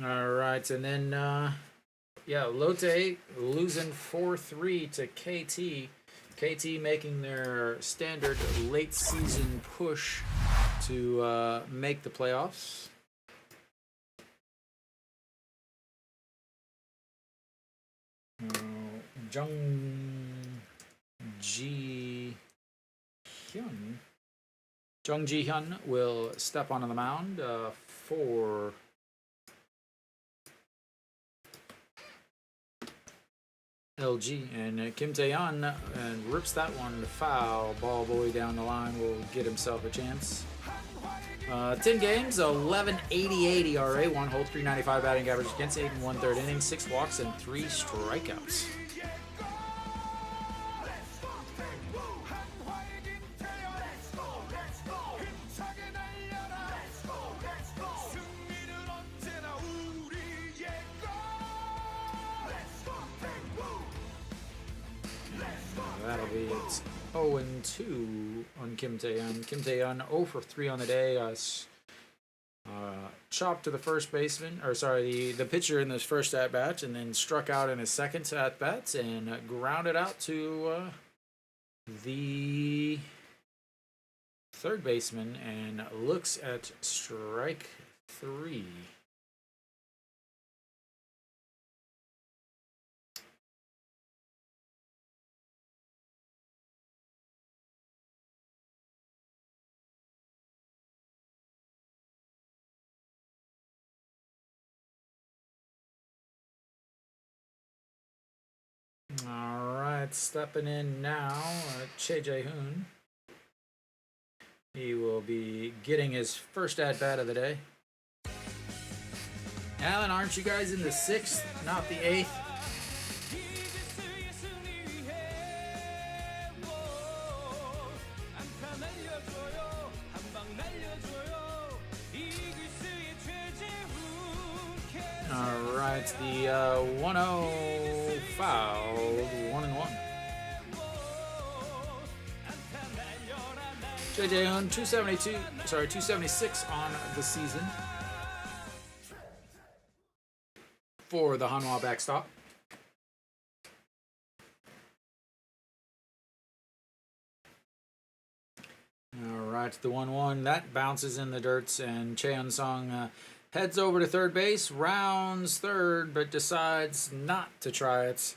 All right, and then Lotte losing 4-3 to KT. KT making their standard late season push to make the playoffs. Jung Ji Hyun will step onto the mound for LG, and Kim Tae-yeon and rips that one to foul. Ball boy down the line will get himself a chance. 10 games, 11.88 ERA, 1 hold, 3.95 batting average against, 8 1/3 innings, 6 walks, and 3 strikeouts. that'll be it. 0-2 on Kim Tae-hyun. Kim Tae-hyun 0 for 3 on the day. Chopped to the first baseman, or sorry, the pitcher in his first at bat, and then struck out in his second at bat, and grounded out to the third baseman, and looks at strike 3. All right, stepping in now, Che Jae-hoon. He will be getting his first at-bat of the day. Alan, aren't you guys in the 6th, not the 8th? All right, the 1-0 fouled, 1-1. Che Jae-hoon 276 on the season for the Hanwha backstop. All right, the 1-1 that bounces in the dirt, and Cheon-sung heads over to third base, rounds third, but decides not to try it.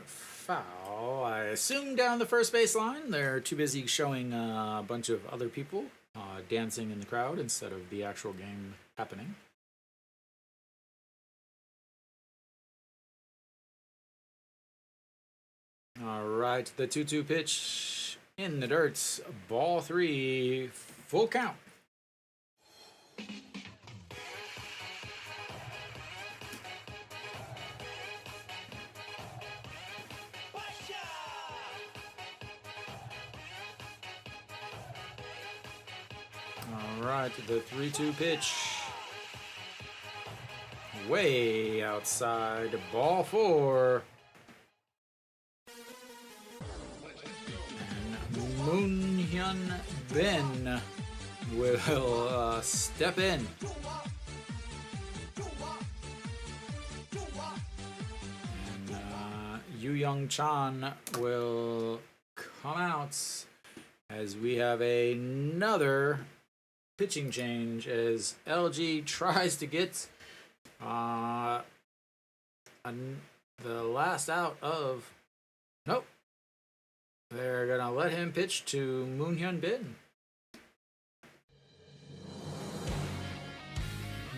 Foul, I assume, down the first baseline. They're too busy showing a bunch of other people dancing in the crowd instead of the actual game happening. All right, the 2-2 pitch in the dirt. Ball 3, full count. All right, the 3-2 pitch. Way outside, ball 4. And Moon-hyun Ben will step in. And Yu Young Chan will come out as we have another pitching change as LG tries to get the last out of... Nope. They're going to let him pitch to Moon-hyun Bin.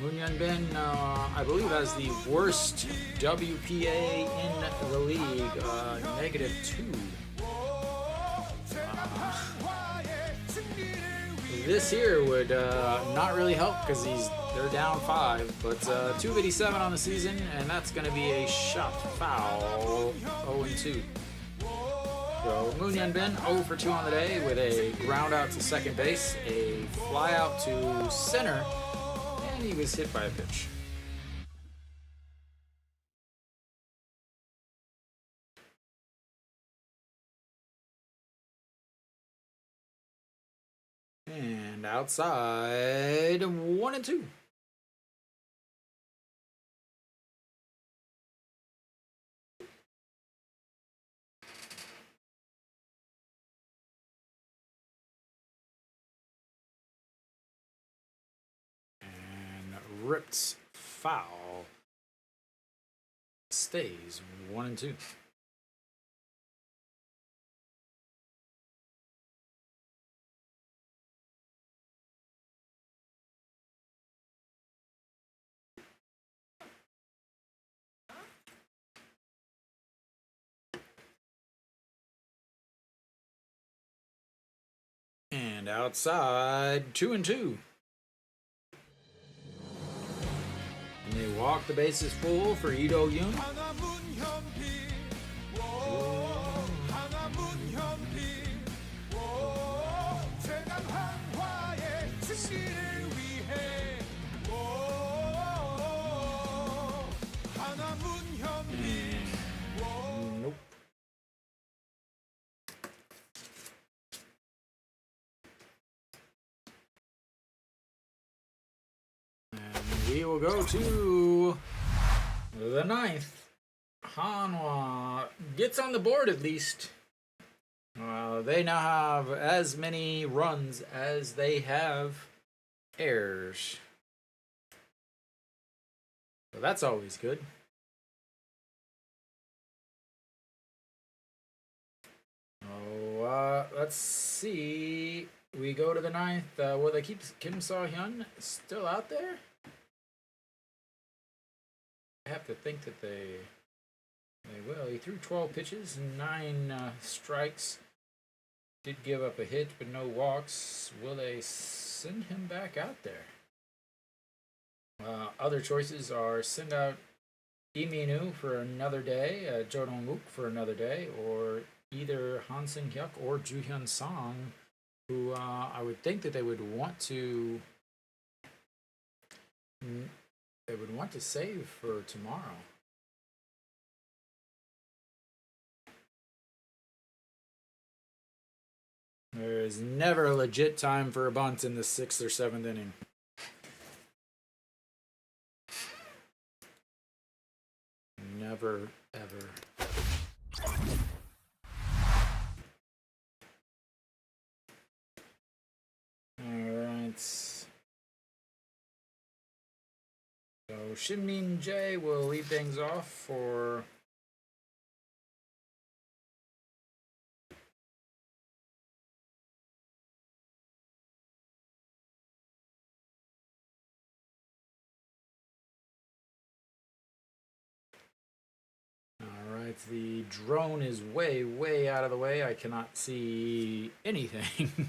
Moon-hyun Bin, I believe, has the worst WPA in the league, -2. This here would not really help because they're down 5, but 287 on the season, and that's going to be a shot foul. 0-2. So Moon-hyun Bin 0 for 2 on the day with a ground out to second base, a fly out to center, and he was hit by a pitch. And outside, 1-2. And ripped foul. Stays 1-2. And outside, 2-2. And they walk the bases full for Ito Yoon. Nope. And we will go to the 9th. Hanwha gets on the board at least. They now have as many runs as they have errors. So that's always good. Let's see. We go to the 9th. Will they keep Kim So-hyun still out there? I have to think that they will. He threw 12 pitches, 9 strikes. Did give up a hit, but no walks. Will they send him back out there? Other choices are send out Lee Min-woo for another day, Jo Dong-wook for another day, or either Han Seung-hyuk or Joo Hyun-song, who I would think that they would want to save for tomorrow. There is never a legit time for a bunt in the 6th or 7th inning. Never, ever, ever. Alright. So Shin Min-jae will lead things off for the drone is way, way out of the way. I cannot see anything.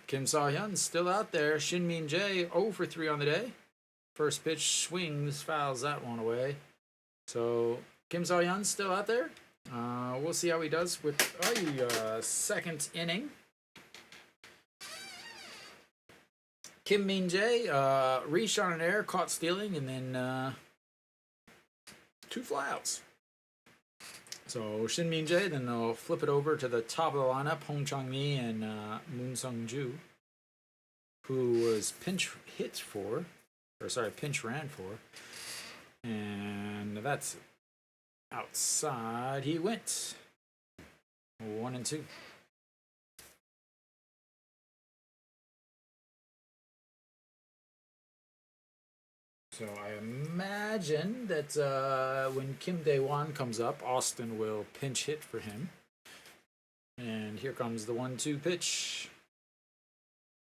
Kim So-hyun's still out there. Shin Min-jae 0 for 3 on the day. First pitch swings, fouls that one away. So Kim So-hyun's still out there. We'll see how he does with the 2nd inning. Kim Min-jae reached on an error, caught stealing, and then 2 flyouts. So Shin Min-jae, then they'll flip it over to the top of the lineup, Hong Chang-mi and Moon Sung-ju, who was pinch ran for. And that's outside. He went 1-2. So I imagine that when Kim Dae-won comes up, Austin will pinch hit for him. And here comes the 1-2 pitch.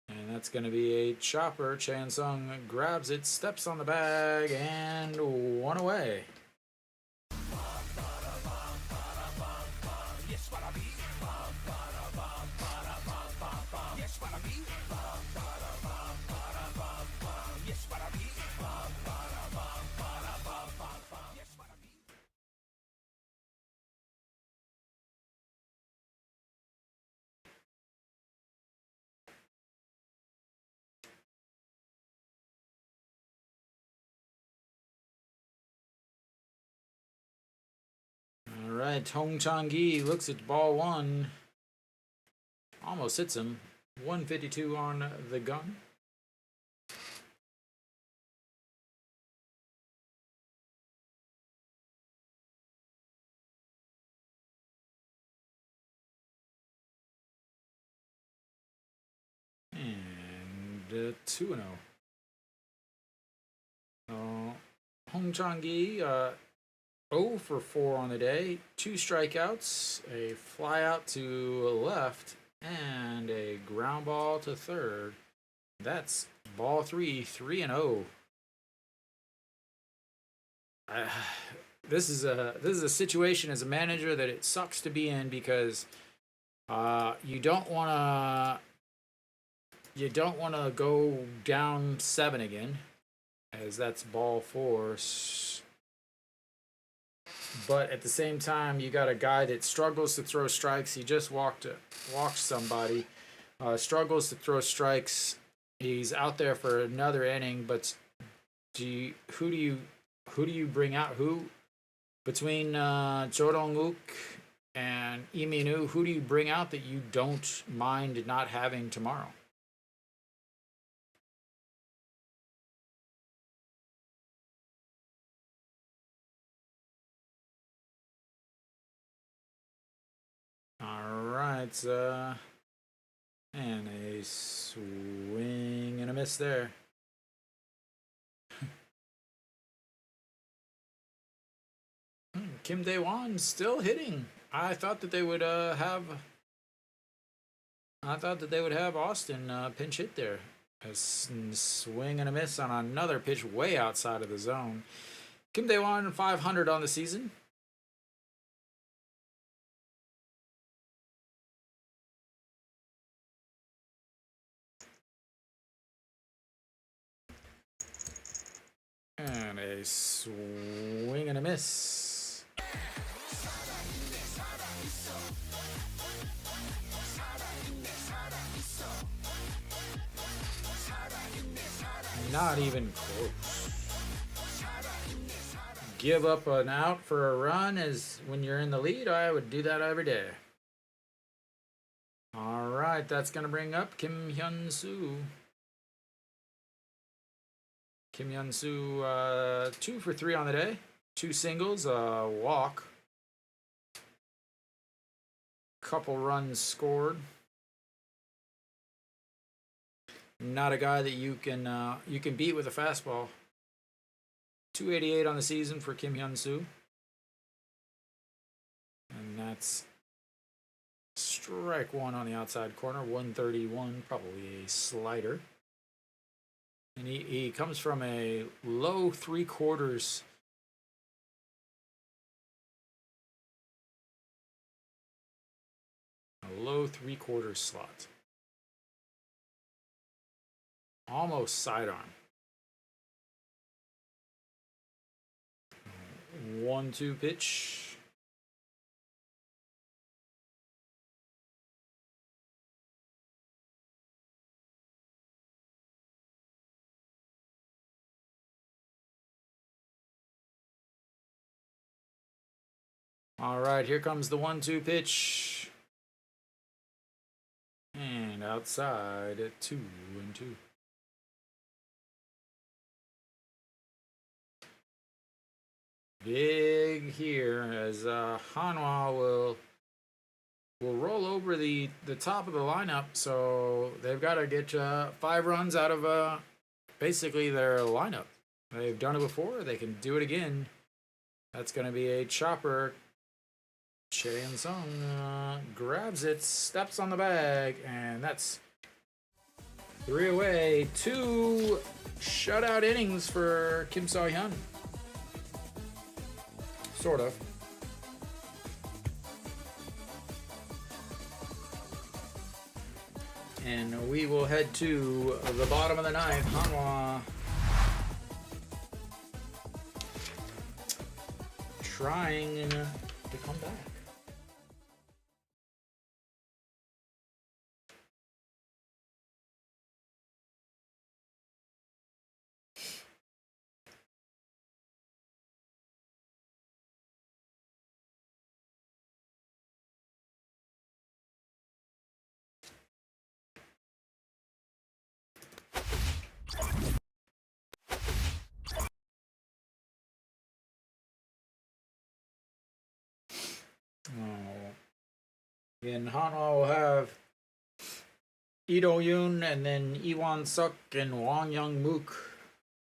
And that's going to be a chopper. Chan Sung grabs it, steps on the bag, and 1 away. Alright, Hong Chang-gi looks at ball 1. Almost hits him. 152 on the gun. And 2-0. Hong Chang-gi 0 for 4 on the day, 2 strikeouts, a fly out to left, and a ground ball to third. That's ball 3, 3-0. this is a situation as a manager that it sucks to be in, because you don't want to go down 7 again, as that's ball 4. But at the same time, you got a guy that struggles to throw strikes. He just walked somebody, struggles to throw strikes. He's out there for another inning, but who do you bring out? Who between Jorong-uk and Iminu, who do you bring out that you don't mind not having tomorrow? All right, and a swing and a miss there. Kim Dae-won still hitting. I thought that they would have. I thought that they would have Austin pinch hit there. A swing and a miss on another pitch way outside of the zone. Kim Dae-won 500 on the season. And a swing and a miss. Not even close. Give up an out for a run is when you're in the lead. I would do that every day. All right, that's going to bring up Kim Hyun-soo. Kim Hyun-soo, 2 for 3 on the day. 2 singles, a walk. Couple runs scored. Not a guy that you can beat with a fastball. 288 on the season for Kim Hyun-soo. And that's strike 1 on the outside corner. 131, probably a slider. And he comes from a low 3/4. A low 3/4 slot. Almost sidearm. 1-2 pitch. All right, here comes the 1-2 pitch. And outside at 2-2. Big here as Hanwha will roll over the top of the lineup, so they've got to get 5 runs out of basically their lineup. They've done it before. They can do it again. That's going to be a chopper. Chae-in-sung grabs it, steps on the bag, and that's 3 away. 2 shutout innings for Kim So-hyun. Sort of. And we will head to the bottom of the 9th. Hanwha trying to come back. And Hanwha will have Lee Do-yoon and then Lee Suk and Wang Young-mook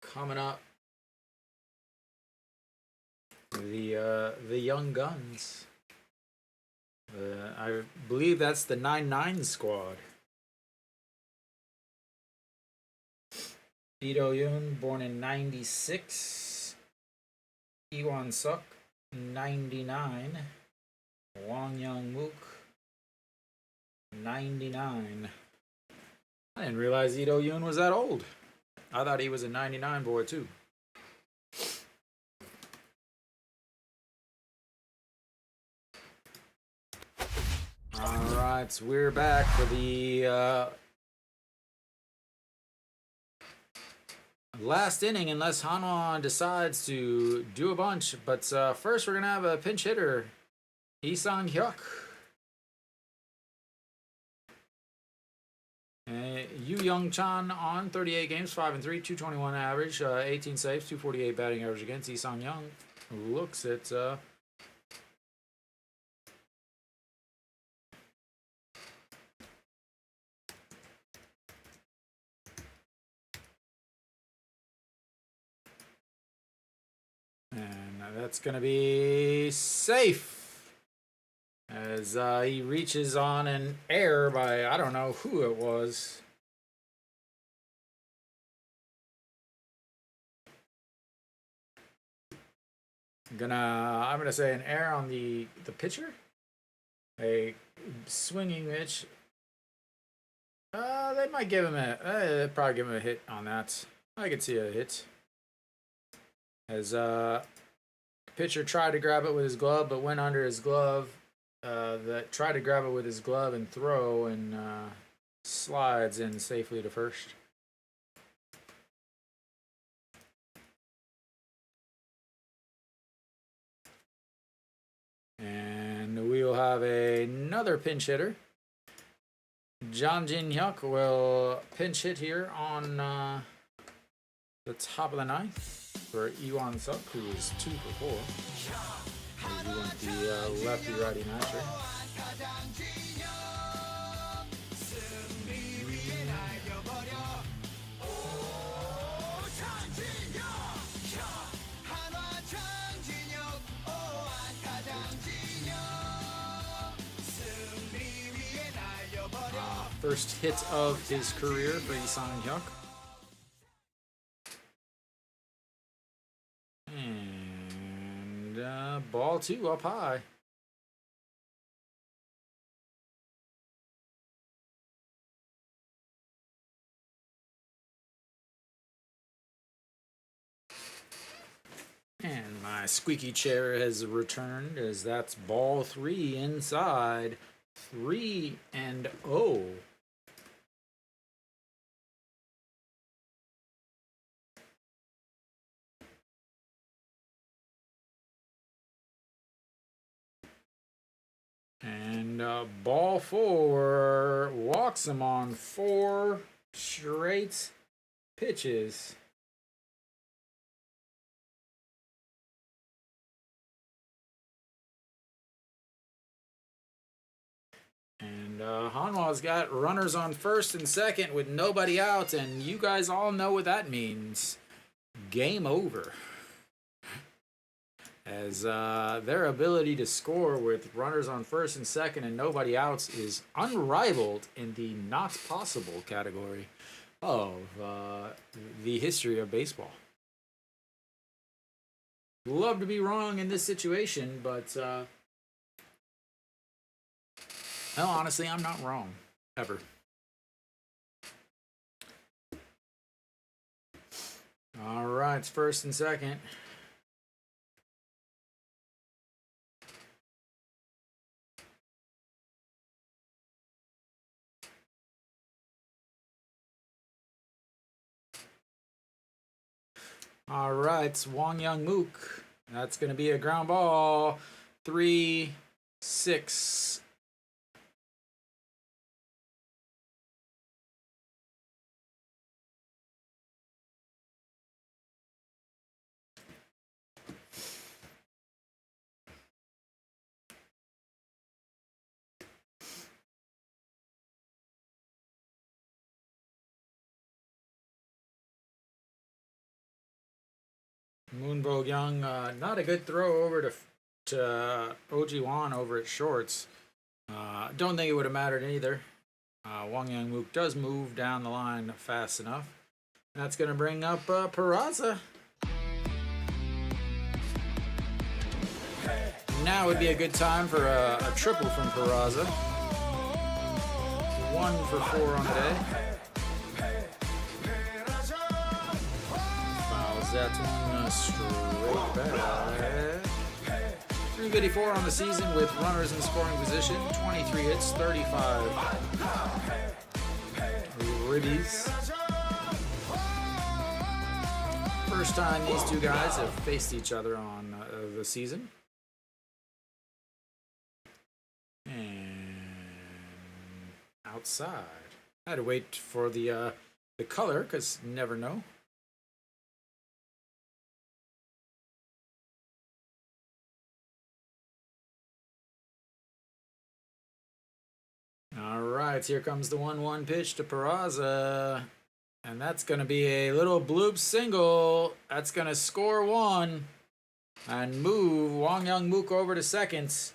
coming up. The young guns. I believe that's the 9-9 squad. Lee Do-yoon, born in '96. Lee Suk, 99. Wang Young Mook, 99. I didn't realize Ito Yoon was that old. I thought he was a 99 boy too. Alright, so we're back for the last inning, unless Hanwha decides to do a bunch. But first we're going to have a pinch hitter, Lee-Sang Hyuk. Yu Young Chan on 38 games, 5-3, 221 average, 18 saves, 248 batting average against. Lee-Sang Young looks at and that's going to be safe. As he reaches on an error by, I don't know who it was. I'm gonna say an error on the pitcher. A swinging pitch. They might give him probably give him a hit on that. I could see a hit. As pitcher tried to grab it with his glove, but went under his glove. That tried to grab it with his glove and throw, and slides in safely to first. And we'll have another pinch hitter. Jang Jin Hyuk will pinch hit here on the top of the ninth for Iwan Suk, who is 2 for 4. As we went the lefty-righty matcher. First hit of his career for Lee-Sang Hyuk. Ball 2 up high. And my squeaky chair has returned, as that's ball 3 inside. 3-0. And ball 4 walks him on 4 straight pitches. And Hanwha's got runners on first and second with nobody out, and you guys all know what that means. Game over. As their ability to score with runners on first and second and nobody out is unrivaled in the not possible category of the history of baseball. Love to be wrong in this situation, but no, honestly, I'm not wrong, ever. All right, it's first and second. All right, Wang Young Mook. That's going to be a ground ball. 3-6. Moonbo Young, not a good throw over to OG Wan over at shorts. Don't think it would have mattered either. Wang Young Mook does move down the line fast enough. That's going to bring up Peraza. Now would be a good time for a triple from Peraza. 1 for 4 on the day. Fouls that one straight back. 354 on the season with runners in scoring position. 23 hits, 35 ribbies. First time these two guys have faced each other on the season. Outside. I had to wait for the color because never know. All right, here comes the 1-1 pitch to Peraza. And that's going to be a little bloop single. That's going to score 1 and move Wang Young Mook over to second.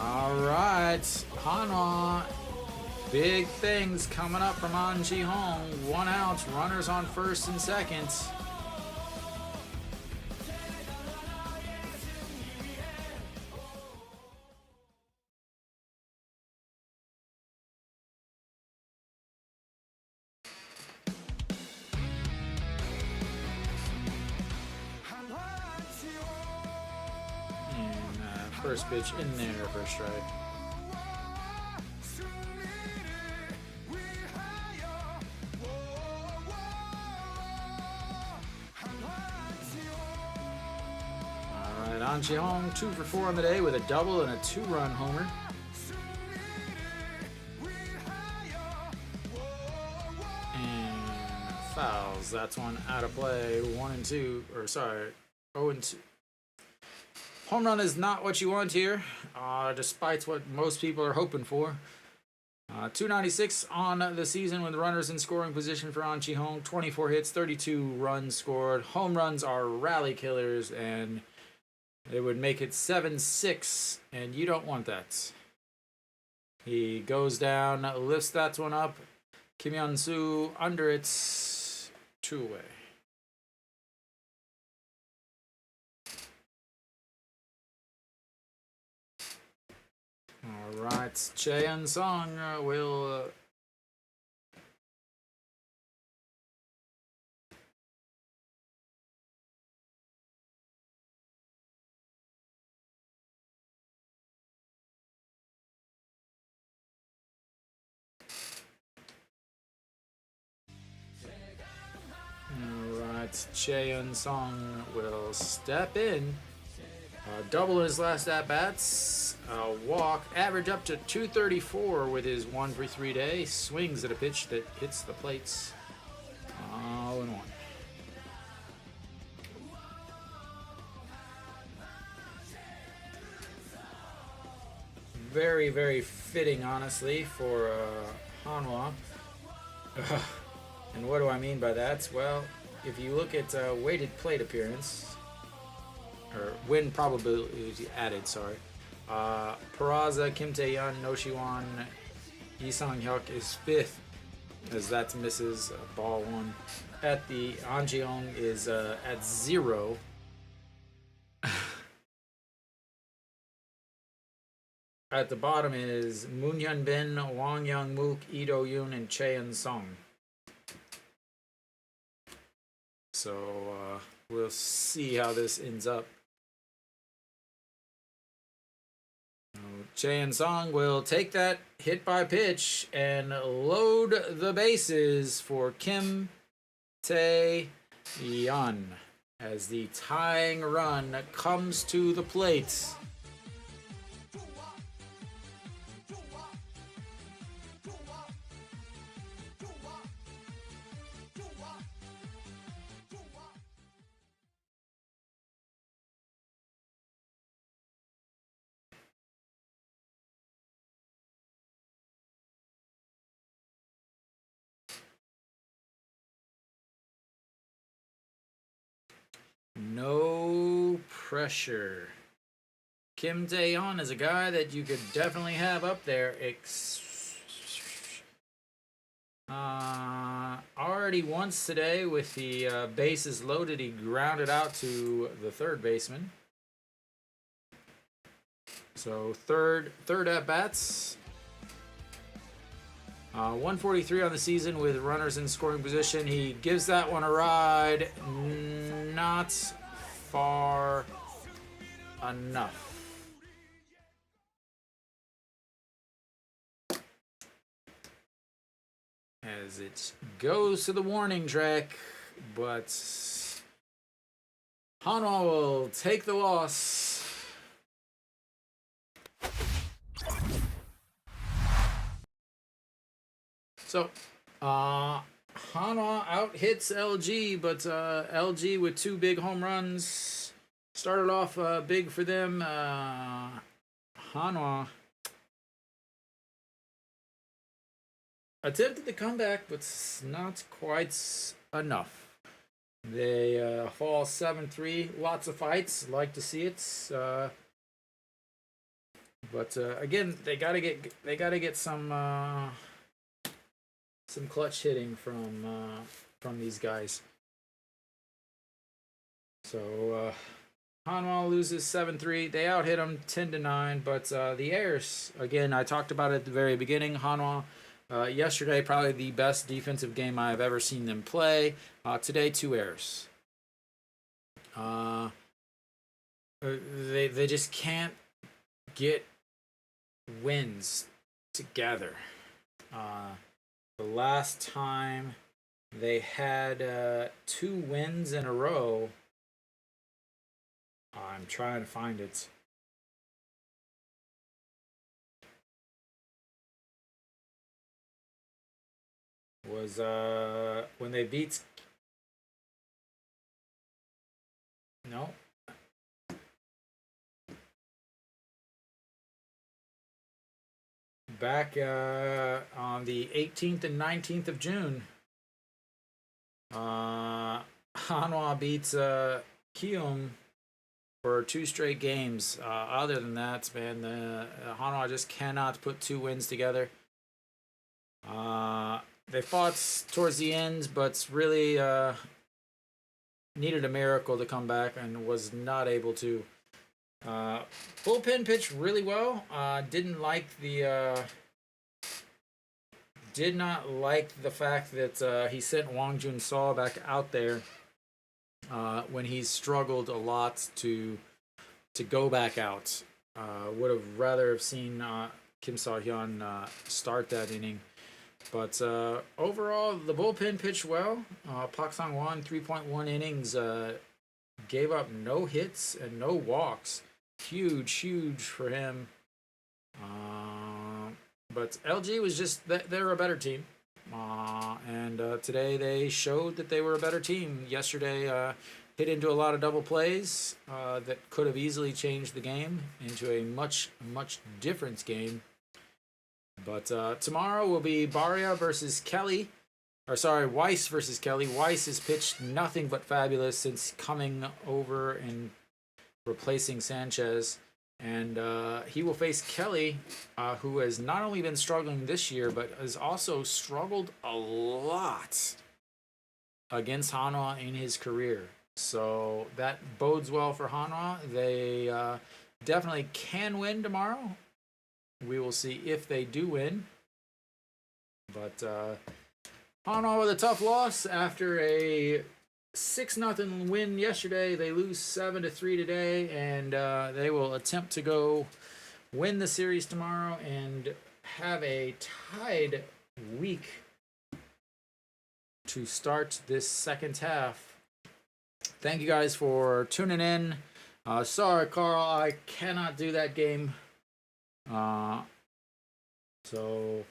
All right, Hanwha. Big things coming up from An Ji-hong. 1 out, runners on first and second. First pitch in there for a strike. All right, An Ji-hong 2 for 4 on the day with a double and a 2-run homer. And fouls. That's one out of play. 1 and 2, or sorry, 0 and 2. Home run is not what you want here, despite what most people are hoping for. 296 on the season with runners in scoring position for An Ji-hong. 24 hits, 32 runs scored. Home runs are rally killers, and they would make it 7-6, and you don't want that. He goes down, lifts that one up. Kim Hyun-soo under it, 2 away. All right, Chaeyeon Song will Chaeyeon Song will step in. Double his last at-bats. Walk. Average up to 234 with his 1 for 3 day. Swings at a pitch that hits the plates. 0-1. Very, very fitting, honestly, for Hanwha. And what do I mean by that? Well, if you look at weighted plate appearance, or win probability added, sorry. Peraza, Kim Tae-yeon, No Shi-won, Lee Sang-hyuk is 5th, as that misses ball 1. At the An Ji-hong is at 0. At the bottom is Moon Hyun Bin, Wang Young Mook, Lee Do-yoon, and Chaeyeon Song. So we'll see how this ends up. Chaeyeon Song will take that hit by pitch and load the bases for Kim Tae-yeon as the tying run comes to the plate. No pressure. Kim Tae-yeon is a guy that you could definitely have up there. Already once today with the bases loaded, he grounded out to the third baseman. So third at bats. 143 on the season with runners in scoring position. He gives that one a ride. Not far enough. As it goes to the warning track, but Hanwha will take the loss. So, Hanwha out hits LG, but LG with 2 big home runs. Started off big for them. Hanwha attempted the comeback, but not quite enough. They fall 7-3. Lots of fights. Like to see it. But again, they gotta get some clutch hitting from these guys. So Hanwha loses 7-3. They out hit them 10-9. But the errors, again, I talked about it at the very beginning. Hanwha yesterday probably the best defensive game I've ever seen them play. Today 2 errors. They just can't get wins together. The last time they had 2 wins in a row, I'm trying to find it. Was when they beat... No. Back on the 18th and 19th of June, Hanwha beats Kium for 2 straight games. Other than that, man, Hanwha just cannot put 2 wins together. They fought towards the end, but really needed a miracle to come back and was not able to. Bullpen pitched really well. Did not like the fact that he sent Wang Jun Saw back out there when he's struggled a lot to go back out. Would have rather have seen Kim Saw-hyun start that inning. But overall, the bullpen pitched well. Park Sang-won, 3.1 innings, gave up no hits and no walks. Huge for him. But LG was just, they're a better team. And today they showed that they were a better team. Yesterday, hit into a lot of double plays that could have easily changed the game into a much different game. But tomorrow will be Baria versus Kelly. Weiss versus Kelly. Weiss has pitched nothing but fabulous since coming over and replacing Sanchez. And he will face Kelly, who has not only been struggling this year, but has also struggled a lot against Hanwha in his career. So that bodes well for Hanwha. They definitely can win tomorrow. We will see if they do win. But Hanwha with a tough loss after a 6-0 win yesterday. They lose 7-3 today, and they will attempt to go win the series tomorrow and have a tied week to start this second half. Thank you guys for tuning in. Sorry, Carl, I cannot do that game. So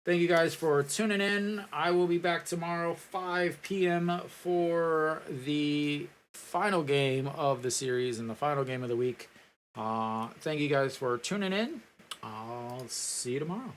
thank you guys for tuning in. I will be back tomorrow 5 p.m. for the final game of the series and the final game of the week. Thank you guys for tuning in. I'll see you tomorrow.